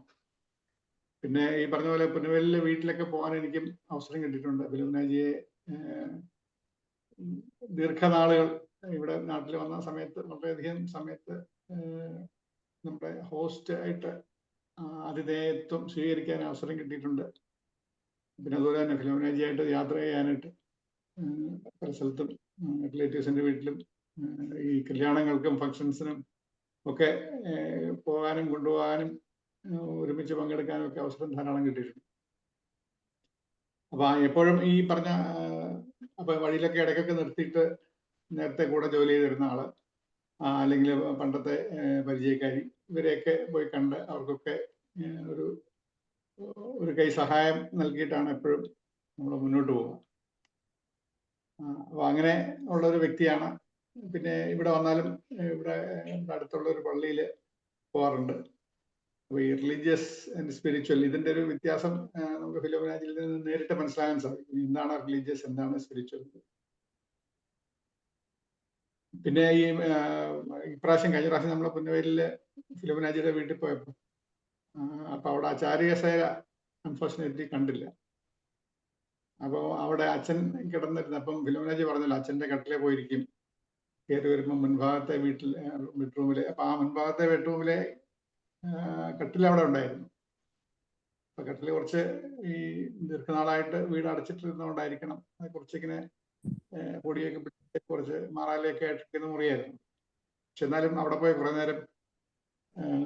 പിന്നെ ഈ പറഞ്ഞ പോലെ പുന്നവേലിലെ വീട്ടിലൊക്കെ പോകാൻ എനിക്കും അവസരം കിട്ടിയിട്ടുണ്ട്. ഫിലോമിനാജിയെ ദീർഘനാളുകൾ ഇവിടെ നാട്ടിൽ വന്ന സമയത്ത് വളരെയധികം സമയത്ത് നമ്മുടെ ഹോസ്റ്റ് ആയിട്ട് ആതിഥേയത്വം സ്വീകരിക്കാൻ അവസരം കിട്ടിയിട്ടുണ്ട്. പിന്നെ അതുപോലെ തന്നെ ഫിലോമിനാജിയായിട്ട് യാത്ര ചെയ്യാനായിട്ട് പല സ്ഥലത്തും റിലേറ്റീവ്സിന്റെ വീട്ടിലും ഈ കല്യാണങ്ങൾക്കും ഫങ്ഷൻസിനും ഒക്കെ പോകാനും കൊണ്ടുപോകാനും ഒരുമിച്ച് പങ്കെടുക്കാനും ഒക്കെ അവസരം ധാരാളം കിട്ടിയിട്ടുണ്ട്. അപ്പൊ എപ്പോഴും ഈ പറഞ്ഞ അപ്പൊ വഴിയിലൊക്കെ ഇടയ്ക്കൊക്കെ നിർത്തിയിട്ട് നേരത്തെ കൂടെ ജോലി ചെയ്തിരുന്ന ആള് അല്ലെങ്കിൽ പണ്ടത്തെ പരിചയക്കാരി, ഇവരെയൊക്കെ പോയി കണ്ട് അവർക്കൊക്കെ ഒരു കൈ സഹായം നൽകിയിട്ടാണ് എപ്പോഴും നമ്മൾ മുന്നോട്ട് പോകുക. അപ്പൊ അങ്ങനെ ഉള്ള ഒരു വ്യക്തിയാണ്. പിന്നെ ഇവിടെ വന്നാലും ഇവിടെ അടുത്തുള്ള ഒരു പള്ളിയിൽ പോകാറുണ്ട്. അപ്പൊ ഈ റിലീജിയസ് ആൻഡ് സ്പിരിച്വൽ ഇതിന്റെ ഒരു വ്യത്യാസം നമുക്ക് ഫിലോമിനാജിയിൽ നിന്ന് നേരിട്ട് മനസ്സിലാക്കാൻ സാധിക്കും. എന്താണ് റിലീജിയസ്, എന്താണ് സ്പിരിച്വൽ. പിന്നെ ഈ ഇപ്രാവശ്യം കഴിഞ്ഞ പ്രാവശ്യം നമ്മളെ പുന്നവേലിലെ ഫിലോമിനാജിയുടെ വീട്ടിൽ പോയപ്പോൾ അപ്പൊ അവിടെ ആചാര്യസേര അൺഫോർച്ചുനേറ്റ്ലി കണ്ടില്ല. അപ്പോൾ അവിടെ അച്ഛൻ കിടന്നിരുന്നു. അപ്പം ഫിലോമിനാജി പറഞ്ഞല്ലോ അച്ഛന്റെ കട്ടിലെ പോയിരിക്കും, കയറി വരുമ്പോൾ മുൻഭാഗത്തെ ബെഡ്റൂമിലെ. അപ്പൊ ആ മുൻഭാഗത്തെ ബെഡ്റൂമിലെ കട്ടിൽ അവിടെ ഉണ്ടായിരുന്നു. അപ്പൊ കട്ടില് കുറച്ച് ഈ ദീർഘനാളായിട്ട് വീട് അടച്ചിട്ടിരുന്നതുകൊണ്ടായിരിക്കണം അത് കുറച്ചിങ്ങനെ പൊടിയൊക്കെ പിടിച്ച് കുറച്ച് മാറാലയൊക്കെ ആയിട്ടിരിക്കുന്ന മുറിയായിരുന്നു. പക്ഷെ എന്നാലും അവിടെ പോയി കുറെ നേരം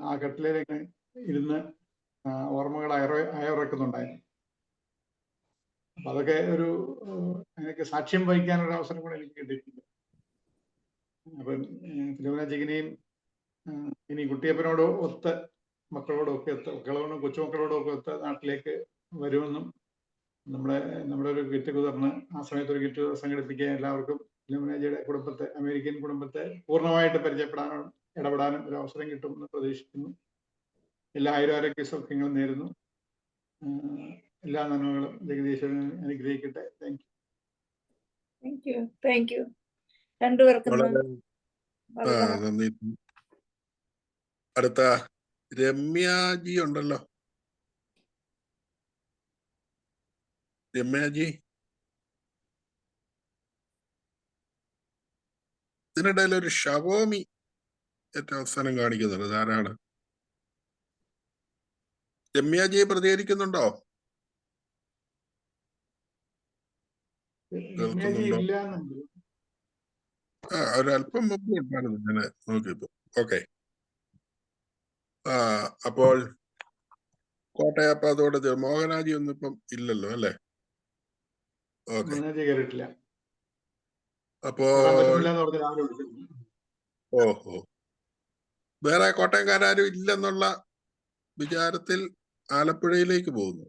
ആ കട്ടിലേക്ക് ഇരുന്ന് ഓർമ്മകൾ അയവിറക്കുന്നുണ്ടായിരുന്നു. അപ്പൊ അതൊക്കെ ഒരു എനിക്ക് സാക്ഷ്യം വഹിക്കാനൊരു അവസരം കൂടെ എനിക്ക് കിട്ടിയിട്ടുണ്ട്. അപ്പം ഫിലോമിനാജിനെയും ഇനി കുട്ടിയപ്പനോട് ഒത്ത് മക്കളോടൊക്കെ ഒത്ത് മക്കളോടും കൊച്ചുമക്കളോടും ഒക്കെ ഒത്ത് നാട്ടിലേക്ക് വരുമെന്നും നമ്മുടെ ഒരു ഗെറ്റ് കുതിർന്ന് ആ സമയത്ത് ഒരു ഗെറ്റ് സംഘടിപ്പിക്കാൻ എല്ലാവർക്കും ഫിലോമിനാജിയുടെ കുടുംബത്തെ, അമേരിക്കൻ കുടുംബത്തെ പൂർണ്ണമായിട്ട് പരിചയപ്പെടാനും ഇടപെടാനും ഒരു അവസരം കിട്ടുമെന്ന് പ്രതീക്ഷിക്കുന്നു. എല്ലാ ആരോഗ്യ സൗഖ്യങ്ങളും നേരുന്നു. എല്ലാ നന്മകളും ജഗദീശ്വരൻ അനുഗ്രഹിക്കട്ടെ. താങ്ക് യു രണ്ടുപേർക്കും നന്ദി. അടുത്ത രമ്യാജി ഉണ്ടല്ലോ. രമ്യാജി, ഇതിനിടയിൽ ഒരു ഷവോമി ഏറ്റവും അവസാനം കാണിക്കുന്നുണ്ട്. ഇതാരാണ്? രമ്യാജി പ്രതികരിക്കുന്നുണ്ടോ? കേൾക്കുന്നുണ്ടോ? ഒരല്പം മുമ്പ് ഉണ്ടായിരുന്നു, ഞാൻ നോക്കിയപ്പോ. ഓക്കെ. അപ്പോൾ കോട്ടയപ്പ അതോടെ മോഹനാജി ഒന്നും ഇപ്പം ഇല്ലല്ലോ അല്ലേ? ഓക്കെ. അപ്പോ ഓഹോ, വേറെ കോട്ടയംകാരും ഇല്ലെന്നുള്ള വിചാരത്തിൽ ആലപ്പുഴയിലേക്ക് പോകുന്നു.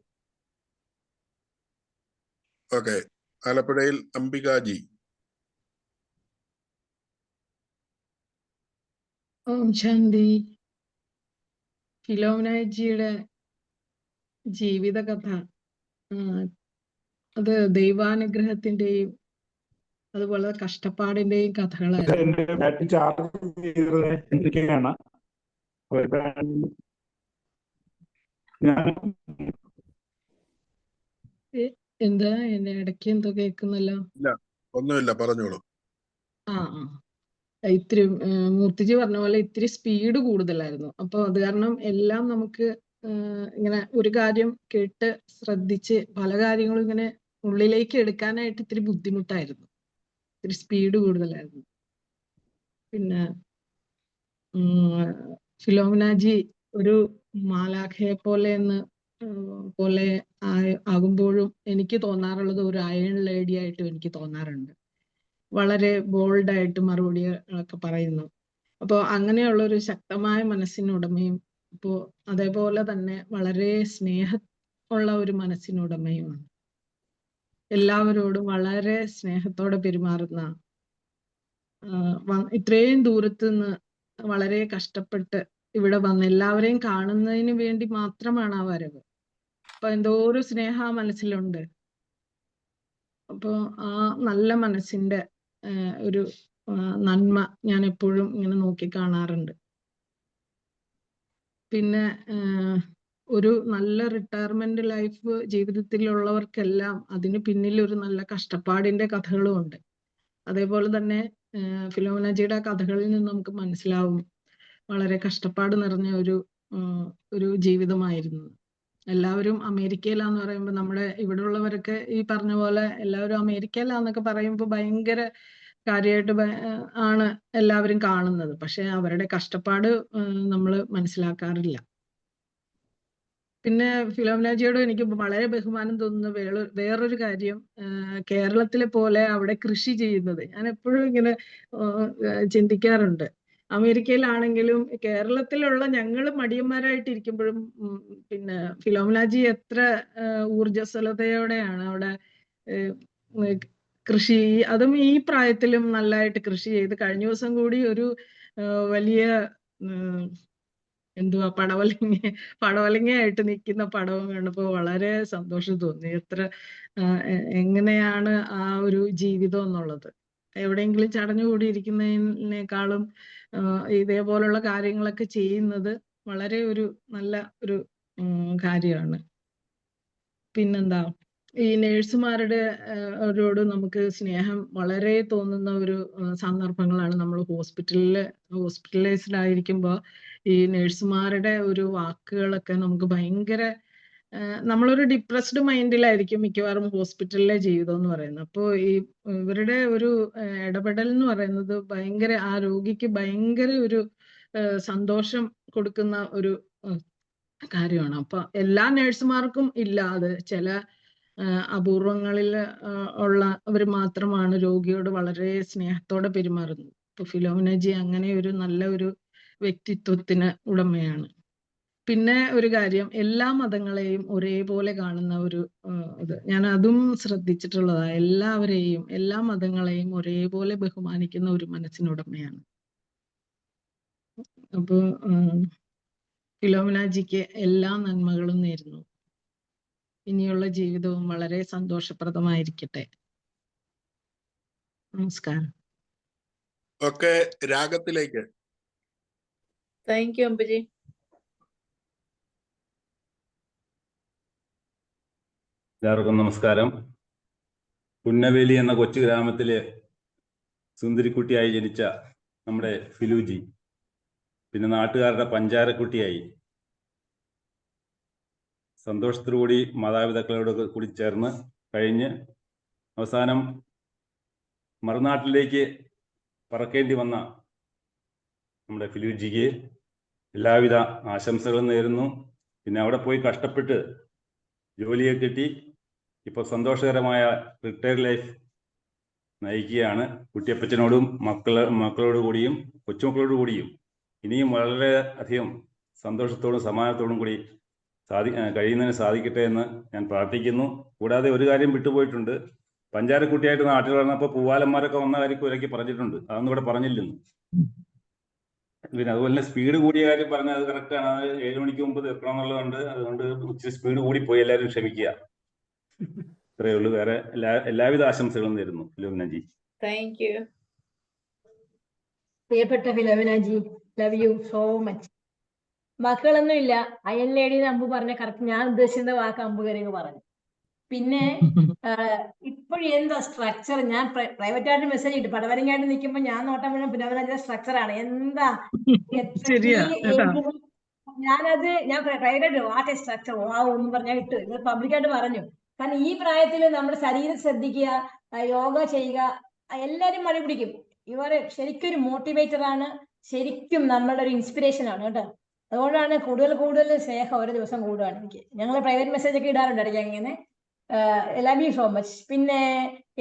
ഓക്കെ. ആലപ്പുഴയിൽ അംബികാജി. ഓം ശാന്തി. ഫിലോമിനാജിയുടെ ജീവിതകഥ അത് ദൈവാനുഗ്രഹത്തിന്റെയും അതുപോലെ കഷ്ടപ്പാടിന്റെയും കഥകളായിരുന്നു. എന്താ എന്നെ ഇടയ്ക്ക് എന്തോ കേൾക്കുന്നല്ലോ? ഒന്നുമില്ല, പറഞ്ഞോളൂ. ഇത്തിരി മൂർത്തിജി പറഞ്ഞ പോലെ ഇത്തിരി സ്പീഡ് കൂടുതലായിരുന്നു. അപ്പൊ അത് കാരണം എല്ലാം നമുക്ക് ഇങ്ങനെ ഒരു കാര്യം കേട്ട് ശ്രദ്ധിച്ച് പല കാര്യങ്ങളും ഇങ്ങനെ ഉള്ളിലേക്ക് എടുക്കാനായിട്ട് ഇത്തിരി ബുദ്ധിമുട്ടായിരുന്നു. ഇത്തിരി സ്പീഡ് കൂടുതലായിരുന്നു. പിന്നെ ഫിലോമിനാജി ഒരു മാലാഖയെ പോലെ ആകുമ്പോഴും എനിക്ക് തോന്നാറുള്ളത് ഒരു അയൺ ലേഡി ആയിട്ടും എനിക്ക് തോന്നാറുണ്ട്. വളരെ ബോൾഡായിട്ട് മറുപടികളൊക്കെ പറയുന്നു. അപ്പോൾ അങ്ങനെയുള്ള ഒരു ശക്തമായ മനസ്സിനുടമയും ഇപ്പോൾ അതേപോലെ തന്നെ വളരെ സ്നേഹമുള്ള ഒരു മനസ്സിനുടമയുമാണ്. എല്ലാവരോടും വളരെ സ്നേഹത്തോടെ പെരുമാറുന്ന, ഇത്രയും ദൂരത്ത് നിന്ന് വളരെ കഷ്ടപ്പെട്ട് ഇവിടെ വന്ന് എല്ലാവരെയും കാണുന്നതിന് വേണ്ടി മാത്രമാണ് ആ വരവ്. അപ്പൊ എന്തോ ഒരു സ്നേഹം ആ മനസ്സിലുണ്ട്. അപ്പോ ആ നല്ല മനസ്സിന്റെ ഒരു നന്മ ഞാൻ എപ്പോഴും ഇങ്ങനെ നോക്കി കാണാറുണ്ട്. പിന്നെ ഒരു നല്ല റിട്ടയർമെന്റ് ലൈഫ് ജീവിതത്തിലുള്ളവർക്കെല്ലാം അതിന് പിന്നിൽ ഒരു നല്ല കഷ്ടപ്പാടിന്റെ കഥകളും ഉണ്ട്. അതേപോലെ തന്നെ ഫിലോമിനാജിയുടെ കഥകളിൽ നിന്ന് നമുക്ക് മനസ്സിലാവും വളരെ കഷ്ടപ്പാട് നിറഞ്ഞ ഒരു ജീവിതമായിരുന്നു. എല്ലാവരും അമേരിക്കയിലാന്ന് പറയുമ്പോൾ നമ്മുടെ ഇവിടെ ഉള്ളവരൊക്കെ ഈ പറഞ്ഞ പോലെ എല്ലാവരും അമേരിക്കയിലാന്നൊക്കെ പറയുമ്പോൾ ഭയങ്കര കാര്യമായിട്ട് ആണ് എല്ലാവരും കാണുന്നത്. പക്ഷെ അവരുടെ കഷ്ടപ്പാട് നമ്മൾ മനസ്സിലാക്കാറില്ല. പിന്നെ ഫിലോമിനാജിയോട് എനിക്ക് വളരെ ബഹുമാനം തോന്നുന്ന വേറൊരു കാര്യം, കേരളത്തിലെ പോലെ അവിടെ കൃഷി ചെയ്യുന്നത് ഞാൻ എപ്പോഴും ഇങ്ങനെ ചിന്തിക്കാറുണ്ട്. അമേരിക്കയിലാണെങ്കിലും കേരളത്തിലുള്ള ഞങ്ങൾ മടിയന്മാരായിട്ടിരിക്കുമ്പോഴും പിന്നെ ഫിലോമിനാജി എത്ര ഊർജ്ജസ്വലതയോടെയാണ് അവിടെ കൃഷി, അതും ഈ പ്രായത്തിലും നല്ലതായിട്ട് കൃഷി ചെയ്ത്. കഴിഞ്ഞ ദിവസം കൂടി ഒരു വലിയ എന്തുവാ പടവലങ്ങയായിട്ട് നിൽക്കുന്ന പടവും കണ്ടപ്പോൾ വളരെ സന്തോഷം തോന്നി. എങ്ങനെയാണ് ആ ഒരു ജീവിതം എന്നുള്ളത്. എവിടെയെങ്കിലും ചടഞ്ഞുകൂടിയിരിക്കുന്നതിനേക്കാളും ഇതേപോലുള്ള കാര്യങ്ങളൊക്കെ ചെയ്യുന്നത് വളരെ നല്ല ഒരു കാര്യമാണ്. പിന്നെന്താ, ഈ നേഴ്സുമാരുടെ അവരോട് നമുക്ക് സ്നേഹം വളരെ തോന്നുന്ന ഒരു സന്ദർഭങ്ങളാണ് നമ്മൾ ഹോസ്പിറ്റലൈസ്ഡ് ആയിരിക്കുമ്പോൾ ഈ നേഴ്സുമാരുടെ ഒരു വാക്കുകളൊക്കെ നമുക്ക് ഭയങ്കര നമ്മളൊരു ഡിപ്രസ്ഡ് മൈൻഡിലായിരിക്കും മിക്കവാറും ഹോസ്പിറ്റലിലെ ജീവിതം എന്ന് പറയുന്നത്. അപ്പോൾ ഇവരുടെ ഒരു ഇടപെടൽ എന്ന് പറയുന്നത് ഭയങ്കര ആ രോഗിക്ക് ഭയങ്കര ഒരു സന്തോഷം കൊടുക്കുന്ന ഒരു കാര്യമാണ്. അപ്പൊ എല്ലാ നേഴ്സുമാർക്കും ഇല്ല അത്. ചില അപൂർവങ്ങളിൽ അവർ മാത്രമാണ് രോഗിയോട് വളരെ സ്നേഹത്തോടെ പെരുമാറുന്നത്. ഇപ്പൊ ഫിലോമിനജി അങ്ങനെ ഒരു നല്ല ഒരു വ്യക്തിത്വത്തിന് ഉടമയാണ്. പിന്നെ ഒരു കാര്യം, എല്ലാ മതങ്ങളെയും ഒരേപോലെ കാണുന്ന ഒരു ഇത് ഞാൻ അതും ശ്രദ്ധിച്ചിട്ടുള്ളതാണ്. എല്ലാവരെയും, എല്ലാ മതങ്ങളെയും ഒരേപോലെ ബഹുമാനിക്കുന്ന ഒരു മനസ്സിനുടമയാണ്. അപ്പൊ ഫിലോമിനാജിക്ക് എല്ലാ നന്മകളും നേരുന്നു. ഇനിയുള്ള ജീവിതവും വളരെ സന്തോഷപ്രദമായിരിക്കട്ടെ. നമസ്കാരം. ഒക്കെ രാഗത്തിലേക്ക്. Thank you അമ്പുജി. എല്ലാവർക്കും നമസ്കാരം. പുന്നവേലി എന്ന കൊച്ചു ഗ്രാമത്തിലെ സുന്ദരിക്കുട്ടിയായി ജനിച്ച നമ്മുടെ ഫിലുജി പിന്നെ നാട്ടുകാരുടെ പഞ്ചാരക്കുട്ടിയായി സന്തോഷത്തോടുകൂടി മാതാപിതാക്കളോട് കൂടി ചേർന്ന് കഴിഞ്ഞ് അവസാനം മറുനാട്ടിലേക്ക് പറക്കേണ്ടി വന്ന നമ്മുടെ ഫിലുജിക്ക് എല്ലാവിധ ആശംസകളും നേരുന്നു. പിന്നെ അവിടെ പോയി കഷ്ടപ്പെട്ട് ജോലിയെ കിട്ടി ഇപ്പോൾ സന്തോഷകരമായ റിട്ടയർഡ് ലൈഫ് നയിക്കുകയാണ്. കുട്ടിയപ്പച്ചനോടും മക്കളോട് കൂടിയും കൊച്ചുമക്കളോട് കൂടിയും ഇനിയും വളരെ അധികം സന്തോഷത്തോടും സമാധാനത്തോടും കൂടി കഴിയുന്നതിന് സാധിക്കട്ടെ എന്ന് ഞാൻ പ്രാർത്ഥിക്കുന്നു. കൂടാതെ ഒരു കാര്യം വിട്ടുപോയിട്ടുണ്ട്. പഞ്ചാരക്കുട്ടിയായിട്ട് നാട്ടിൽ വളർന്നപ്പോൾ പൂവാലന്മാരൊക്കെ വന്ന കാര്യം ഇവരൊക്കെ പറഞ്ഞിട്ടുണ്ട്. അതൊന്നും ഇവിടെ പറഞ്ഞില്ലെന്ന്. പിന്നെ അതുപോലെ തന്നെ സ്പീഡ് കൂടിയ കാര്യം പറഞ്ഞാൽ അത് കറക്റ്റാണ്. അത് 7 മണിക്ക് മുമ്പ് തീർക്കണം എന്നുള്ളതുകൊണ്ട് അതുകൊണ്ട് ഇച്ചിരി സ്പീഡ് കൂടിപ്പോയി. എല്ലാവരും ക്ഷമിക്കുക. ഇത്രയേ ഉള്ളൂ. വേറെ എല്ലാവിധ ആശംസകളും നേരുന്നു ഫിലോമിനാജി. Thank you. പ്രിയപ്പെട്ട ഫിലോമിനാജി, ലവ് യു സോ മച്ച്. വാക്കുകളൊന്നും ഇല്ല. അയൽ ലേഡി അമ്പു പറഞ്ഞ കറക്റ്റ് ഞാൻ ഉദ്ദേശിക്കുന്ന വാക്ക് അമ്പു കയറി പറഞ്ഞു. പിന്നെ ഇപ്പോഴും എന്താ സ്ട്രക്ചർ, ഞാൻ പ്രൈവറ്റ് ആയിട്ട് മെസ്സേജ് ഇട്ടു. പടവലങ്ങായിട്ട് നിൽക്കുമ്പോൾ ഞാൻ നോട്ടം വീഴും ഫിലോമിനാജിയുടെ സ്ട്രക്ചറാണ്. എന്താ ഞാൻ പ്രൈവറ്റ് വാട്ട് എ സ്ട്രക്ചർ വാവ് എന്ന് പറഞ്ഞാൽ ഇട്ടു. ഇത് പബ്ലിക്കായിട്ട് പറഞ്ഞു. കാരണം ഈ പ്രായത്തിൽ നമ്മുടെ ശരീരം ശ്രദ്ധിക്കുക, യോഗ ചെയ്യുക, എല്ലാവരും മടി പിടിക്കും. ഇവര് ശരിക്കും ഒരു മോട്ടിവേറ്റർ ആണ്, ശരിക്കും നമ്മളുടെ ഒരു ഇൻസ്പിറേഷൻ ആണ് കേട്ടോ. അതുകൊണ്ടാണ് കൂടുതൽ സ്നേഹം ഓരോ ദിവസം കൂടുകയാണ് എനിക്ക്. ഞങ്ങൾ പ്രൈവറ്റ് മെസ്സേജ് ഒക്കെ ഇടാറുണ്ട് ഇടയ്ക്ക് ഇങ്ങനെ. Love you so much. പിന്നെ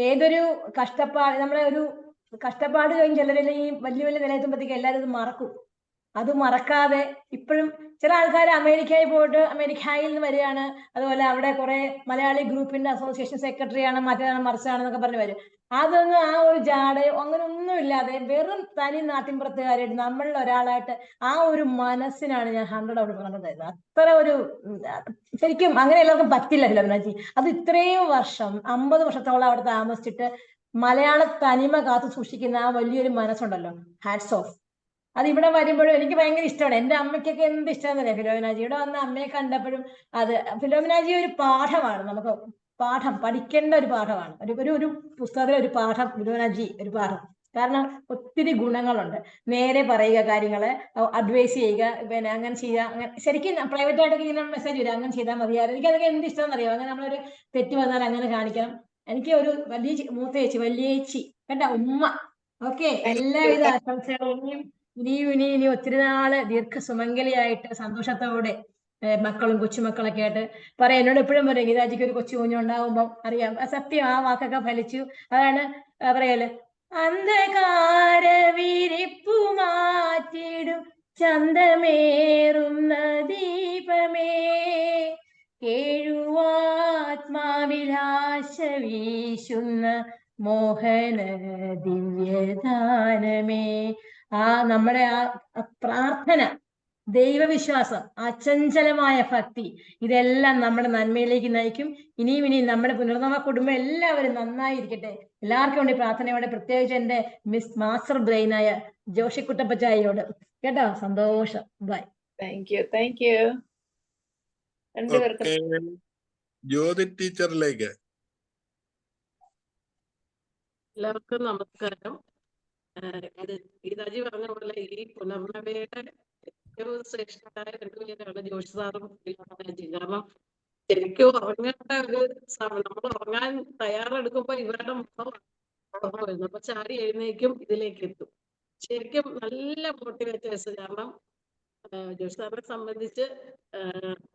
ഏതൊരു കഷ്ടപ്പാട്, നമ്മളെ ഒരു കഷ്ടപ്പാട് കഴിഞ്ഞ് ചിലരെല്ലാം ഈ വലിയ നിലയെത്തുമ്പോഴത്തേക്ക് എല്ലാവരും ഇത് മറക്കും. അത് മറക്കാതെ ഇപ്പോഴും ചില ആൾക്കാർ അമേരിക്കയിൽ പോയിട്ട് അമേരിക്കയിൽ നിന്ന് വരികയാണ്, അതുപോലെ അവിടെ കുറെ മലയാളി ഗ്രൂപ്പിന്റെ അസോസിയേഷൻ സെക്രട്ടറിയാണ്, മറ്റേതാണ് മറിച്ചാണെന്നൊക്കെ പറഞ്ഞ് വരും. അതൊന്നും ആ ഒരു ജാടയോ അങ്ങനെ ഒന്നും ഇല്ലാതെ വെറും തനി നാട്ടിൻപുറത്തുകാരായിട്ട് നമ്മളിൽ ഒരാളായിട്ട് ആ ഒരു മനസ്സിനാണ് ഞാൻ 100 തരുന്നത്. അത്ര ഒരു ശരിക്കും അങ്ങനെ എല്ലാവർക്കും പറ്റില്ല ഫിലോമിനാജി. അത് ഇത്രയും വർഷം 50 വർഷത്തോളം അവിടെ താമസിച്ചിട്ട് മലയാള തനിമ കാത്തു സൂക്ഷിക്കുന്ന ആ വലിയൊരു മനസ്സുണ്ടല്ലോ, ഹാറ്റ്സ് ഓഫ്. അത് ഇവിടെ വരുമ്പോഴും എനിക്ക് ഭയങ്കര ഇഷ്ടമാണ്. എൻ്റെ അമ്മയ്ക്കൊക്കെ എന്ത് ഇഷ്ടമാണെന്നറിയാം ഫിലോമിനാജി. ഇവിടെ വന്ന് അമ്മയെ കണ്ടപ്പോഴും അത് ഫിലോമിനാജി ഒരു പാഠമാണ്, നമുക്ക് പഠിക്കേണ്ട ഒരു പാഠമാണ്. ഒരു പുസ്തകത്തിലെ ഒരു പാഠം ഫിലോമിനാജി ഒരു പാഠം. കാരണം ഒത്തിരി ഗുണങ്ങളുണ്ട്. നേരെ പറയുക, കാര്യങ്ങള് അഡ്വൈസ് ചെയ്യുക, പിന്നെ അങ്ങനെ ചെയ്യുക. അങ്ങനെ ശരിക്കും പ്രൈവറ്റ് ആയിട്ടൊക്കെ ഇങ്ങനെ മെസ്സേജ് വരിക, അങ്ങനെ ചെയ്താൽ മതിയായിരുന്നു. എനിക്കതൊക്കെ എന്ത് ഇഷ്ടമെന്ന് അറിയാം. അങ്ങനെ നമ്മളൊരു തെറ്റ് വന്നാൽ അങ്ങനെ കാണിക്കണം. എനിക്ക് ഒരു വലിയ മൂത്ത ചേച്ചി, വലിയ ചേച്ചി കേട്ടോ, ഉമ്മ. ഓക്കെ, എല്ലാവിധ ആശംസകളും. ഇനി ഒത്തിരി നാള് ദീർഘസുമംഗലിയായിട്ട് സന്തോഷത്തോടെ മക്കളും കൊച്ചുമക്കളൊക്കെ ആയിട്ട് പറയാം. എന്നോട് എപ്പോഴും പറയും, ഗീതാജിക്ക് ഒരു കൊച്ചു കുഞ്ഞുണ്ടാവുമ്പോ അറിയാം. സത്യം, ആ വാക്കൊക്കെ ഫലിച്ചു. അതാണ് പറയല്ലേ, അന്ധകാര വിരിപ്പു മാറ്റിടും ചന്തമേറുന്ന ദീപമേ, കേഴുവാത്മാവിലാശ വീശുന്ന മോഹന ദിവ്യദാനമേ. ആ നമ്മുടെ ആ പ്രാർത്ഥന ദൈവവിശ്വാസം, അചഞ്ചലമായ ഭക്തി, ഇതെല്ലാം നമ്മുടെ നന്മയിലേക്ക് നയിക്കും. ഇനിയും നമ്മുടെ പുനർനവ കുടുംബം എല്ലാവരും നന്നായിരിക്കട്ടെ. എല്ലാവർക്കും വേണ്ടി പ്രാർത്ഥനയോടെ, പ്രത്യേകിച്ച് എൻ്റെ മാസ്റ്റർ ബ്രെയിനായ ജോഷി കുട്ടപ്പച്ചായിയോട്. കേട്ടോ, സന്തോഷം. ബൈ. താങ്ക് യു രണ്ടുപേർക്കും. ഓക്കെ, ജ്യോതി ടീച്ചറിലേക്ക്. എല്ലാവർക്കും നമസ്കാരം. ഗീതാജി പറഞ്ഞ പോലെ ഈ പുനർനവയുടെ ഏറ്റവും ശ്രേഷ്ഠരായ രണ്ടുപേരാണ് ജോഷി സാറും ഫിലോമിനാജിയും. കാരണം ശരിക്കും ഉറങ്ങേണ്ട ഒരു നമ്മൾ ഉറങ്ങാൻ തയ്യാറെടുക്കുമ്പോ ഇവരുടെ മുഖം ഓർമ്മ വരുന്നു. അപ്പൊ ചാടി എഴുന്നേക്കും, ഇതിലേക്ക് എത്തും. ശരിക്കും നല്ല മോട്ടിവേറ്റേഴ്സ്. കാരണം ജോഷി സാറിനെ സംബന്ധിച്ച്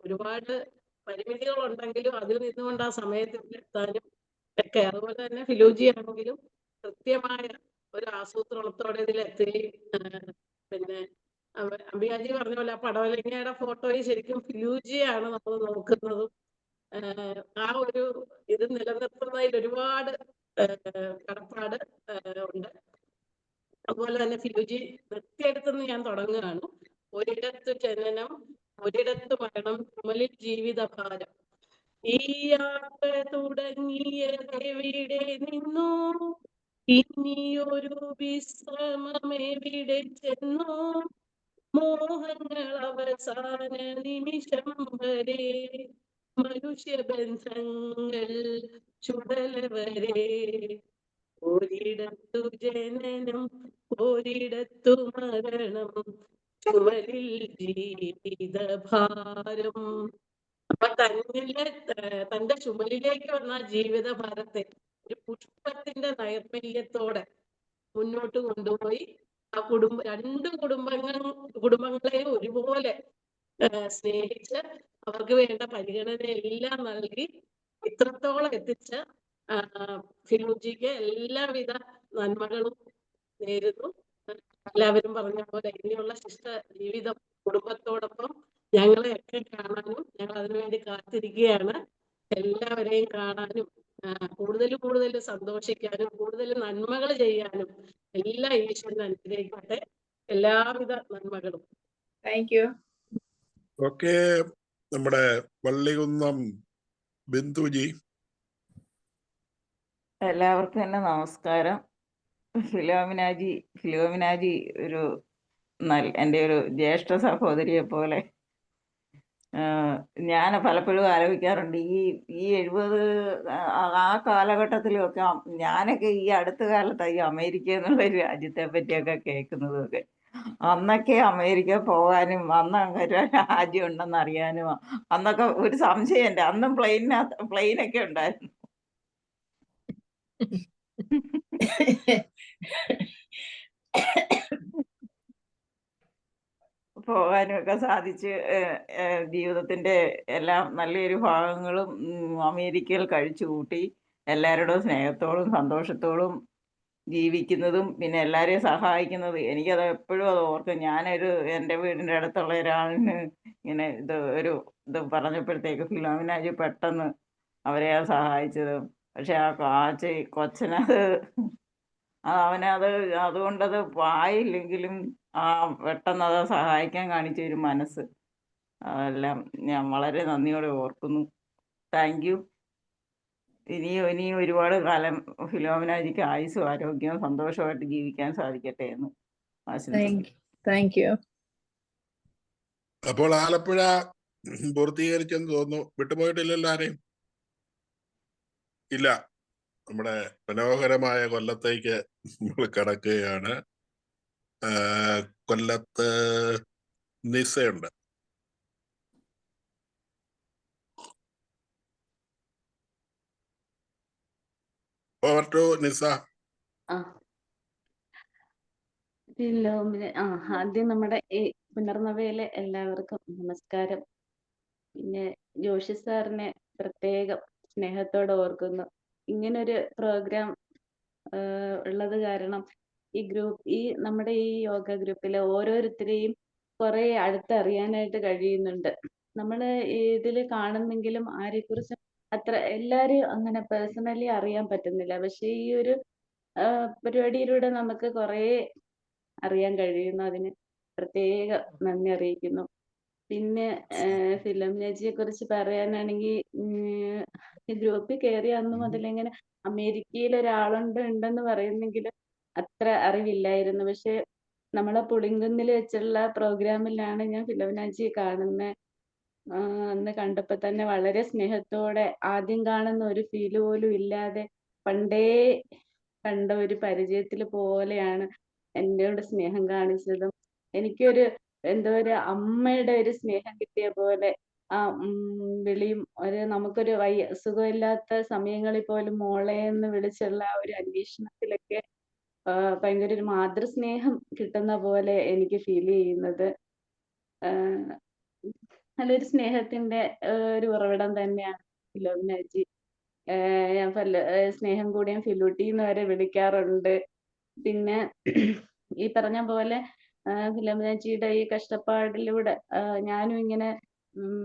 ഒരുപാട് പരിമിതികളുണ്ടെങ്കിലും അതിൽ നിന്നുകൊണ്ട് ആ സമയത്ത് എത്താനും ഒക്കെ. അതുപോലെ തന്നെ ഫിലോജി ആണെങ്കിലും കൃത്യമായ ഒരു ആസൂത്രണത്തോടെ ഇതിലെത്തുകയും പിന്നെ അംബികാജി പറഞ്ഞ പോലെ ആ പടവലങ്ങയുടെ ഫോട്ടോയിൽ ശരിക്കും ഫിലൂജിയാണ് നമ്മൾ നോക്കുന്നതും. ആ ഒരു ഇത് നിലനിർത്തുന്നതിൽ ഒരുപാട് കടപ്പാട് ഉണ്ട്. അതുപോലെ തന്നെ ഫിലൂജി നിർത്തിയെടുത്തുനിന്ന് ഞാൻ തുടങ്ങുകയാണ്. ഒരിടത്ത് ജനനം, ഒരിടത്ത് മരണം, ചുമലിൽ ജീവിതഭാരം. ഈ യാത്ര തുടങ്ങിയതെവിടെ നിന്നു, ഇനിയൊരു വിശ്രമമെവിടെ ചെന്നു, മോഹങ്ങൾ അവസാന നിമിഷം വരെ, മനുഷ്യബന്ധങ്ങൾ ചുടലവരെ. ഒരിടത്തു ജനനം, ഒരിടത്തു മരണം, ചുമലിൽ ജീവിതഭാരം. അപ്പൊ തന്റെ ചുമലിലേക്ക് വന്ന ജീവിതഭാരത്തെ ഒരു പുഷ്പത്തിന്റെ നൈർമല്യത്തോടെ മുന്നോട്ട് കൊണ്ടുപോയി ആ രണ്ട് കുടുംബങ്ങളെ ഒരുപോലെ സ്നേഹിച്ച് അവർക്ക് വേണ്ട പരിഗണനയെല്ലാം നൽകി ഇത്രത്തോളം എത്തിച്ച ഫിലൂജിക്ക് എല്ലാവിധ നന്മകളും നേരുന്നു. എല്ലാവരും പറഞ്ഞ പോലെ ഇനിയുള്ള ശിഷ്ട ജീവിതം കുടുംബത്തോടൊപ്പം ഞങ്ങളെയൊക്കെ കാണാനും ഞങ്ങൾ അതിനുവേണ്ടി കാത്തിരിക്കുകയാണ്. എല്ലാവരെയും കാണാനും കൂടുതൽ സന്തോഷിക്കാനും കൂടുതൽ നന്മകൾ ചെയ്യാനും എല്ലാ ഈശ്വരൻ അനുഗ്രഹിക്കട്ടെ. എല്ലാവിധ നന്മകളും. Thank you. ഓക്കെ, നമ്മുടെ വള്ളികുന്നം ബിന്ദുജി. എല്ലാവർക്കും എന്നെ നമസ്കാരം. ഫിലോമിനാജി ഒരു എൻ്റെ ഒരു ജ്യേഷ്ഠ സഹോദരിയെ പോലെ ഞാൻ പലപ്പോഴും ആലോചിക്കാറുണ്ട്. ഈ 70 ആ കാലഘട്ടത്തിലൊക്കെ ഞാനൊക്കെ ഈ അടുത്ത കാലത്തായി അമേരിക്ക എന്നുള്ള ഒരു രാജ്യത്തെ പറ്റിയൊക്കെ കേൾക്കുന്നതൊക്കെ. അന്നൊക്കെ അമേരിക്ക പോകാനും അന്ന് അങ്ങനെ ഒരു രാജ്യം ഉണ്ടെന്ന് അറിയാനും അന്നൊക്കെ ഒരു സംശയം ഉണ്ട്. അന്നും പ്ലെയിനൊക്കെ ഉണ്ടായിരുന്നു. പോകാനും ഒക്കെ സാധിച്ച് ജീവിതത്തിൻ്റെ എല്ലാം നല്ലൊരു ഭാഗങ്ങളും അമേരിക്കയിൽ കഴിച്ചു കൂട്ടി എല്ലാവരുടെയും സ്നേഹത്തോടും സന്തോഷത്തോടും ജീവിക്കുന്നതും പിന്നെ എല്ലാവരെയും സഹായിക്കുന്നത്. എനിക്കത് എപ്പോഴും അത് ഓർക്കും. എൻ്റെ വീടിൻ്റെ അടുത്തുള്ള ഒരാളിന് ഇങ്ങനെ ഇത് പറഞ്ഞപ്പോഴത്തേക്ക് ഫിലോമിനാജി പെട്ടെന്ന് അവരെ സഹായിച്ചത്. പക്ഷെ ആ കൊച്ചനത് അതുകൊണ്ടത് ആയില്ലെങ്കിലും പെട്ടെന്ന് അത് സഹായിക്കാൻ കാണിച്ച ഒരു മനസ്സ്, അതെല്ലാം ഞാൻ വളരെ നന്ദിയോടെ ഓർക്കുന്നു. Thank you. ഇനിയും ഒരുപാട് കാലം ഫിലോമിനാജിക്ക് ആയുസ്സും ആരോഗ്യവും സന്തോഷമായിട്ട് ജീവിക്കാൻ സാധിക്കട്ടെ എന്ന് ആശംസിക്കുന്നു. Thank you. അപ്പോൾ ആലപ്പുഴ പൂർത്തീകരിച്ചെന്ന് തോന്നുന്നു. വിട്ടുപോയിട്ടില്ലല്ലോ ആരെയും? ഇല്ല. നമ്മുടെ മനോഹരമായ കൊല്ലത്തേക്ക് നമ്മൾ കടക്കുകയാണ്. കൊല്ലത്ത് നിസയുണ്ട്. ഓവർ ടു നിസ. ആദ്യം നമ്മുടെ ഈ പുനർനവയിലെ എല്ലാവർക്കും നമസ്കാരം. പിന്നെ ജോഷി സാറിനെ പ്രത്യേകം സ്നേഹത്തോടെ ഓർക്കുന്നു. ഇങ്ങനൊരു പ്രോഗ്രാം ഉള്ളത് കാരണം നമ്മുടെ ഈ യോഗ ഗ്രൂപ്പിലെ ഓരോരുത്തരെയും കുറെ അടുത്തറിയാനായിട്ട് കഴിയുന്നുണ്ട്. നമ്മൾ ഇതിൽ കാണുന്നെങ്കിലും ആരെക്കുറിച്ച് അത്ര എല്ലാവരെയും അങ്ങനെ പേഴ്സണലി അറിയാൻ പറ്റുന്നില്ല. പക്ഷെ ഈ ഒരു പരിപാടിയിലൂടെ നമുക്ക് കുറെ അറിയാൻ കഴിയുന്നു. അതിന് പ്രത്യേക നന്ദി അറിയിക്കുന്നു. പിന്നെ ഫിലോമിനജിയെ കുറിച്ച് പറയാനാണെങ്കിൽ ഗ്രൂപ്പിൽ കയറിയ അന്ന് മുതൽ ഇങ്ങനെ അമേരിക്കയിൽ ഉണ്ടെന്ന് പറയുന്നെങ്കിൽ അത്ര അറിവില്ലായിരുന്നു. പക്ഷെ നമ്മളെ പുളിങ്കുന്നിൽ വെച്ചുള്ള പ്രോഗ്രാമിലാണ് ഞാൻ ഫിലോമിനാജിയെ കാണുന്നത്. അന്ന് കണ്ടപ്പോ തന്നെ വളരെ സ്നേഹത്തോടെ, ആദ്യം കാണുന്ന ഒരു ഫീല് പോലും ഇല്ലാതെ പണ്ടേ കണ്ട ഒരു പരിചയത്തിൽ പോലെയാണ് എന്നോട് സ്നേഹം കാണിച്ചതും. എനിക്കൊരു എന്തോ ഒരു അമ്മയുടെ ഒരു സ്നേഹം കിട്ടിയ പോലെ ആ വിളിയും നമുക്കൊരു സുഖമില്ലാത്ത സമയങ്ങളിൽ പോലും മോളെ എന്ന് വിളിച്ചുള്ള ആ ഒരു അന്വേഷണത്തിലൊക്കെ ഭയങ്കര ഒരു മാതൃസ്നേഹം കിട്ടുന്ന പോലെ എനിക്ക് ഫീൽ ചെയ്യുന്നത്. നല്ലൊരു സ്നേഹത്തിന്റെ ഒരു ഉറവിടം തന്നെയാണ് ഫിലോമിനാജി. ഞാൻ സ്നേഹം കൂടി ഞാൻ ഫിലൂട്ടി എന്ന് വരെ വിളിക്കാറുണ്ട്. പിന്നെ ഈ പറഞ്ഞ പോലെ ഫിലോമിനാജിയുടെ ഈ കഷ്ടപ്പാടിലൂടെ ഞാനും ഇങ്ങനെ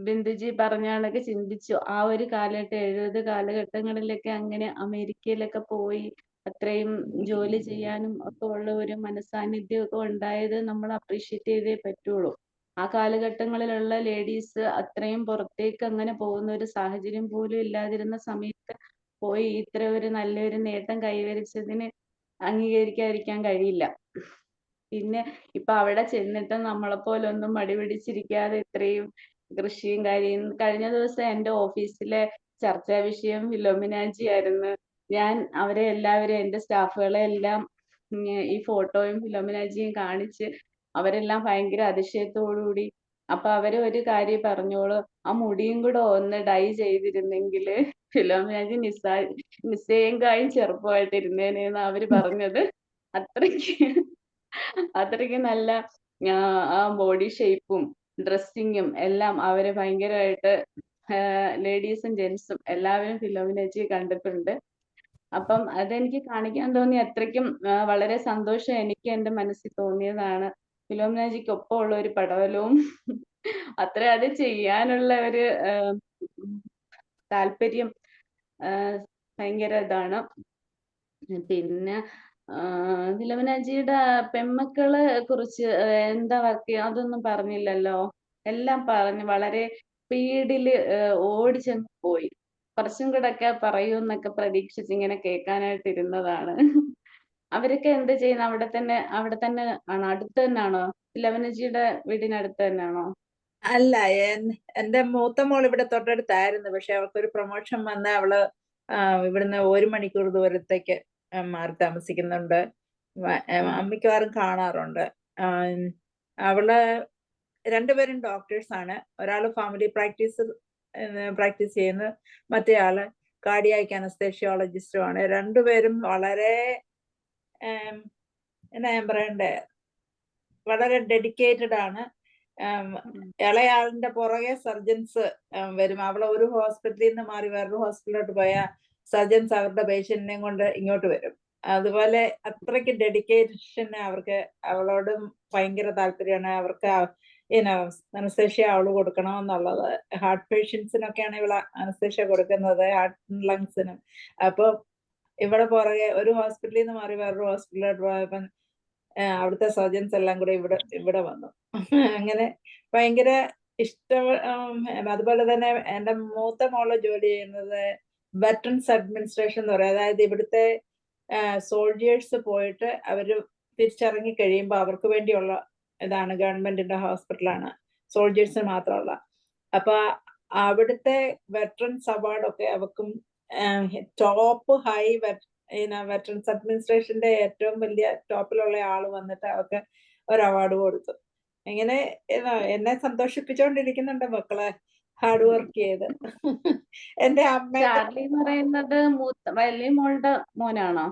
ബിന്ദുജി പറഞ്ഞ കണക്ക് ചിന്തിച്ചു. ആ ഒരു കാലഘട്ടം 70 കാലഘട്ടങ്ങളിലൊക്കെ അങ്ങനെ അമേരിക്കയിലൊക്കെ പോയി അത്രയും ജോലി ചെയ്യാനും ഒക്കെ ഉള്ള ഒരു മനസാന്നിധ്യം ഒക്കെ ഉണ്ടായത് നമ്മൾ അപ്രീഷിയേറ്റ് ചെയ്തേ പറ്റുള്ളൂ. ആ കാലഘട്ടങ്ങളിലുള്ള ലേഡീസ് അത്രയും പുറത്തേക്ക് അങ്ങനെ പോകുന്ന ഒരു സാഹചര്യം പോലും ഇല്ലാതിരുന്ന സമയത്ത് പോയി ഇത്ര ഒരു നല്ലൊരു നേട്ടം കൈവരിച്ചതിന് അംഗീകരിക്കാതിരിക്കാൻ കഴിയില്ല. പിന്നെ ഇപ്പൊ അവിടെ ചെന്നിട്ട് നമ്മളെപ്പോലെ ഒന്നും മടി പിടിച്ചിരിക്കാതെ ഇത്രയും കൃഷിയും കഴിഞ്ഞ ദിവസം എൻ്റെ ഓഫീസിലെ ചർച്ചാ വിഷയം ഫിലോമിനാജി ആയിരുന്നു. ഞാൻ അവരെ എല്ലാവരും എൻ്റെ സ്റ്റാഫുകളെ എല്ലാം ഈ ഫോട്ടോയും ഫിലോമിനാജിയും കാണിച്ച് അവരെല്ലാം ഭയങ്കര അതിശയത്തോടുകൂടി. അപ്പൊ അവര് ഒരു കാര്യം പറഞ്ഞോളൂ, ആ മുടിയും കൂടെ ഒന്ന് ഡൈ ചെയ്തിരുന്നെങ്കിൽ ഫിലോമിനാജി നിസ്സേങ്കായും ചെറുപ്പമായിട്ടിരുന്നേനെന്ന് അവര് പറഞ്ഞത്. അത്രയ്ക്ക് നല്ല ആ ബോഡി ഷേപ്പും ഡ്രസ്സിങ്ങും എല്ലാം അവര് ഭയങ്കരമായിട്ട് ലേഡീസും ജെന്റ്സും എല്ലാവരും ഫിലോമിനാജിയെ കണ്ടിട്ടുണ്ട്. അപ്പം അതെനിക്ക് കാണിക്കാൻ തോന്നി. അത്രയ്ക്കും വളരെ സന്തോഷം എനിക്ക് എൻ്റെ മനസ്സിൽ തോന്നിയതാണ്. ഫിലോമിനാജിക്കൊപ്പം ഉള്ള ഒരു പടവലവും അത്ര അത് ചെയ്യാനുള്ള ഒരു താല്പര്യം ഭയങ്കര ഇതാണ്. പിന്നെ ഫിലോമിനാജിയുടെ പെൺമക്കളെ കുറിച്ച് എന്താ വർക്ക് ചെയ്യുക അതൊന്നും പറഞ്ഞില്ലല്ലോ. എല്ലാം പറഞ്ഞു വളരെ സ്പീഡില് ഓടിച്ചെന്ന് പോയി. കുറച്ചും കൂടെ ഒക്കെ പറയൂന്നൊക്കെ പ്രതീക്ഷിച്ച് ഇങ്ങനെ കേൾക്കാനായിട്ട് ഇരുന്നതാണ്. അവരൊക്കെ എന്ത് ചെയ്യുന്നു? അവിടെ തന്നെ ആണോ? അടുത്ത് തന്നെയാണോ? ഫിലോമിനാജിയുടെ വീടിനടുത്ത് തന്നെയാണോ? അല്ല, എന്റെ മൂത്ത മോൾ ഇവിടെ തൊട്ടടുത്തായിരുന്നു. പക്ഷെ അവൾക്കൊരു പ്രൊമോഷൻ വന്ന അവള് ഇവിടുന്ന് 1 മണിക്കൂർ ദൂരത്തേക്ക് മാറി താമസിക്കുന്നുണ്ട്. മിക്കവാറും കാണാറുണ്ട്. അവള് രണ്ടുപേരും ഡോക്ടേഴ്സ് ആണ്. ഒരാള് ഫാമിലി പ്രാക്ടീസ് ചെയ്യുന്നു, മറ്റേ ആള് കാർഡിയാക് അനസ്തേഷ്യോളജിസ്റ്റുമാണ്. രണ്ടുപേരും വളരെ എന്നാ ഞാൻ പറയണ്ടേ, വളരെ ഡെഡിക്കേറ്റഡ് ആണ്. ഇളയാളിന്റെ പുറകെ സർജൻസ് വരും. അവളെ ഒരു ഹോസ്പിറ്റലിൽ നിന്ന് മാറി വേറൊരു ഹോസ്പിറ്റലിലോട്ട് പോയ സർജൻസ് അവരുടെ പേഷ്യന്റിനെയും കൊണ്ട് ഇങ്ങോട്ട് വരും. അതുപോലെ അത്രയ്ക്ക് ഡെഡിക്കേഷൻ അവർക്ക്. അവളോടും ഭയങ്കര താല്പര്യമാണ്. അവർക്ക് അനസ്തേഷ്യ അവള് കൊടുക്കണമെന്നുള്ളത്. ഹാർട്ട് പേഷ്യൻസിനൊക്കെയാണ് ഇവള് അനസ്തേഷ്യ കൊടുക്കുന്നത്, ഹാർട്ട് ലങ്സിനും. അപ്പൊ ഇവിടെ പുറകെ ഒരു ഹോസ്പിറ്റലിൽ നിന്ന് മാറി വേറൊരു ഹോസ്പിറ്റലിലോട്ട് പോയപ്പോ അവിടുത്തെ സർജൻസ് എല്ലാം കൂടെ ഇവിടെ വന്നു. അങ്ങനെ ഭയങ്കര ഇഷ്ടം. അതുപോലെ തന്നെ എൻ്റെ മൂത്ത മോള് ജോലി ചെയ്യുന്നത് വെറ്ററൻസ് അഡ്മിനിസ്ട്രേഷൻ എന്ന് പറയും. അതായത് ഇവിടുത്തെ സോൾജിയേഴ്സ് പോയിട്ട് അവര് തിരിച്ചിറങ്ങി കഴിയുമ്പോൾ അവർക്ക് വേണ്ടിയുള്ള ഇതാണ്, ഗവൺമെന്റിന്റെ ഹോസ്പിറ്റലാണ്, സോൾജിയേഴ്സിന് മാത്രമുള്ള. അപ്പൊ അവിടുത്തെ വെറ്ററൻസ് അവാർഡൊക്കെ അവർക്കും ടോപ്പ് ഹൈ വെറ്ററൻസ് അഡ്മിനിസ്ട്രേഷന്റെ ഏറ്റവും വലിയ ടോപ്പിലുള്ള ആള് വന്നിട്ട് അവർക്ക് ഒരു അവാർഡ് കൊടുത്തു. ഇങ്ങനെ എന്നെ സന്തോഷിപ്പിച്ചോണ്ടിരിക്കുന്നുണ്ട് മക്കളെ ഹാർഡ് വർക്ക് ചെയ്ത്. എന്റെ അമ്മ ചാർലി എന്ന് പറയുന്നത് വലിയ മോളുടെ മോനാണോ?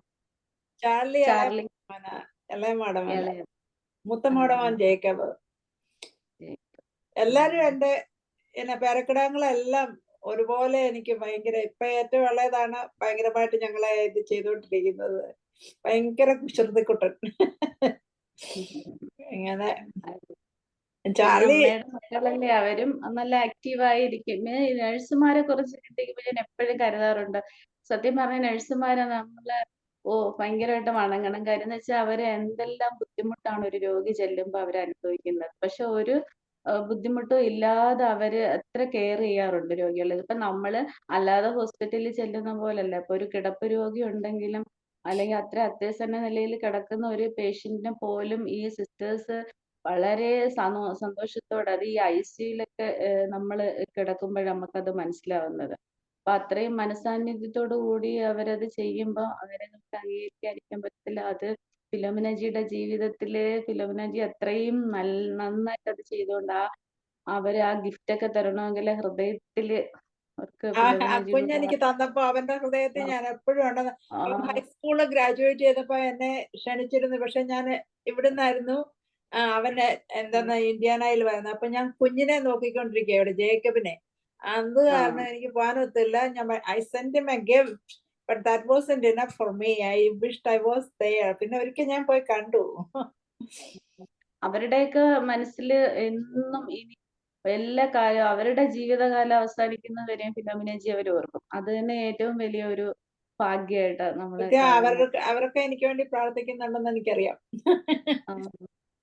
ചാർലി ഇളയ മോൻ, മൂത്ത മോടെ മോൻ ജേക്കബ്. എല്ലാരും എന്റെ പേരക്കിടാങ്ങളെല്ലാം ഒരുപോലെ എനിക്ക് ഭയങ്കര, ഇപ്പൊ ഏറ്റവും ഇളയതാണ് ഭയങ്കരമായിട്ട് ഞങ്ങളെ ഇത് ചെയ്തോണ്ടിരിക്കുന്നത്. ഭയങ്കര കുസൃതിക്കുട്ടൻ. ഇങ്ങനെ ചാർലി മക്കളല്ലേ, അവരും നല്ല ആക്റ്റീവായിരിക്കും. നഴ്സുമാരെ കുറിച്ച് കിട്ടിയപ്പോ ഞാൻ എപ്പോഴും കരുതാറുണ്ട്. സത്യം പറഞ്ഞ നഴ്സുമാരെ നമ്മള് ഭയങ്കരമായിട്ട് വണങ്ങണം. കാര്യം എന്ന് വെച്ചാൽ അവര് എന്തെല്ലാം ബുദ്ധിമുട്ടാണ് ഒരു രോഗി ചെല്ലുമ്പോൾ അവർ അനുഭവിക്കുന്നത്. പക്ഷെ ഒരു ബുദ്ധിമുട്ടും ഇല്ലാതെ അവര് എത്ര കെയർ ചെയ്യാറുണ്ട് രോഗികളെ. ഇപ്പൊ നമ്മള് അല്ലാതെ ഹോസ്പിറ്റലിൽ ചെല്ലുന്ന പോലല്ല. ഇപ്പൊ ഒരു കിടപ്പ് രോഗി ഉണ്ടെങ്കിലും അല്ലെങ്കിൽ അത്ര അത്യാസന്ന നിലയിൽ കിടക്കുന്ന ഒരു പേഷ്യന്റിനെ പോലും ഈ സിസ്റ്റേഴ്സ് വളരെ സന്തോഷത്തോടെ, അത് ഈ ICUലൊക്കെ നമ്മള് കിടക്കുമ്പോൾ നമുക്കത് മനസ്സിലാവുന്നത്. അപ്പൊ അത്രയും മനസാന്നിധ്യത്തോടു കൂടി അവരത് ചെയ്യുമ്പോൾ അവരെ നമുക്ക് അംഗീകരിക്കാതിരിക്കാൻ പറ്റില്ല. അത് ഫിലോമിനജിയുടെ ജീവിതത്തില് ഫിലോമിനജി അത്രയും നന്നായിട്ട് അത് ചെയ്തുകൊണ്ട് അവര് ആ ഗിഫ്റ്റ് ഒക്കെ തരണമെങ്കിൽ ഹൃദയത്തില് അവർക്ക് ഫിലോമിനജിയോട് കുഞ്ഞെനിക്ക് തന്നപ്പോ അവന്റെ ഹൃദയത്തിൽ ഞാൻ എപ്പോഴും ഉണ്ടെന്ന്. അവൻ ഹൈസ്കൂളിൽ ഗ്രാജുവേറ്റ് ചെയ്തപ്പോ എന്നെ ക്ഷണിച്ചിരുന്നു. പക്ഷെ ഞാൻ ഇവിടുന്നായിരുന്നു അവന് എന്തെന്ന് ഇന്ത്യാനയിൽ വരുന്നത്. അപ്പൊ ഞാൻ കുഞ്ഞിനെ നോക്കിക്കൊണ്ടിരിക്കുക, ഇവിടെ ജേക്കബിനെ. അത് കാരണം എനിക്ക് പോകാനൊത്തില്ല. ഞാൻ I sent him a gift, but that wasn't enough for me. I wished I was there. പിന്നെ ഒരിക്കൽ ഞാൻ പോയി കണ്ടു. അവരുടെയൊക്കെ മനസ്സിൽ എന്നും ഇനി എല്ലാ കാലം അവരുടെ ജീവിതകാലം അവസാനിക്കുന്നവരെയും ഫിലോമിനജി അവർ ഓർക്കും. അത് തന്നെ ഏറ്റവും വലിയ ഒരു ഭാഗ്യമായിട്ട് നമ്മള് അവരൊക്കെ എനിക്ക് വേണ്ടി പ്രാർത്ഥിക്കുന്നുണ്ടെന്ന് എനിക്കറിയാം.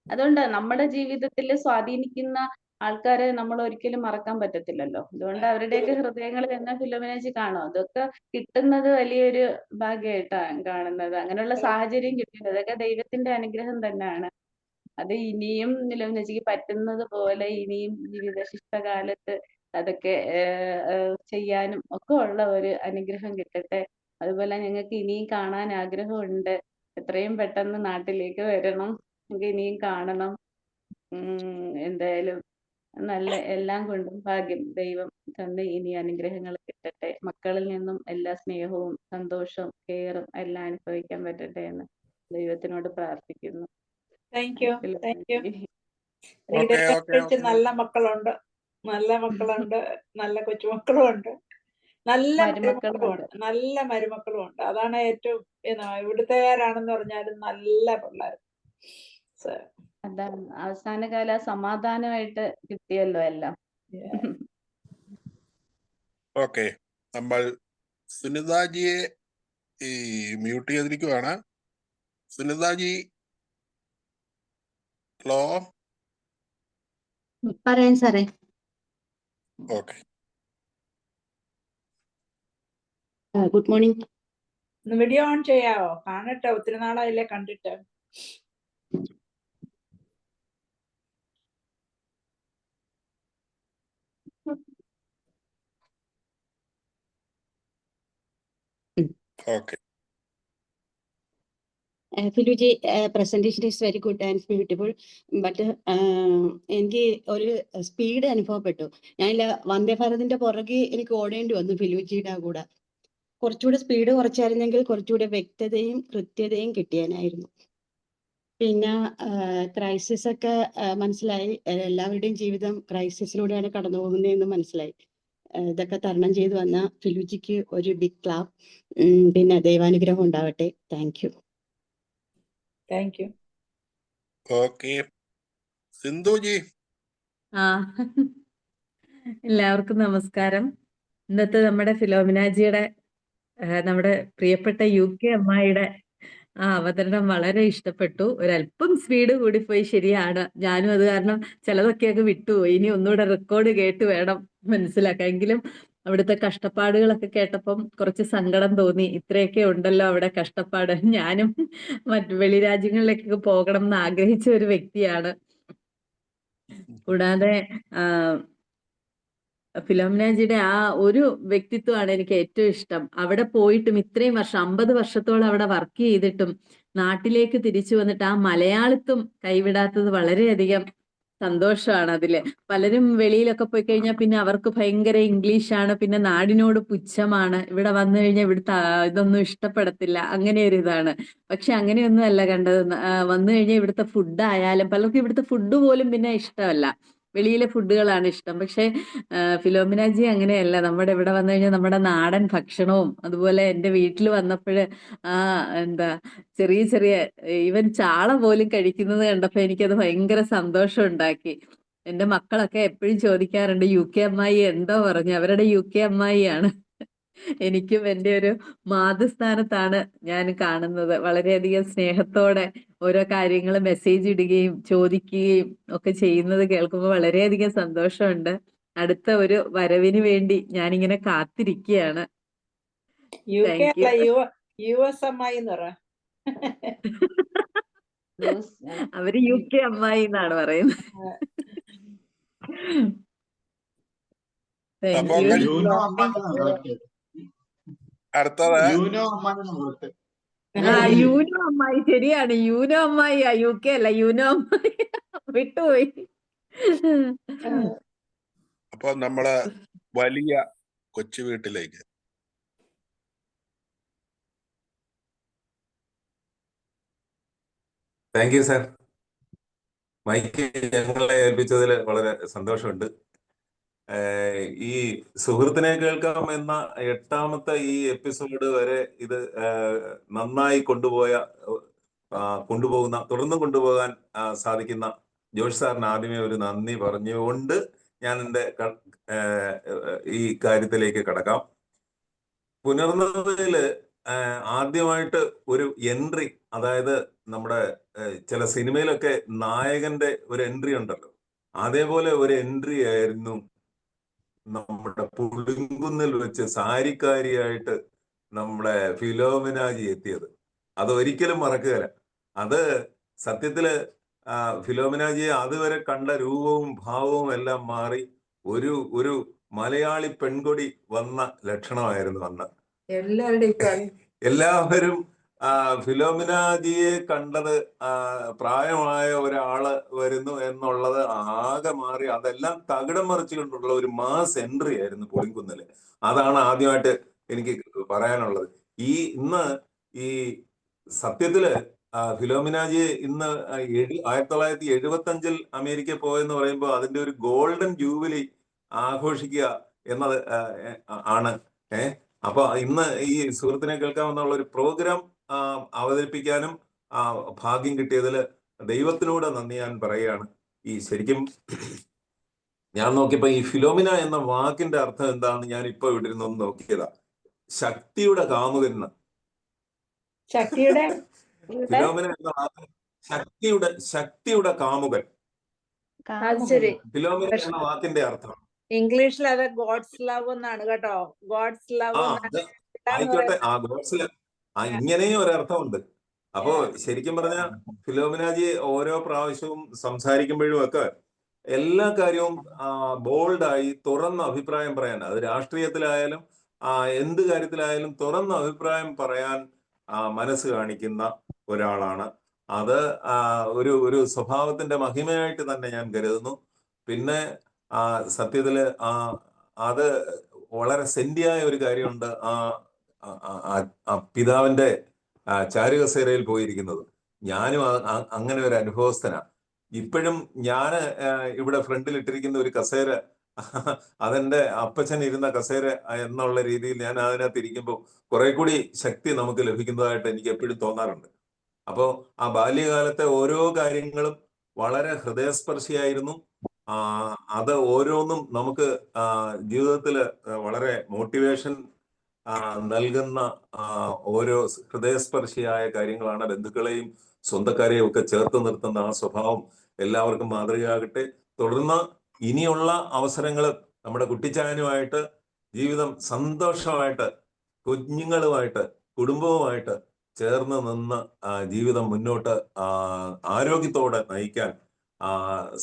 അതുകൊണ്ട് നമ്മുടെ ജീവിതത്തിൽ സ്വാധീനിക്കുന്ന ആൾക്കാരെ നമ്മൾ ഒരിക്കലും മറക്കാൻ പറ്റത്തില്ലല്ലോ. അതുകൊണ്ട് അവരുടെയൊക്കെ ഹൃദയങ്ങളിൽ എന്ന ഫിലോമിനജി കാണും. അതൊക്കെ കിട്ടുന്നത് വലിയൊരു ഭാഗ്യമായിട്ടാണ് കാണുന്നത്. അങ്ങനെയുള്ള സാഹചര്യം കിട്ടുന്നത് അതൊക്കെ ദൈവത്തിന്റെ അനുഗ്രഹം തന്നെയാണ്. അത് ഇനിയും ഫിലോമിനജിക്ക് പറ്റുന്നത് പോലെ ഇനിയും ജീവിതശിഷ്ടകാലത്ത് അതൊക്കെ ചെയ്യാനും ഒക്കെ ഉള്ള ഒരു അനുഗ്രഹം കിട്ടട്ടെ. അതുപോലെ ഞങ്ങൾക്ക് ഇനിയും കാണാൻ ആഗ്രഹമുണ്ട്. എത്രയും പെട്ടെന്ന് നാട്ടിലേക്ക് വരണം, നമുക്ക് ഇനിയും കാണണം. എന്തായാലും നല്ല എല്ലാം കൊണ്ടും ഭാഗ്യം ദൈവം തന്ന് ഇനി അനുഗ്രഹങ്ങൾ കിട്ടട്ടെ. മക്കളിൽ നിന്നും എല്ലാ സ്നേഹവും സന്തോഷവും കെയറും എല്ലാം അനുഭവിക്കാൻ പറ്റട്ടെ എന്ന് ദൈവത്തിനോട് പ്രാർത്ഥിക്കുന്നു. Thank you. നല്ല മക്കളുണ്ട്, നല്ല കൊച്ചുമക്കളും ഉണ്ട്, നല്ല മരുമക്കളും ഉണ്ട്. അതാണ് ഏറ്റവും ഇവിടുത്തുകാരാണെന്ന് പറഞ്ഞാലും നല്ല പിള്ളേർ. അതാണ് അവസാന കാല സമാധാനമായിട്ട് കിട്ടിയല്ലോ എല്ലാം. ഓക്കെ, നമ്മൾ സുനിതാജിയെ മ്യൂട്ട് ചെയ്തിരിക്കുവാണ്. സുനിതാജി, ഹലോ. പറയാൻ സാറേ. Okay, good morning. Video on ചെയ്യാവോ? കാണട്ടെ, ഒത്തിരി നാളായില്ലേ കണ്ടിട്ട്. ഓക്കെ. ഫിലുജി, presentation is very good and beautiful, but എനിക്ക് ഒരു സ്പീഡ് അനുഭവപ്പെട്ടു. ഞാൻ വന്ദേ ഭാരതിന്റെ പുറകെ എനിക്ക് ഓടേണ്ടി വന്നു ഫിലുജിയുടെ കൂടെ. കുറച്ചുകൂടെ സ്പീഡ് കുറച്ചായിരുന്നെങ്കിൽ കുറച്ചുകൂടെ വ്യക്തതയും കൃത്യതയും കിട്ടിയാനായിരുന്നു. പിന്നെ ക്രൈസിസ് ഒക്കെ മനസ്സിലായി. എല്ലാവരുടെയും ജീവിതം ക്രൈസിസിലൂടെയാണ് കടന്നു പോകുന്നതെന്ന് മനസ്സിലായി. ഇതൊക്കെ തരണം ചെയ്തു വന്ന ഫിലുജിക്ക് ഒരു ബിഗ് ക്ലാപ്പ്. പിന്നെ ദൈവാനുഗ്രഹം ഉണ്ടാവട്ടെ. Thank you. Thank you. Okay, സിന്ധുജി. എല്ലാവർക്കും നമസ്കാരം. ഇന്നത്തെ നമ്മുടെ ഫിലോമിനാജിയുടെ നമ്മുടെ പ്രിയപ്പെട്ട UK അമ്മായിയുടെ ആ അവതരണം വളരെ ഇഷ്ടപ്പെട്ടു. ഒരല്പം സ്പീഡ് കൂടിപ്പോയി, ശരിയാണ്. ഞാനും അത് കാരണം ചിലതൊക്കെയൊക്കെ വിട്ടുപോയി. ഇനി ഒന്നുകൂടെ റെക്കോർഡ് കേട്ട് വേണം മനസ്സിലാക്കാൻ. എങ്കിലും അവിടുത്തെ കഷ്ടപ്പാടുകളൊക്കെ കേട്ടപ്പം കുറച്ച് സങ്കടം തോന്നി. ഇത്രയൊക്കെ ഉണ്ടല്ലോ അവിടെ കഷ്ടപ്പാട്. ഞാനും മറ്റു വെളിരാജ്യങ്ങളിലേക്കൊക്കെ പോകണം എന്ന് ആഗ്രഹിച്ച ഒരു വ്യക്തിയാണ്. കൂടാതെ ഫിലോമിനാജിയുടെ ആ ഒരു വ്യക്തിത്വമാണ് എനിക്ക് ഏറ്റവും ഇഷ്ടം. അവിടെ പോയിട്ടും ഇത്രയും വർഷം 50 വർഷത്തോളം അവിടെ വർക്ക് ചെയ്തിട്ടും നാട്ടിലേക്ക് തിരിച്ചു വന്നിട്ട് ആ മലയാളിത്വം കൈവിടാത്തത് വളരെയധികം സന്തോഷമാണ്. അതില് പലരും വെളിയിലൊക്കെ പോയി കഴിഞ്ഞാൽ പിന്നെ അവർക്ക് ഭയങ്കര ഇംഗ്ലീഷാണ്, പിന്നെ നാടിനോട് പുച്ഛമാണ്. ഇവിടെ വന്നു കഴിഞ്ഞാൽ ഇവിടുത്തെ ഇതൊന്നും ഇഷ്ടപ്പെടത്തില്ല, അങ്ങനെ ഒരു ഇതാണ്. പക്ഷെ അങ്ങനെയൊന്നും അല്ല കണ്ടത്. വന്നു കഴിഞ്ഞാൽ ഇവിടുത്തെ ഫുഡ് ആയാലും പലർക്കും ഇവിടുത്തെ ഫുഡ് പോലും പിന്നെ ഇഷ്ടമല്ല, വെളിയിലെ ഫുഡുകളാണ് ഇഷ്ടം. പക്ഷെ ഫിലോമിനാജി അങ്ങനെയല്ല. നമ്മുടെ ഇവിടെ വന്നു കഴിഞ്ഞാൽ നമ്മുടെ നാടൻ ഭക്ഷണവും, അതുപോലെ എൻ്റെ വീട്ടിൽ വന്നപ്പോഴ് എന്താ ചെറിയ ചെറിയ ഈവൻ ചാള പോലും കഴിക്കുന്നത് കണ്ടപ്പോൾ എനിക്കത് ഭയങ്കര സന്തോഷം ഉണ്ടാക്കി. എൻ്റെ മക്കളൊക്കെ എപ്പോഴും ചോദിക്കാറുണ്ട് UK അമ്മായി എന്തോ പറഞ്ഞു. അവരുടെ UK അമ്മായിയാണ്. എനിക്കും എൻ്റെ ഒരു മാതൃസ്ഥാനത്താണ് ഞാൻ കാണുന്നത്. വളരെയധികം സ്നേഹത്തോടെ ഓരോ കാര്യങ്ങൾ മെസ്സേജ് ഇടുകയും ചോദിക്കുകയും ഒക്കെ ചെയ്യുന്നത് കേൾക്കുമ്പോൾ വളരെയധികം സന്തോഷമുണ്ട്. അടുത്ത ഒരു വരവിന് വേണ്ടി ഞാനിങ്ങനെ കാത്തിരിക്കുകയാണ്. UK താങ്ക് അല്ല യു. US അമ്മായി എന്ന് പറ. അവര് UK അമ്മായി എന്നാണ് പറയുന്നത്. താങ്ക് അപ്പൊ യു. യൂനോ അമ്മായിന്നാണ് correct. അടുത്തത് യൂനോ അമ്മായിന്നാണ് correct. യൂനോ അമ്മായി, ശരിയാണ്. യൂനോ അമ്മായി UK അല്ല, യൂനോ അമ്മായി വിട്ടുപോയി. അപ്പൊ നമ്മള് വലിയ കൊച്ചു വീട്ടിലേക്ക് താങ്ക് യു സാർ. മൈക്ക് ഞങ്ങളെ ഏൽപ്പിച്ചതിൽ വളരെ സന്തോഷമുണ്ട്. ഈ സുഹൃത്തിനെ കേൾക്കാം എന്ന 8ാമത്തെ ഈ എപ്പിസോഡ് വരെ ഇത് നന്നായി കൊണ്ടുപോകുന്ന തുടർന്ന് കൊണ്ടുപോകാൻ സാധിക്കുന്ന ജോഷ് സാറിന് ആദ്യമേ ഒരു നന്ദി പറഞ്ഞുകൊണ്ട് ഞാൻ എൻ്റെ ഈ കാര്യത്തിലേക്ക് കടക്കാം. പുനർനവയില് ആദ്യമായിട്ട് ഒരു എൻട്രി, അതായത് നമ്മുടെ ചില സിനിമയിലൊക്കെ നായകന്റെ ഒരു എൻട്രി ഉണ്ടല്ലോ, അതേപോലെ ഒരു എൻട്രി ആയിരുന്നു നമ്മുടെ പുളിങ്കുന്നിൽ വെച്ച് സാരിക്കാരിയായിട്ട് നമ്മുടെ ഫിലോമിനാജി എത്തിയത്. അത് ഒരിക്കലും മറക്കുകയില്ല. അത് സത്യത്തില് ഫിലോമിനാജിയെ അതുവരെ കണ്ട രൂപവും ഭാവവും എല്ലാം മാറി ഒരു മലയാളി പെൺകൊടി വന്ന ലക്ഷണമായിരുന്നു അന്ന്. എല്ലാവരും ഫിലോമിനാജിയെ കണ്ടത് പ്രായമായ ഒരാള് വരുന്നു എന്നുള്ളത് ആകെ മാറി അതെല്ലാം തകിടം മറിച്ചുകൊണ്ടുള്ള ഒരു മാസ് എൻട്രി ആയിരുന്നു പുളിങ്കുന്നില്. അതാണ് ആദ്യമായിട്ട് എനിക്ക് പറയാനുള്ളത്. ഇന്ന് ഈ സത്യത്തില് ഫിലോമിനാജി ഇന്ന് 1975 അമേരിക്ക പോയെന്ന് പറയുമ്പോൾ അതിന്റെ ഒരു ഗോൾഡൻ ജൂബിലി ആഘോഷിക്കുക എന്നത് ആണ്. അപ്പൊ ഇന്ന് ഈ സുഹൃത്തിനെ കേൾക്കാമെന്നുള്ള ഒരു പ്രോഗ്രാം അവതരിപ്പിക്കാനും ഭാഗ്യം കിട്ടിയതിൽ ദൈവത്തിനോട് നന്ദി ഞാൻ പറയുകയാണ്. ശരിക്കും ഞാൻ നോക്കിയപ്പോ ഈ ഫിലോമിന എന്ന വാക്കിന്റെ അർത്ഥം എന്താണെന്ന് ഞാൻ ഇപ്പൊ ഇവിടെ ഇരുന്നൊന്ന് നോക്കിയതാ. ശക്തിയുടെ കാമുകൻ. ഫിലോമിന എന്ന വാക്ക് ശക്തിയുടെ കാമുകൻ. ഫിലോമിന എന്ന വാക്കിന്റെ അർത്ഥം ഇംഗ്ലീഷിൽ അത് ഗോഡ്സ് ലവ് എന്നാണ് കേട്ടോ. ഗോഡ്സ് ലവ് ആയിക്കോട്ടെ. ഗോഡ്സ് ഇങ്ങനെയും ഒരർത്ഥമുണ്ട്. അപ്പോ ശരിക്കും പറഞ്ഞ ഫിലോമിനാജി ഓരോ പ്രാവശ്യവും സംസാരിക്കുമ്പോഴും ഒക്കെ എല്ലാ കാര്യവും ബോൾഡായി തുറന്ന അഭിപ്രായം പറയാൻ, അത് രാഷ്ട്രീയത്തിലായാലും എന്ത് കാര്യത്തിലായാലും തുറന്ന അഭിപ്രായം പറയാൻ മനസ്സ് കാണിക്കുന്ന ഒരാളാണ്. അത് ഒരു സ്വഭാവത്തിന്റെ മഹിമയായിട്ട് തന്നെ ഞാൻ കരുതുന്നു. പിന്നെ സത്യത്തില് അത് വളരെ സെന്റിയായ ഒരു കാര്യമുണ്ട്. പിതാവിന്റെ ചാരുകസേരയിൽ പോയിരിക്കുന്നത്. ഞാനും അങ്ങനെ ഒരു അനുഭവസ്ഥനാ. ഇപ്പോഴും ഞാൻ ഇവിടെ ഫ്രണ്ടിൽ ഇട്ടിരിക്കുന്ന ഒരു കസേര അതെന്റെ അപ്പച്ചൻ ഇരുന്ന കസേര എന്നുള്ള രീതിയിൽ ഞാൻ അതിനകത്ത് ഇരിക്കുമ്പോൾ കുറെ കൂടി ശക്തി നമുക്ക് ലഭിക്കുന്നതായിട്ട് എനിക്ക് എപ്പോഴും തോന്നാറുണ്ട്. അപ്പോ ബാല്യകാലത്തെ ഓരോ കാര്യങ്ങളും വളരെ ഹൃദയസ്പർശിയായിരുന്നു. അത് ഓരോന്നും നമുക്ക് ജീവിതത്തിൽ വളരെ മോട്ടിവേഷൻ നൽകുന്ന ഓരോ ഹൃദയസ്പർശിയായ കാര്യങ്ങളാണ്. ബന്ധുക്കളെയും സ്വന്തക്കാരെയും ഒക്കെ ചേർത്ത് നിർത്തുന്ന ആ സ്വഭാവം എല്ലാവർക്കും മാതൃകയാകട്ടെ. തുടർന്ന് ഇനിയുള്ള അവസരങ്ങൾ നമ്മുടെ കുട്ടിച്ചായനുമായിട്ട് ജീവിതം സന്തോഷമായിട്ട് കുഞ്ഞുങ്ങളുമായിട്ട് കുടുംബവുമായിട്ട് ചേർന്ന് നിന്ന് ജീവിതം മുന്നോട്ട് ആരോഗ്യത്തോടെ നയിക്കാൻ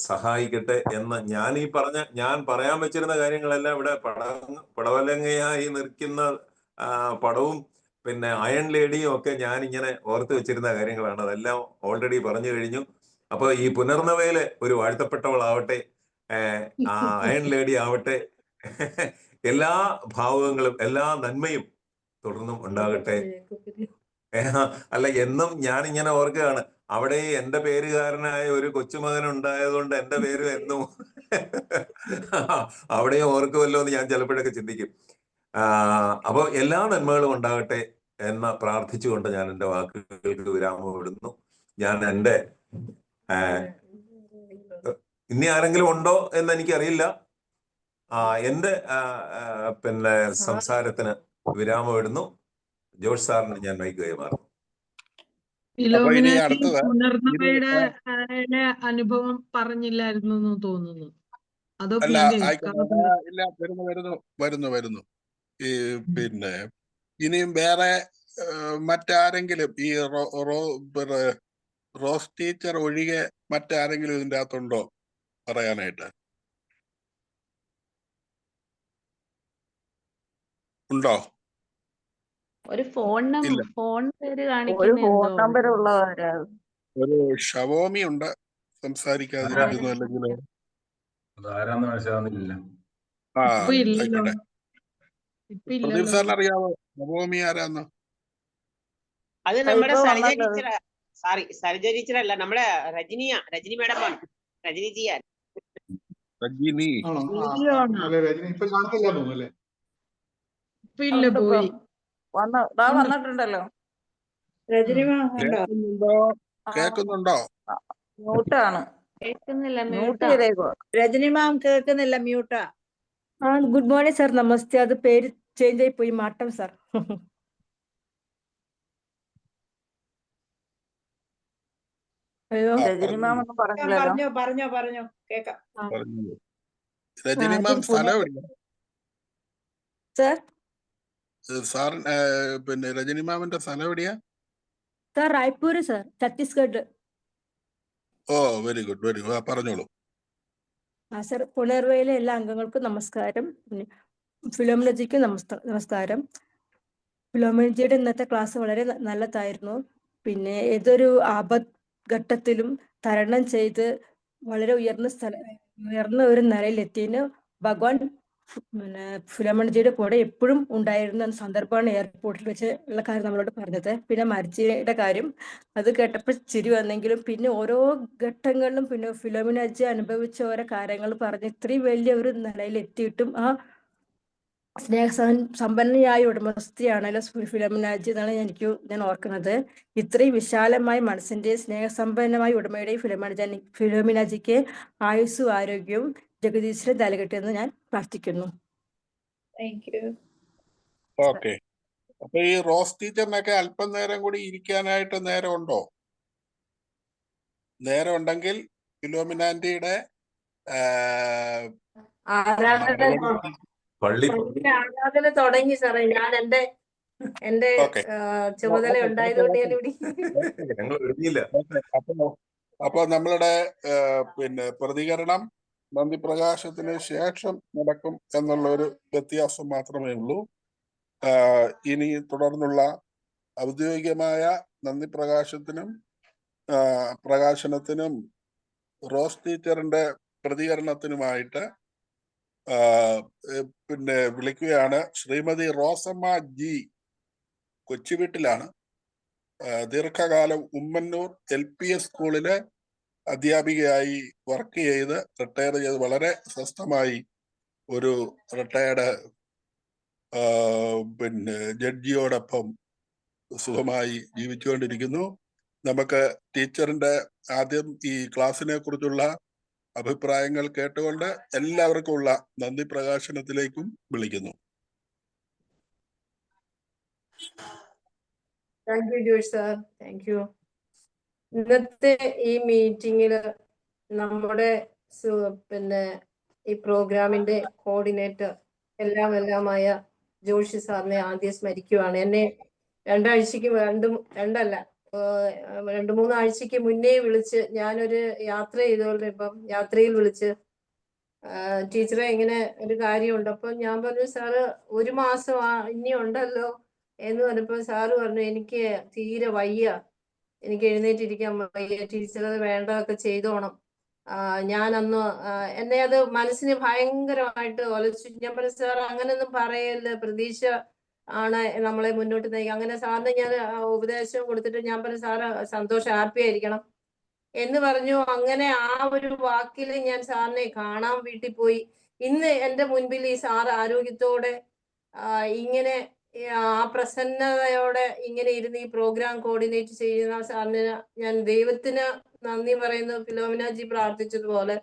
സഹായിക്കട്ടെ എന്ന് ഞാൻ പറയാൻ വെച്ചിരുന്ന കാര്യങ്ങളെല്ലാം ഇവിടെ പടവലങ്ങയായി നിൽക്കുന്ന പടവും പിന്നെ അയൺ ലേഡിയും ഒക്കെ ഞാൻ ഇങ്ങനെ ഓർത്ത് വെച്ചിരുന്ന കാര്യങ്ങളാണ്. അതെല്ലാം ഓൾറെഡി പറഞ്ഞു കഴിഞ്ഞു. അപ്പൊ ഈ പുനർനവയിലെ ഒരു വാഴ്ത്തപ്പെട്ടവളാവട്ടെ, അയൺ ലേഡി ആവട്ടെ, എല്ലാ ഭാവുകങ്ങളും എല്ലാ നന്മയും തുടർന്നും ഉണ്ടാകട്ടെ. അല്ല, എന്നും ഞാൻ ഇങ്ങനെ ഓർക്കുകയാണ്, അവിടെ എന്റെ പേരുകാരനായ ഒരു കൊച്ചുമകൻ ഉണ്ടായതുകൊണ്ട് എന്റെ പേര് എന്നും അവിടെയും ഓർക്കുമല്ലോ എന്ന് ഞാൻ ചിലപ്പോഴൊക്കെ ചിന്തിക്കും. അപ്പൊ എല്ലാ നന്മകളും ഉണ്ടാകട്ടെ എന്ന് പ്രാർത്ഥിച്ചുകൊണ്ട് ഞാൻ എൻ്റെ വാക്കുകൾക്ക് വിരാമം ഇടുന്നു. ഞാൻ എൻ്റെ ഇനി ആരെങ്കിലും ഉണ്ടോ എന്ന് എനിക്കറിയില്ല. എൻ്റെ പിന്നെ സംസാരത്തിന് വിരാമം ഇടുന്നു. ജോഷ് സാറിന് ഞാൻ മൈക്ക് കൈമാറുന്നു. അപ്പൊ ഇനി ഫിലോമിനാജി അടുത്തത് ഇനി പുനർനവയുടെ അനുഭവം പറഞ്ഞില്ലായിരുന്നു എന്ന് തോന്നുന്നു. അതോ അല്ല ഞാൻ ആയിക്കോട്ടെ. കേൾക്കാതെ ഇല്ല, വരുന്നു. ഈ പിന്നെ ഇനിയും വേറെ മറ്റാരെങ്കിലും ഈ റോസ് ടീച്ചർ ഒഴികെ മറ്റാരെങ്കിലും ഇതിന്റെ അകത്തുണ്ടോ പറയാനായിട്ട്? ഉണ്ടോ? ഒരു ഇല്ല. ഫോൺ പേര് ഒരു കാണിക്കുന്ന ഫോൺ എന്തോ നമ്പർ ഉണ്ട്. ഉള്ളവരാ. ഒരു ഷവോമി ഉണ്ട് സംസാരിക്കാതിരിക്കുന്നു, അല്ലെങ്കിൽ അതാരാന്ന് മനസ്സിലാവുന്നില്ല. ആ ഇപ്പൊ ഇല്ലല്ലോ. ആയിക്കോട്ടെ. ഇപ്പൊ പ്രദീപ് ഇല്ലല്ലോ. സാറിന് അറിയാമോ ഷവോമി ആരാന്ന്? അത് നമ്മുടെ ഇപ്പൊ സരിജ വന്നല്ലോ. ടീച്ചർ, സരിജ ടീച്ചർ അല്ല, നമ്മുടെ രജനി മാഡം ആണ്. രജനി ജിയാൻ. രജനി. ആണോ? ശരിയാണോ? അല്ലെ രജനി ഇപ്പൊ കാണത്തില്ല തോന്നുന്നു അല്ലേ? ഇപ്പൊ ഇല്ല, ഉണ്ട് ഇപ്പൊ പോയി. വന്നിട്ടുണ്ടല്ലോ. രജനി മാം ഉണ്ടോ? കേക്കുന്നുണ്ടോ? മ്യൂട്ടാണ്. കേൾക്കുന്നില്ല, മ്യൂട്ട് മ്യൂട്ടാ. ചെയ്തേക്കുവാ. രജനി മാം കേൾക്കുന്നില്ല, മ്യൂട്ടാ. ഗുഡ് മോർണിംഗ് സാർ, നമസ്തേ. അത് പേര് ചേഞ്ച് ആയി പോയി, മാറ്റം സാർ. അയ്യോ, രജനി മാം ഒന്നും പറഞ്ഞില്ലല്ലോ. പറഞ്ഞോ കേക്കാം. പറഞ്ഞോളൂ. രജനി മാം സ്ഥലം എവിടെയാ? സാർ സാർ പിന്നെ രജനി മാമിന്റെ സ്ഥലം എവിടെയാ? Sir Raipur sir, Chhattisgarh. Oh very good. പറഞ്ഞോളൂ. സാർ, പുനർവയിലെ എല്ലാ അംഗങ്ങൾക്കും നമസ്കാരം. പിന്നെ ഫിലോമിനജിക്ക് നമസ്കാരം. ഫിലോമിനജിയുടെ ഇന്നത്തെ ക്ലാസ് വളരെ നല്ലതായിരുന്നു. പിന്നെ ഏതൊരു ആപത്ഘട്ടത്തിലും തരണം ചെയ്ത് വളരെ ഉയർന്ന ഒരു നിലയിലെത്തിയതിന് ഭഗവാൻ പിന്നെ ഫിലോമിനജിയുടെ കൂടെ എപ്പോഴും ഉണ്ടായിരുന്ന സന്ദർഭമാണ് എയർപോർട്ടിൽ വെച്ച് ഉള്ള കാര്യം നമ്മളോട് പറഞ്ഞത്. പിന്നെ മരിച്ചയുടെ കാര്യം അത് കേട്ടപ്പോൾ ചിരി വന്നെങ്കിലും പിന്നെ ഓരോ ഘട്ടങ്ങളിലും പിന്നെ ഫിലോമിനജി അനുഭവിച്ച ഓരോ കാര്യങ്ങൾ പറഞ്ഞ് ഇത്രയും വലിയ ഒരു നിലയിൽ എത്തിയിട്ടും ആ സമ്പന്നയായ ഉടമസ്ഥയാണല്ലോ ഫിലോമിനാജി എന്നാണ് ഞാൻ ഓർക്കുന്നത്. ഇത്രയും വിശാലമായ മനസ്സിന്റെ സ്നേഹസമ്പന്നമായ ഉടമയുടെയും ഫിലോമിനാജിക്ക് ആയുസ്സും ആരോഗ്യവും ജഗദീശ്വരൻ നൽകട്ടെ ഞാൻ പ്രാർത്ഥിക്കുന്നു. ഓക്കെ. അപ്പൊ ഈ റോസ് ടീച്ചറിനൊക്കെ അല്പം നേരം കൂടി ഇരിക്കാനായിട്ട് നേരം ഉണ്ടോ? നേരം ഉണ്ടെങ്കിൽ ഫിലോമിനാന്റിയുടെ ആരാധന തുടങ്ങി സാറേ. ഞാൻ എന്റെ ചുമതല ഉണ്ടായതുകൊണ്ട് ഞാൻ ഇവിടെ. അപ്പൊ നമ്മളുടെ പിന്നെ പ്രതികരണം നന്ദി പ്രകാശത്തിന് ശേഷം നടക്കും എന്നുള്ള ഒരു വ്യത്യാസം മാത്രമേ ഉള്ളൂ. ഇനി തുടർന്നുള്ള ഔദ്യോഗികമായ നന്ദി പ്രകാശനത്തിനും റോസ് ടീച്ചറിന്റെ പ്രതികരണത്തിനുമായിട്ട് പിന്നെ വിളിക്കുകയാണ് ശ്രീമതി റോസമ്മ ജി. കൊച്ചുവീട്ടിലാണ്. ദീർഘകാലം ഉമ്മന്നൂർ LPS സ്കൂളിലെ അധ്യാപികയായി വർക്ക് ചെയ്ത് റിട്ടയർ ചെയ്ത് വളരെ സ്വസ്ഥമായി ഒരു റിട്ടയർഡ് പിന്നെ ജഡ്ജിയോടൊപ്പം സുഖമായി ജീവിച്ചുകൊണ്ടിരിക്കുന്നു. നമുക്ക് ടീച്ചറിന്റെ ആദ്യം ഈ ക്ലാസ്സിനെ കുറിച്ചുള്ള അഭിപ്രായങ്ങൾ കേട്ടുകൊണ്ട് എല്ലാവർക്കും ഉള്ള നന്ദി പ്രകാശനത്തിലേക്കും വിളിക്കുന്നു. Thank you Josh sir, thank you. ഇന്നത്തെ ഈ മീറ്റിംഗില് നമ്മുടെ പിന്നെ ഈ പ്രോഗ്രാമിന്റെ കോർഡിനേറ്റർ എല്ലാമായ ജോഷി സാറിനെ ആദ്യം സ്മരിക്കുവാണ്. എന്നെ 2-3 ആഴ്ചക്ക് മുന്നേ വിളിച്ച്, ഞാനൊരു യാത്ര ചെയ്തോണ്ടിപ്പം യാത്രയിൽ വിളിച്ച് ടീച്ചറെ ഇങ്ങനെ ഒരു കാര്യമുണ്ട്. അപ്പൊ ഞാൻ പറഞ്ഞു സാറ് 1 മാസം ഇനി ഉണ്ടല്ലോ എന്ന് പറഞ്ഞപ്പോൾ സാറ് പറഞ്ഞു എനിക്ക് തീരെ വയ്യ, എനിക്ക് എഴുന്നേറ്റിരിക്കാൻ വയ്യ, ടീച്ചർ അത് വേണ്ടതൊക്കെ ചെയ്തോണം. ഞാനന്ന് എന്നെ അത് മനസ്സിന് ഭയങ്കരമായിട്ട് ഒലച്ചു. ഞാൻ പറഞ്ഞു സാർ അങ്ങനെയൊന്നും പറയല്ല, പ്രതീക്ഷ ആണ് നമ്മളെ മുന്നോട്ട് നയിക്കുക. അങ്ങനെ സാറിന് ഞാൻ ഉപദേശം കൊടുത്തിട്ട് ഞാൻ പറഞ്ഞു സാറ് സന്തോഷം, ഹാപ്പി ആയിരിക്കണം എന്ന് പറഞ്ഞു. അങ്ങനെ ആ ഒരു വാക്കിൽ ഞാൻ സാറിനെ കാണാൻ വീട്ടിൽ പോയി. ഇന്ന് എന്റെ മുൻപിൽ ഈ സാർ ആരോഗ്യത്തോടെ ഇങ്ങനെ ആ പ്രസന്നതയോടെ ഇങ്ങനെ ഇരുന്ന് ഈ പ്രോഗ്രാം കോർഡിനേറ്റ് ചെയ്യുന്ന സാറിന് ഞാൻ ദൈവത്തിന് നന്ദി പറയുന്നു. ഫിലോമിനാജി പ്രാർത്ഥിച്ചതുപോലെ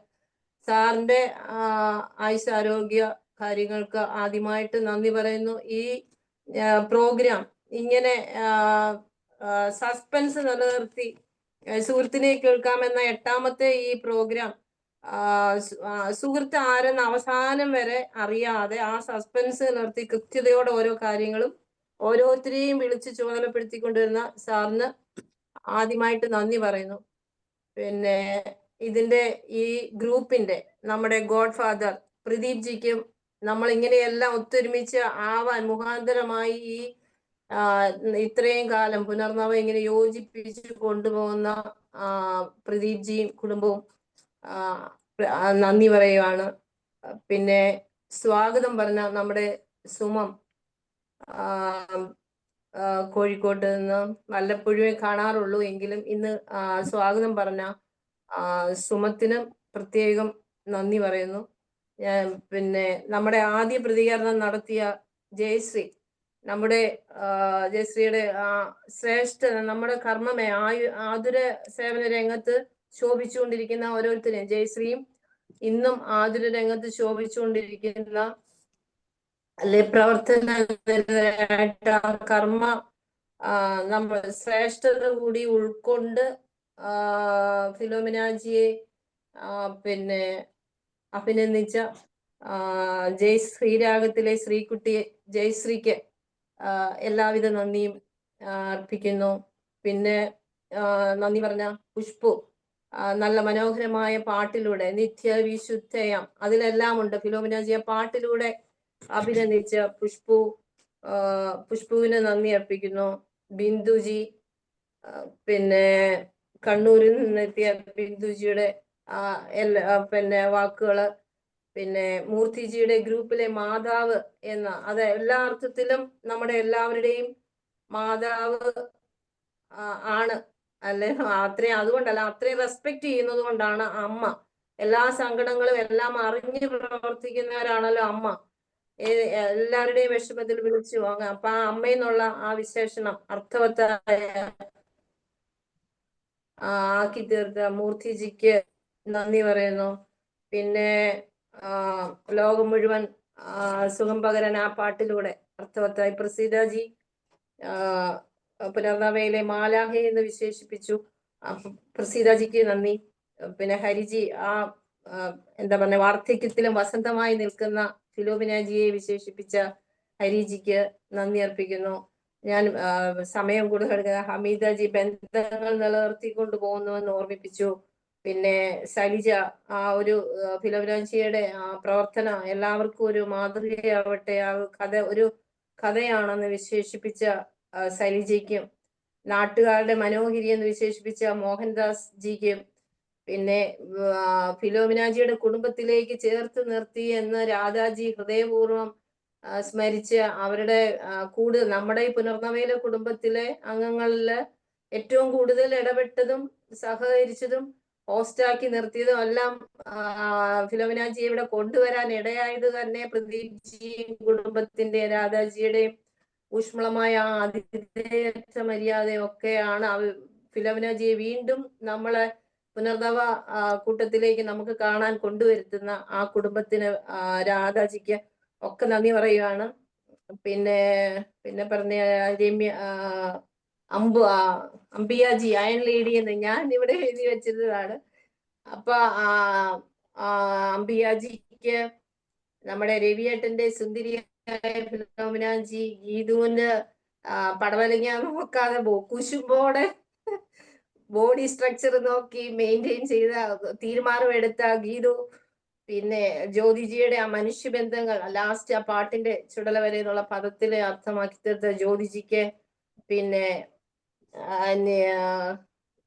സാറിന്റെ ആയുസ് ആരോഗ്യ കാര്യങ്ങൾക്ക് ആദ്യമായിട്ട് നന്ദി പറയുന്നു. ഈ പ്രോഗ്രാം ഇങ്ങനെ സസ്പെൻസ് നിലനിർത്തി സുഹൃത്തിനെ കേൾക്കാമെന്ന 8ാമത്തെ ഈ പ്രോഗ്രാം സുഹൃത്ത് ആരെന്ന് അവസാനം വരെ അറിയാതെ ആ സസ്പെൻസ് നിർത്തി കൃത്യതയോടെ ഓരോ കാര്യങ്ങളും ഓരോരുത്തരെയും വിളിച്ച് ചുമതലപ്പെടുത്തിക്കൊണ്ടിരുന്ന സാറിന് ആദ്യമായിട്ട് നന്ദി പറയുന്നു. പിന്നെ ഇതിന്റെ ഈ ഗ്രൂപ്പിന്റെ നമ്മുടെ ഗോഡ് ഫാദർ പ്രദീപ് ജിക്കും നമ്മൾ ഇങ്ങനെയെല്ലാം ഒത്തൊരുമിച്ച് ആവാൻ മുഖാന്തരമായി ഈ ഇത്രയും കാലം പുനർനവ ഇങ്ങനെ യോജിപ്പിച്ച് കൊണ്ടുപോകുന്ന പ്രദീപ് ജിയും കുടുംബവും നന്ദി പറയുവാണ്. പിന്നെ സ്വാഗതം പറഞ്ഞ നമ്മുടെ സുമം കോഴിക്കോട്ട് നിന്ന് വല്ലപ്പോഴും കാണാറുള്ളൂ എങ്കിലും ഇന്ന് സ്വാഗതം പറഞ്ഞ സുമത്തിന് പ്രത്യേകം നന്ദി പറയുന്നു. പിന്നെ നമ്മുടെ ആദ്യ പ്രതികരണം നടത്തിയ ജയശ്രീ, നമ്മുടെ ജയശ്രീയുടെ ശ്രേഷ്ഠ നമ്മുടെ കർമ്മമേ ആതുര സേവന രംഗത്ത് ശോഭിച്ചുകൊണ്ടിരിക്കുന്ന ഓരോരുത്തരെയും, ജയശ്രീയും ഇന്നും ആതുര രംഗത്ത് ശോഭിച്ചുകൊണ്ടിരിക്കുന്ന അല്ലെ പ്രവർത്തനമായിട്ട് ആ കർമ്മ നമ്മൾ ശ്രേഷ്ഠത കൂടി ഉൾക്കൊണ്ട് ഫിലോമിനാജിയെ പിന്നെ അഭിനന്ദിച്ച ശ്രീരാഗത്തിലെ ശ്രീകുട്ടിയെ ജയശ്രീക്ക് എല്ലാവിധ നന്ദിയും അർപ്പിക്കുന്നു. പിന്നെ നന്ദി പറഞ്ഞ പുഷ്പു നല്ല മനോഹരമായ പാട്ടിലൂടെ നിത്യവിശുദ്ധയാം അതിലെല്ലാം ഉണ്ട്. ഫിലോമിനാജിയെ പാട്ടിലൂടെ അഭിനന്ദിച്ച പുഷ്പുവിന് നന്ദി അർപ്പിക്കുന്നു. ബിന്ദുജി, പിന്നെ കണ്ണൂരിൽ നിന്നെത്തിയ ബിന്ദുജിയുടെ പിന്നെ വാക്കുകള്, പിന്നെ മൂർത്തിജിയുടെ ഗ്രൂപ്പിലെ മാതാവ് എന്ന അത് എല്ലാ അർത്ഥത്തിലും നമ്മുടെ എല്ലാവരുടെയും മാതാവ് ആണ് അല്ലെ, അത്രയും അതുകൊണ്ടല്ല അത്രയും റെസ്പെക്ട് ചെയ്യുന്നത് കൊണ്ടാണ് അമ്മ. എല്ലാ സങ്കടങ്ങളും എല്ലാം അറിഞ്ഞ് പ്രവർത്തിക്കുന്നവരാണല്ലോ അമ്മ. എല്ലാവരുടെയും വിഷമത്തിൽ വിളിച്ചു വാങ്ങാം. അപ്പൊ ആ അമ്മയെന്നുള്ള ആ വിശേഷണം അർത്ഥവത്തായ ആക്കി തീർത്ത മൂർത്തിജിക്ക് നന്ദി പറയുന്നു. പിന്നെ ലോകം മുഴുവൻ സുഖം പകരാൻ ആ പാട്ടിലൂടെ അർത്ഥവത്തായി പ്രസീതാജി പുനർനവയിലെ മാലാഹെ എന്ന് വിശേഷിപ്പിച്ചു. പ്രസീതാജിക്ക് നന്ദി. പിന്നെ ഹരിജി എന്താ പറയുക വാർദ്ധക്യത്തിലും വസന്തമായി നിൽക്കുന്ന ഫിലോമിനാജിയെ വിശേഷിപ്പിച്ച ഹരിജിക്ക് നന്ദി അർപ്പിക്കുന്നു. ഞാൻ സമയം കൂടുതൽ ഹമീദജി ബന്ധങ്ങൾ നിലനിർത്തിക്കൊണ്ടു പോകുന്നുവെന്ന് ഓർമ്മിപ്പിച്ചു. പിന്നെ സലിജ ഒരു ഫിലോമിനാജിയുടെ പ്രവർത്തനം എല്ലാവർക്കും ഒരു മാതൃകയാവട്ടെ, ഒരു കഥയാണെന്ന് വിശേഷിപ്പിച്ച സലിജയ്ക്കും, നാട്ടുകാരുടെ മനോഹരി എന്ന് വിശേഷിപ്പിച്ച മോഹൻദാസ് ജിക്കും, പിന്നെ ഫിലോമിനാജിയുടെ കുടുംബത്തിലേക്ക് ചേർത്ത് നിർത്തി എന്ന് രാധാജി ഹൃദയപൂർവ്വം സ്മരിച്ച് അവരുടെ കൂടുതൽ നമ്മുടെ ഈ പുനർനവയിലെ കുടുംബത്തിലെ അംഗങ്ങളില് ഏറ്റവും കൂടുതൽ ഇടപെട്ടതും സഹകരിച്ചതും ഹോസ്റ്റാക്കി നിർത്തിയതും എല്ലാം ഫിലോമിനാജിയെ ഇവിടെ കൊണ്ടുവരാൻ ഇടയായത് തന്നെ പ്രദീപ് ജിയും കുടുംബത്തിന്റെ രാധാജിയുടെയും ഊഷ്മളമായ ആതിഥേയത്വ മര്യാദയും ഒക്കെയാണ് ഫിലോമിനാജിയെ വീണ്ടും നമ്മളെ പുനർനവ കൂട്ടത്തിലേക്ക് നമുക്ക് കാണാൻ കൊണ്ടുവരുത്തുന്ന ആ കുടുംബത്തിന് രാധാജിക്ക് ഒക്കെ നന്ദി പറയുകയാണ്. പിന്നെ പറഞ്ഞ രമ്യ അംബിയാജി അയൺ ലേഡി എന്ന് ഞാൻ ഇവിടെ എഴുതി വെച്ചിരുന്നതാണ്. അപ്പൊ അംബിയാജിക്ക് നമ്മുടെ രവിയേട്ടന്റെ സുന്ദരിയായ ഫിലോമിനാജി ഗീതുവിന് പടവലങ്ങ നോക്കാതെ കുശുമ്പോടെ ബോഡി സ്ട്രക്ചർ നോക്കി മെയിൻറ്റെയിൻ ചെയ്ത തീരുമാനമെടുത്ത ഗീതു, പിന്നെ ജ്യോതിജിയുടെ ആ മനുഷ്യബന്ധങ്ങൾ ലാസ്റ്റ് ആ പാട്ടിന്റെ ചുടല വരെ എന്നുള്ള പദത്തിലെ അർത്ഥമാക്കി തീർത്ത ജ്യോതിജിക്ക്, പിന്നെ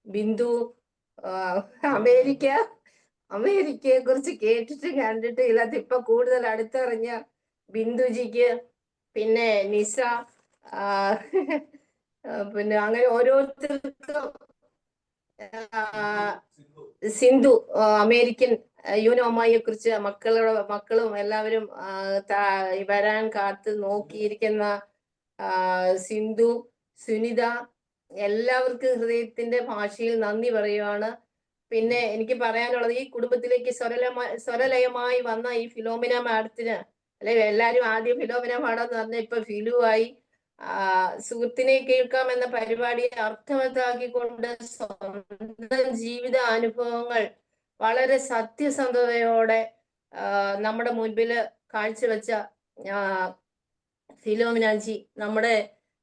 ബിന്ദു അമേരിക്കയെ കുറിച്ച് കേട്ടിട്ട് കണ്ടിട്ട് ഇല്ലാത്ത ഇപ്പൊ കൂടുതൽ അടുത്തറിഞ്ഞ ബിന്ദുജിക്ക്, പിന്നെ നിസ, പിന്നെ അങ്ങനെ ഓരോരുത്തർക്കും, സിന്ധു അമേരിക്കൻ യുനോമയെ കുറിച്ച് മക്കളും എല്ലാവരും വരാൻ കാത്ത് നോക്കിയിരിക്കുന്ന സിന്ധു, സുനിത, എല്ലാവർക്കും ഹൃദയത്തിന്റെ ഭാഷയിൽ നന്ദി പറയുവാണ്. പിന്നെ എനിക്ക് പറയാനുള്ളത് ഈ കുടുംബത്തിലേക്ക് സ്വരലയമായി വന്ന ഈ ഫിലോമിന മാഡത്തിന്, അല്ലെ എല്ലാരും ആദ്യം ഫിലോമിന മാഡം എന്ന് പറഞ്ഞ ഇപ്പൊ ഫിലു ആയി, സുഹൃത്തിനെ കേൾക്കാം എന്ന പരിപാടിയെ അർത്ഥവത്താക്കിക്കൊണ്ട് സ്വന്തം ജീവിത അനുഭവങ്ങൾ വളരെ സത്യസന്ധതയോടെ നമ്മുടെ മുൻപില് കാഴ്ചവെച്ച ഫിലോമിനാജി, നമ്മുടെ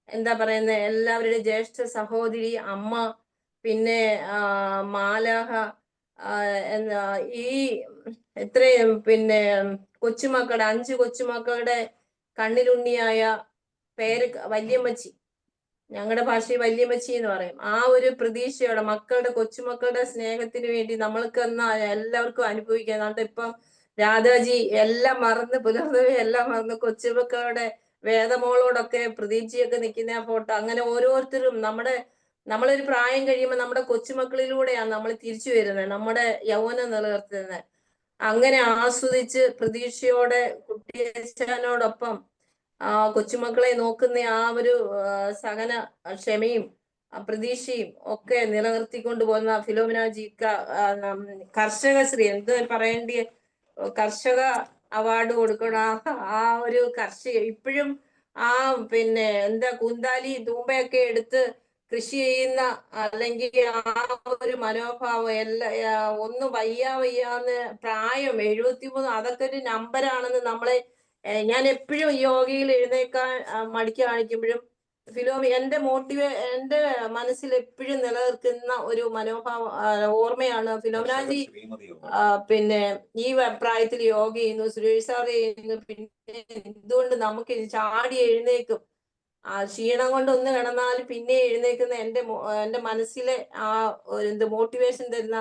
എന്താ പറയുന്നത്, എല്ലാവരുടെയും ജ്യേഷ്ഠ സഹോദരി, അമ്മ, പിന്നെ മാലാഹ, ഈ എത്രയും പിന്നെ കൊച്ചുമക്കളുടെ 5 കൊച്ചുമക്കളുടെ കണ്ണിലുണ്ണിയായ പേര് വല്യമ്മച്ചി, ഞങ്ങളുടെ ഭാഷയിൽ വല്യമ്മച്ചി എന്ന് പറയും. ആ ഒരു പ്രതീക്ഷയോടെ മക്കളുടെ കൊച്ചുമക്കളുടെ സ്നേഹത്തിന് വേണ്ടി നമ്മൾക്ക് എല്ലാവർക്കും അനുഭവിക്കാൻ. അതുകൊണ്ട് ഇപ്പം രാധാജി എല്ലാം മറന്ന്, പുലർന്നവയെ എല്ലാം മറന്ന് കൊച്ചുമക്കളുടെ വേദമോളോടൊക്കെ പ്രതീക്ഷയൊക്കെ നിൽക്കുന്ന ആ ഫോട്ടോ. അങ്ങനെ ഓരോരുത്തരും നമ്മളൊരു പ്രായം കഴിയുമ്പോൾ നമ്മുടെ കൊച്ചുമക്കളിലൂടെയാണ് നമ്മൾ തിരിച്ചു വരുന്നത്, നമ്മുടെ യൗവനം നിലനിർത്തുന്നത്. അങ്ങനെ ആസ്വദിച്ച് പ്രതീക്ഷയോടെ കുട്ടിയച്ഛനോടൊപ്പം കൊച്ചുമക്കളെ നോക്കുന്ന ആ ഒരു സഹന ക്ഷമയും പ്രതീക്ഷയും ഒക്കെ നിലനിർത്തിക്കൊണ്ട് പോകുന്ന ഫിലോമിനാജി കർഷകശ്രീ, എന്ത് പറയേണ്ടി, കർഷക അവാർഡ് കൊടുക്കണം. ആ ഒരു കർഷക ഇപ്പോഴും പിന്നെ എന്താ കുന്താലി തൂമ്പയൊക്കെ എടുത്ത് കൃഷി ചെയ്യുന്ന, അല്ലെങ്കിൽ ആ ഒരു മനോഭാവം ഒന്നും വയ്യാന്ന് പ്രായം 73, അതൊക്കെ ഒരു നമ്പറാണെന്ന് നമ്മളെ ഞാൻ എപ്പോഴും യോഗയിൽ എഴുന്നേക്കാൻ മടിക്ക് കാണിക്കുമ്പോഴും എന്റെ മനസ്സിൽ എപ്പോഴും നിലനിൽക്കുന്ന ഒരു ഓർമ്മയാണ് ഫിലോമിനാജി. പിന്നെ ഈ പ്രായത്തിൽ യോഗ ചെയ്യുന്നു, സുരേഷ് സാർ ചെയ്യുന്നു. പിന്നെ എന്തുകൊണ്ട് നമുക്ക് ചാടി എഴുന്നേക്കും, ക്ഷീണം കൊണ്ട് ഒന്ന് കിടന്നാലും പിന്നെ എഴുന്നേക്കുന്ന എന്റെ മനസ്സിലെ മോട്ടിവേഷൻ തരുന്ന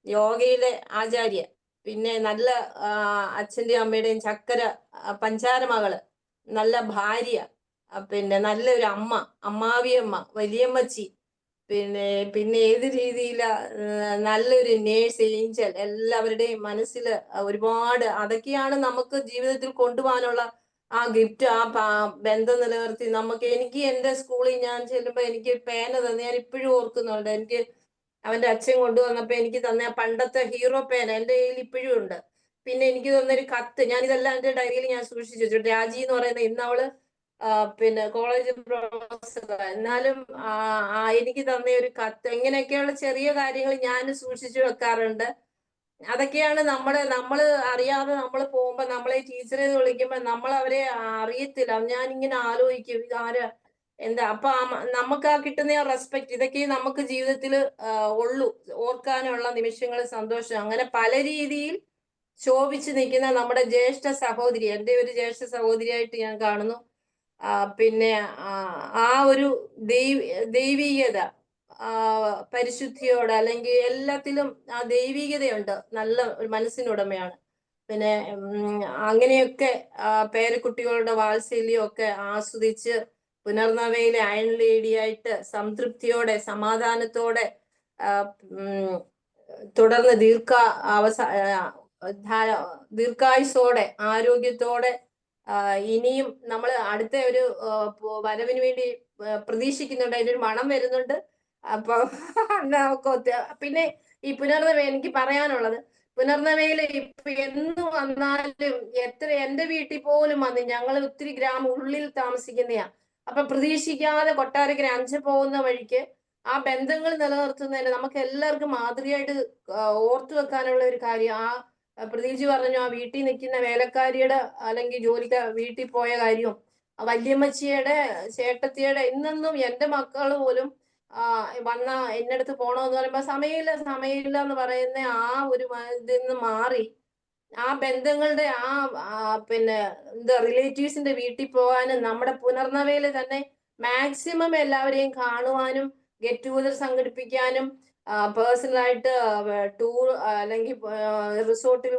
യോഗയിലെ ആചാര്യ, പിന്നെ നല്ല അച്ഛന്റെയും അമ്മയുടെയും പഞ്ചാര മകള്, നല്ല ഭാര്യ, പിന്നെ നല്ലൊരു അമ്മാവിയമ്മ, വലിയമ്മച്ചി, പിന്നെ ഏത് രീതിയില നല്ലൊരു നേഴ്സ്, ഏഞ്ചൽ, എല്ലാവരുടെയും മനസ്സിൽ ഒരുപാട് അതൊക്കെയാണ് നമുക്ക് ജീവിതത്തിൽ കൊണ്ടുപോകാനുള്ള ആ ഗിഫ്റ്റ്, ആ ബന്ധം നിലനിർത്തി എനിക്ക് എന്റെ സ്കൂളിൽ ഞാൻ ചെല്ലുമ്പോ എനിക്ക് പേന തന്നെ ഞാൻ ഇപ്പോഴും ഓർക്കുന്നുണ്ട്. എനിക്ക് അവന്റെ അച്ഛൻ കൊണ്ടുവന്നപ്പോ എനിക്ക് തന്നെ പണ്ടത്തെ ഹീറോ പേന എന്റെ കയ്യിൽ ഇപ്പോഴും ഉണ്ട്. പിന്നെ എനിക്ക് തന്നൊരു കത്ത്, ഞാനിതെല്ലാം എന്റെ ഡയറിയിൽ ഞാൻ സൂക്ഷിച്ചു വെച്ചിട്ടുണ്ട്. രാജി എന്ന് പറയുന്ന ഇന്നവള് പിന്നെ കോളേജ് പ്രൊഫസർ, എന്നാലും എനിക്ക് തന്ന ഒരു കത്ത്, ഇങ്ങനെയൊക്കെയുള്ള ചെറിയ കാര്യങ്ങൾ ഞാൻ സൂക്ഷിച്ചു വെക്കാറുണ്ട്. അതൊക്കെയാണ് നമ്മള് അറിയാതെ നമ്മൾ പോകുമ്പോ നമ്മളെ ടീച്ചറെ വിളിക്കുമ്പോ നമ്മൾ അവരെ അറിയത്തില്ല. ഞാനിങ്ങനെ ആലോചിക്കും ഇതാരാ എന്താ. അപ്പൊ നമുക്ക് കിട്ടുന്ന റെസ്പെക്ട്, ഇതൊക്കെ നമുക്ക് ജീവിതത്തിൽ ഉള്ളൂ, ഓർക്കാനുള്ള നിമിഷങ്ങൾ, സന്തോഷം. അങ്ങനെ പല രീതിയിൽ ശോഭിച്ചു നിൽക്കുന്ന നമ്മുടെ ജ്യേഷ്ഠ സഹോദരി, എന്റെ ഒരു ജ്യേഷ്ഠ സഹോദരിയായിട്ട് ഞാൻ കാണുന്നു. പിന്നെ ആ ഒരു ദൈവീകത, പരിശുദ്ധിയോട്, അല്ലെങ്കിൽ എല്ലാത്തിലും ആ ദൈവികതയുണ്ട്, നല്ല ഒരു മനസ്സിനുടമയാണ്. പിന്നെ അങ്ങനെയൊക്കെ പേരക്കുട്ടികളുടെ വാത്സല്യമൊക്കെ ആസ്വദിച്ച് പുനർനവയിലെ അയൺ ലേഡിയായിട്ട് സംതൃപ്തിയോടെ സമാധാനത്തോടെ തുടർന്ന് ദീർഘായുസോടെ ആരോഗ്യത്തോടെ ഇനിയും നമ്മൾ അടുത്ത ഒരു വരവിന് വേണ്ടി പ്രതീക്ഷിക്കുന്നുണ്ട്. അതിനൊരു മണം വരുന്നുണ്ട്. അപ്പൊ നമുക്ക് പിന്നെ ഈ പുനർനവ എനിക്ക് പറയാനുള്ളത്, പുനർനവയില് ഇപ്പൊ എന്ന് വന്നാലും എന്റെ വീട്ടിൽ പോലും വന്ന്, ഞങ്ങൾ ഒത്തിരി ഗ്രാമം ഉള്ളിൽ താമസിക്കുന്നയാ. അപ്പൊ പ്രതീക്ഷിക്കാതെ കൊട്ടാരക്കര 5 പോകുന്ന വഴിക്ക് ആ ബന്ധങ്ങൾ നിലനിർത്തുന്നതിന് നമുക്ക് എല്ലാവർക്കും മാതൃകയായിട്ട് ഓർത്തു വെക്കാനുള്ള ഒരു കാര്യം. പ്രതീക്ഷ പറഞ്ഞു, ആ വീട്ടിൽ നിൽക്കുന്ന വേലക്കാരിയുടെ അല്ലെങ്കിൽ വീട്ടിൽ പോയ കാര്യവും, വല്യമ്മച്ചിയുടെ ചേട്ടത്തിയുടെ, ഇന്നൊന്നും എന്റെ മക്കൾ പോലും വന്ന എന്റെ അടുത്ത് പോണോന്ന് പറയുമ്പോ സമയമില്ല എന്ന് പറയുന്ന ആ ഒരു ഇതിൽ നിന്ന് മാറി ആ ബന്ധങ്ങളുടെ പിന്നെ റിലേറ്റീവ്സിന്റെ വീട്ടിൽ പോകാനും നമ്മുടെ പുനർനവയില് തന്നെ മാക്സിമം എല്ലാവരെയും കാണുവാനും ഗെറ്റ് ടുഗദർ സംഘടിപ്പിക്കാനും പേഴ്സണലായിട്ട് ടൂർ അല്ലെങ്കിൽ റിസോർട്ടിൽ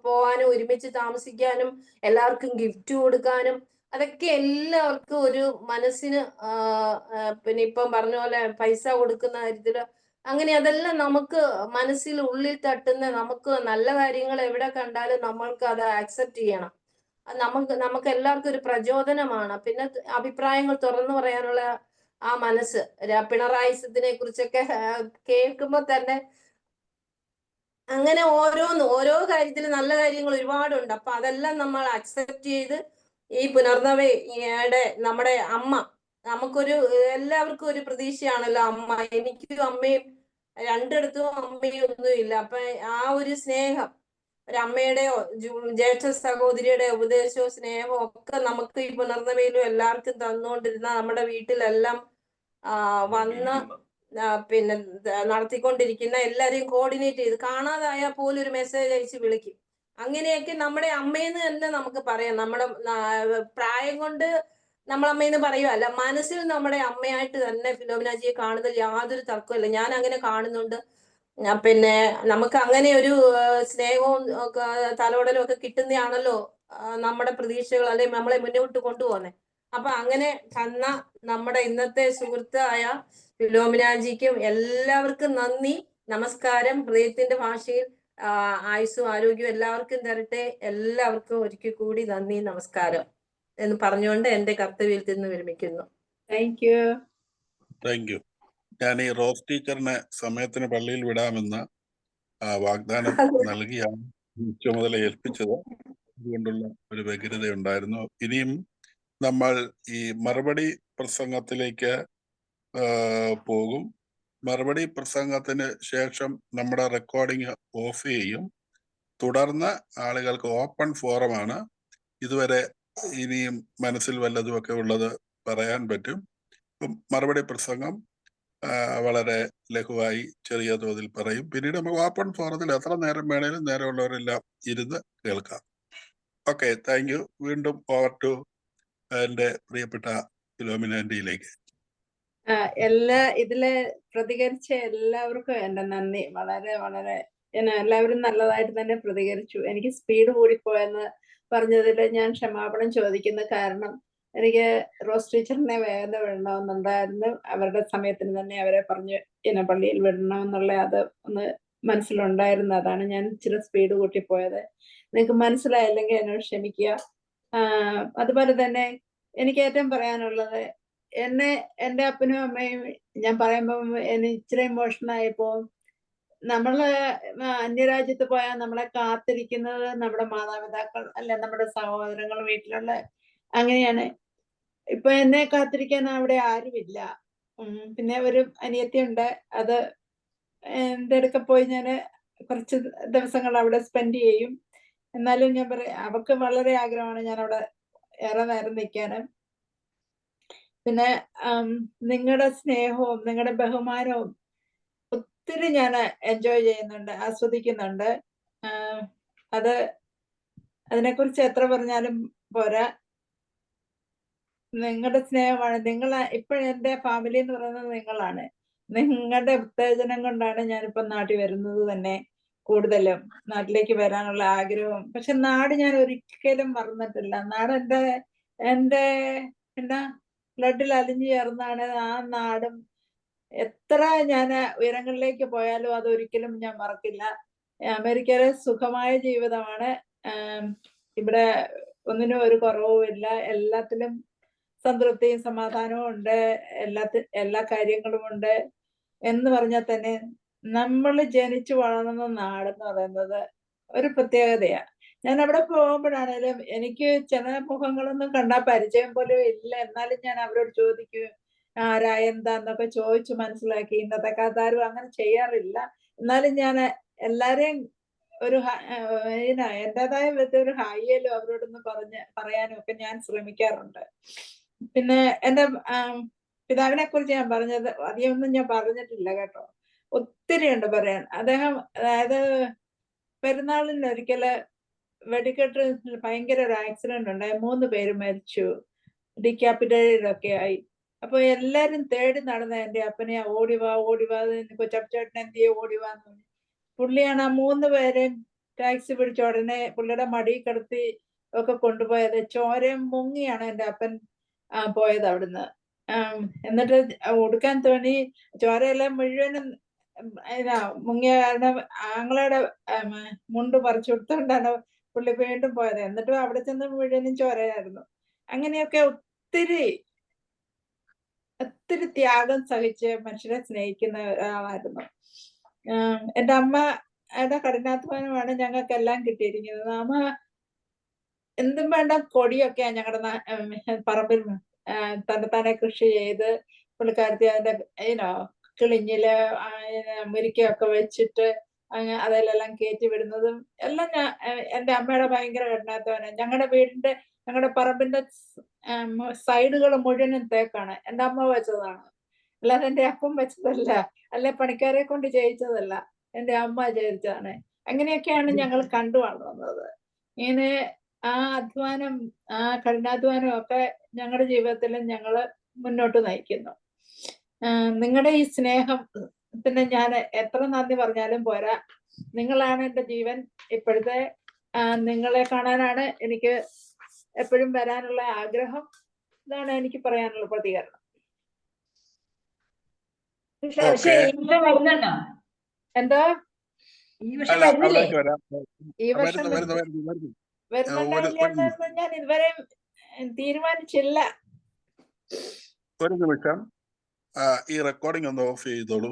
പോകാനും ഒരുമിച്ച് താമസിക്കാനും എല്ലാവർക്കും ഗിഫ്റ്റ് കൊടുക്കാനും, അതൊക്കെ എല്ലാവർക്കും ഒരു മനസ്സിന് പിന്നെ ഇപ്പം പറഞ്ഞ പോലെ പൈസ കൊടുക്കുന്ന കാര്യത്തില് അങ്ങനെ അതെല്ലാം നമുക്ക് മനസ്സിൽ ഉള്ളിൽ തട്ടുന്ന, നമുക്ക് നല്ല കാര്യങ്ങൾ എവിടെ കണ്ടാലും നമ്മൾക്ക് അത് ആക്സെപ്റ്റ് ചെയ്യണം. നമുക്ക് എല്ലാവർക്കും ഒരു പ്രചോദനമാണ്. പിന്നെ അഭിപ്രായങ്ങൾ തുറന്നു പറയാനുള്ള ആ മനസ്സ്, പിണറായിസത്തിനെ കുറിച്ചൊക്കെ കേൾക്കുമ്പോ തന്നെ അങ്ങനെ ഓരോ കാര്യത്തിൽ നല്ല കാര്യങ്ങൾ ഒരുപാടുണ്ട്. അപ്പൊ അതെല്ലാം നമ്മൾ അക്സെപ്റ്റ് ചെയ്ത് ഈ പുനർനവയുടെ നമ്മുടെ അമ്മ, നമുക്കൊരു എല്ലാവർക്കും ഒരു പ്രതീക്ഷയാണല്ലോ അമ്മ. എനിക്കും അമ്മയും രണ്ടിടത്തും അമ്മയും ഒന്നും ഇല്ല. അപ്പൊ ആ ഒരു സ്നേഹം, ഒരു അമ്മയുടെയോ ജ്യേഷ്ഠ സഹോദരിയുടെ ഉപദേശവും സ്നേഹവും ഒക്കെ നമുക്ക് ഈ പുനർനവയിലും എല്ലാവർക്കും തന്നുകൊണ്ടിരുന്ന നമ്മുടെ വീട്ടിലെല്ലാം വന്ന് പിന്നെ നടത്തിക്കൊണ്ടിരിക്കുന്ന എല്ലാരെയും കോർഡിനേറ്റ് ചെയ്ത് കാണാതായാൽ പോലും ഒരു മെസ്സേജ് അയച്ച് വിളിക്കും. അങ്ങനെയൊക്കെ നമ്മുടെ അമ്മയെന്ന് തന്നെ നമുക്ക് പറയാം. നമ്മുടെ പ്രായം കൊണ്ട് നമ്മളമ്മയെന്ന് പറയുമല്ല, മനസ്സിൽ നമ്മുടെ അമ്മയായിട്ട് തന്നെ ഫിലോമിനാജിയെ കാണുന്നതിൽ യാതൊരു തർക്കമില്ല. ഞാൻ അങ്ങനെ കാണുന്നുണ്ട്. പിന്നെ നമുക്ക് അങ്ങനെ ഒരു സ്നേഹവും തലോടലും ഒക്കെ കിട്ടുന്നതാണല്ലോ നമ്മുടെ പ്രതീക്ഷകൾ, അല്ലെങ്കിൽ നമ്മളെ മുന്നോട്ട് കൊണ്ടുപോകുന്നത്. അപ്പൊ അങ്ങനെ തന്ന നമ്മുടെ ഇന്നത്തെ സുഹൃത്തായ ഫിലോമിനാജിക്കും എല്ലാവർക്കും നന്ദി, നമസ്കാരം. ഹൃദയത്തിന്റെ ഭാഷയിൽ ആയുസ്സും ആരോഗ്യവും എല്ലാവർക്കും തരട്ടെ. എല്ലാവർക്കും ഒരിക്കൽ കൂടി നന്ദി, നമസ്കാരം എന്ന് പറഞ്ഞുകൊണ്ട് എന്റെ കർത്തവ്യത്തിൽ നിന്ന് വിരമിക്കുന്നു. Thank you. Thank you. ഞാൻ ഈ റോസ് ടീച്ചറിനെ സമയത്തിന് പള്ളിയിൽ വിടാമെന്ന് വാഗ്ദാനം നൽകിയാണ് ചുമതല ഏൽപ്പിച്ചത്. അതുകൊണ്ടുള്ള ഒരു വ്യഗ്രത ഉണ്ടായിരുന്നു. ഇനിയും നമ്മൾ ഈ മറുപടി പ്രസംഗത്തിലേക്ക് പോകും. മറുപടി പ്രസംഗത്തിന് ശേഷം നമ്മുടെ റെക്കോർഡിംഗ് ഓഫ് ചെയ്യും. തുടർന്ന് ആളുകൾക്ക് ഓപ്പൺ ഫോറമാണ്. ഇതുവരെ ഇനിയും മനസ്സിൽ വല്ലതുമൊക്കെ ഉള്ളത് പറയാൻ പറ്റും. മറുപടി പ്രസംഗം വളരെ ലഘുവായി ചെറിയ തോതിൽ പറയും. പിന്നീട് നമുക്ക് ഓപ്പൺ ഫോറത്തിൽ എത്ര നേരം വേണേലും നേരമുള്ളവരെല്ലാം ഇരുന്ന് കേൾക്കാം. Okay, thank you. വീണ്ടും ഓവർ ടു എൻ്റെ പ്രിയപ്പെട്ട ഫിലോമിനാൻഡിയിലേക്ക്. ഇതില് പ്രതികരിച്ച എല്ലാവർക്കും എന്റെ നന്ദി. വളരെ വളരെ എല്ലാവരും നല്ലതായിട്ട് തന്നെ പ്രതികരിച്ചു. എനിക്ക് സ്പീഡ് കൂടിപ്പോയെന്ന് പറഞ്ഞതിൽ ഞാൻ ക്ഷമാപണം ചോദിക്കുന്നു. കാരണം എനിക്ക് റോസ് ടീച്ചറിനെ വേഗം വിടണമെന്നുണ്ടായിരുന്നു. അവരുടെ സമയത്തിന് തന്നെ അവരെ പറഞ്ഞ് പള്ളിയിൽ വിടണമെന്നുള്ള അത് ഒന്ന് മനസ്സിലുണ്ടായിരുന്നു. അതാണ് ഞാൻ ഇച്ചിരി സ്പീഡ് കൂട്ടിപ്പോയത്. നിങ്ങൾക്ക് മനസ്സിലായില്ലെങ്കിൽ എന്നോട് ക്ഷമിക്കുക. അതുപോലെ തന്നെ എനിക്ക് ഏറ്റവും പറയാനുള്ളത്, എൻ്റെ അപ്പനും അമ്മയും ഞാൻ പറയുമ്പോൾ ഇച്ചിരി ഇമോഷണായപ്പോ, നമ്മള് അന്യരാജ്യത്ത് പോയാൽ നമ്മളെ കാത്തിരിക്കുന്നത് നമ്മുടെ മാതാപിതാക്കൾ അല്ല, നമ്മുടെ സഹോദരങ്ങൾ, വീട്ടിലുള്ള അങ്ങനെയാണ്. ഇപ്പൊ എന്നെ കാത്തിരിക്കാൻ അവിടെ ആരുമില്ല. പിന്നെ ഒരു അനിയത്തിയുണ്ട്. അത് എൻ്റെ അടുക്ക പോയി ഞാൻ കുറച്ച് ദിവസങ്ങൾ അവിടെ സ്പെൻഡ് ചെയ്യും. എന്നാലും ഞാൻ പറയാം, അവർക്ക് വളരെ ആഗ്രഹമാണ് ഞാൻ അവിടെ ഏറെ നേരം നിൽക്കാനും. പിന്നെ നിങ്ങളുടെ സ്നേഹവും നിങ്ങളുടെ ബഹുമാനവും ഒത്തിരി ഞാൻ എൻജോയ് ചെയ്യുന്നുണ്ട്, ആസ്വദിക്കുന്നുണ്ട്. അതിനെക്കുറിച്ച് എത്ര പറഞ്ഞാലും പോരാ. നിങ്ങളുടെ സ്നേഹമാണ്. ഇപ്പൊ എൻ്റെ ഫാമിലി എന്ന് പറയുന്നത് നിങ്ങളാണ്. നിങ്ങളുടെ ഉത്തേജനം കൊണ്ടാണ് ഞാനിപ്പോ നാട്ടിൽ വരുന്നത് തന്നെ. കൂടുതലും നാട്ടിലേക്ക് വരാനുള്ള ആഗ്രഹവും. പക്ഷെ നാട് ഞാൻ ഒരിക്കലും മറന്നിട്ടില്ല. നാട് എൻ്റെ എന്താ ബ്ലഡിൽ അലിഞ്ഞു ചേർന്നാണ് ആ നാടും. എത്ര ഞാൻ ഉയരങ്ങളിലേക്ക് പോയാലും അതൊരിക്കലും ഞാൻ മറക്കില്ല. അമേരിക്കയിലെ സുഖമായ ജീവിതമാണ്. ഇവിടെ ഒന്നിനും ഒരു കുറവുമില്ല. എല്ലാത്തിലും സംതൃപ്തിയും സമാധാനവും ഉണ്ട്. എല്ലാ കാര്യങ്ങളും ഉണ്ട് എന്ന് പറഞ്ഞാൽ തന്നെ നമ്മൾ ജനിച്ചു വളർന്ന നാടെന്ന് പറയുന്നത് ഒരു പ്രത്യേകതയാ. ഞാൻ അവിടെ പോകുമ്പോഴാണേലും എനിക്ക് ചില മുഖങ്ങളൊന്നും കണ്ടാൽ പരിചയം പോലും ഇല്ല. എന്നാലും ഞാൻ അവരോട് ചോദിക്കും ആരാ എന്താന്നൊക്കെ ചോദിച്ചു മനസ്സിലാക്കി. ഇന്നത്തെ കാലത്താരും അങ്ങനെ ചെയ്യാറില്ല. എന്നാലും ഞാൻ എല്ലാരെയും ഒരു എന്റേതായ വിധത്തിൽ ഒരു ഹായിയിലും അവരോടൊന്ന് പറയാനും ഒക്കെ ഞാൻ ശ്രമിക്കാറുണ്ട്. പിന്നെ എൻ്റെ പിതാവിനെ കുറിച്ച് ഞാൻ പറഞ്ഞത് അധികമൊന്നും ഞാൻ പറഞ്ഞിട്ടില്ല കേട്ടോ. ഒത്തിരി ഉണ്ട് പറയാൻ. അദ്ദേഹം അതായത് പെരുന്നാളിന് ഒരിക്കല് വെടിക്കെട്ട് ഭയങ്കര ഒരു ആക്സിഡന്റ് ഉണ്ടായി. 3 പേര് മരിച്ചു, ഡിക്കാപ്പിറ്റേറ്റൊക്കെ ആയി. അപ്പൊ എല്ലാരും തേടി നടന്ന എൻ്റെ അപ്പനെ ഓടിവാ കൊച്ചപ്പച്ചേട്ടൻ എന്തിയെ ഓടിവാന്ന് പറഞ്ഞു. പുള്ളിയാണ് ആ 3 പേരെയും ടാക്സി പിടിച്ച ഉടനെ പുള്ളിയുടെ മടി കിടത്തി ഒക്കെ കൊണ്ടുപോയത്. ചോരയും മുങ്ങിയാണ് എൻ്റെ അപ്പൻ പോയത് അവിടുന്ന്. എന്നിട്ട് ഉടുക്കാൻ തോന്നി ചോരയെല്ലാം മുഴുവനും മുങ്ങിയ കാരണം ആങ്ങളയുടെ മുണ്ട് പറിച്ചു കൊടുത്തോണ്ടാണ് പുള്ളി വീണ്ടും പോയത്. എന്നിട്ടും അവിടെ ചെന്ന് മുഴുവനും ചോരയായിരുന്നു. അങ്ങനെയൊക്കെ ഒത്തിരി ത്യാഗം സഹിച്ച് മനുഷ്യരെ സ്നേഹിക്കുന്ന ഒരാളായിരുന്നു. എൻ്റെ അമ്മയുടെ കഠിനാധ്വാനമാണ് ഞങ്ങൾക്കെല്ലാം കിട്ടിയിരിക്കുന്നത്. എന്തും വേണ്ട കൊടിയൊക്കെയാ ഞങ്ങളുടെ പറമ്പിൽ തന്നെ കൃഷി ചെയ്ത് പുള്ളിക്കാരത്തി അതിന്റെ കിളിഞ്ഞില് മുരിക്കയൊക്കെ വെച്ചിട്ട് അതിലെല്ലാം കയറ്റി വിടുന്നതും എല്ലാം എന്റെ അമ്മയുടെ ഭയങ്കര കഠിനാധ്വാനം. ഞങ്ങളുടെ പറമ്പിന്റെ സൈഡുകൾ മുഴുവനും തേക്കാണ്. എന്റെ അമ്മ വെച്ചതാണ്, അല്ലാതെ എന്റെ അപ്പം വെച്ചതല്ല, അല്ലെ പണിക്കാരെ കൊണ്ട് ചെയ്യിച്ചതല്ല, എന്റെ അമ്മ ചെയ്യിച്ചതാണ്. അങ്ങനെയൊക്കെയാണ് ഞങ്ങൾ കണ്ടു വളർന്നത്. ഇങ്ങനെ ആ അധ്വാനം, ആ കഠിനാധ്വാനം ഒക്കെ ഞങ്ങളുടെ ജീവിതത്തിൽ ഞങ്ങൾ മുന്നോട്ട് നയിക്കുന്നു. നിങ്ങളുടെ ഈ സ്നേഹത്തിന് ഞാൻ എത്ര നന്ദി പറഞ്ഞാലും പോരാ. നിങ്ങളാണ് എൻ്റെ ജീവൻ. ഇപ്പോഴത്തെ നിങ്ങളെ കാണാനാണ് എനിക്ക് എപ്പോഴും വരാനുള്ള ആഗ്രഹം. ഇതാണ് എനിക്ക് പറയാനുള്ള പ്രതികരണം. വരുന്നുണ്ടോ? എന്തോ ഈ വർഷം വരുന്നില്ലേ? ഈ വർഷം വരുന്നുണ്ടോ ഞാൻ ഇതുവരെ തീരുമാനിച്ചില്ല. ഒരു നിമിഷം, ഈ റെക്കോർഡിംഗ് ഒന്ന് ഓഫ് ചെയ്തോളൂ.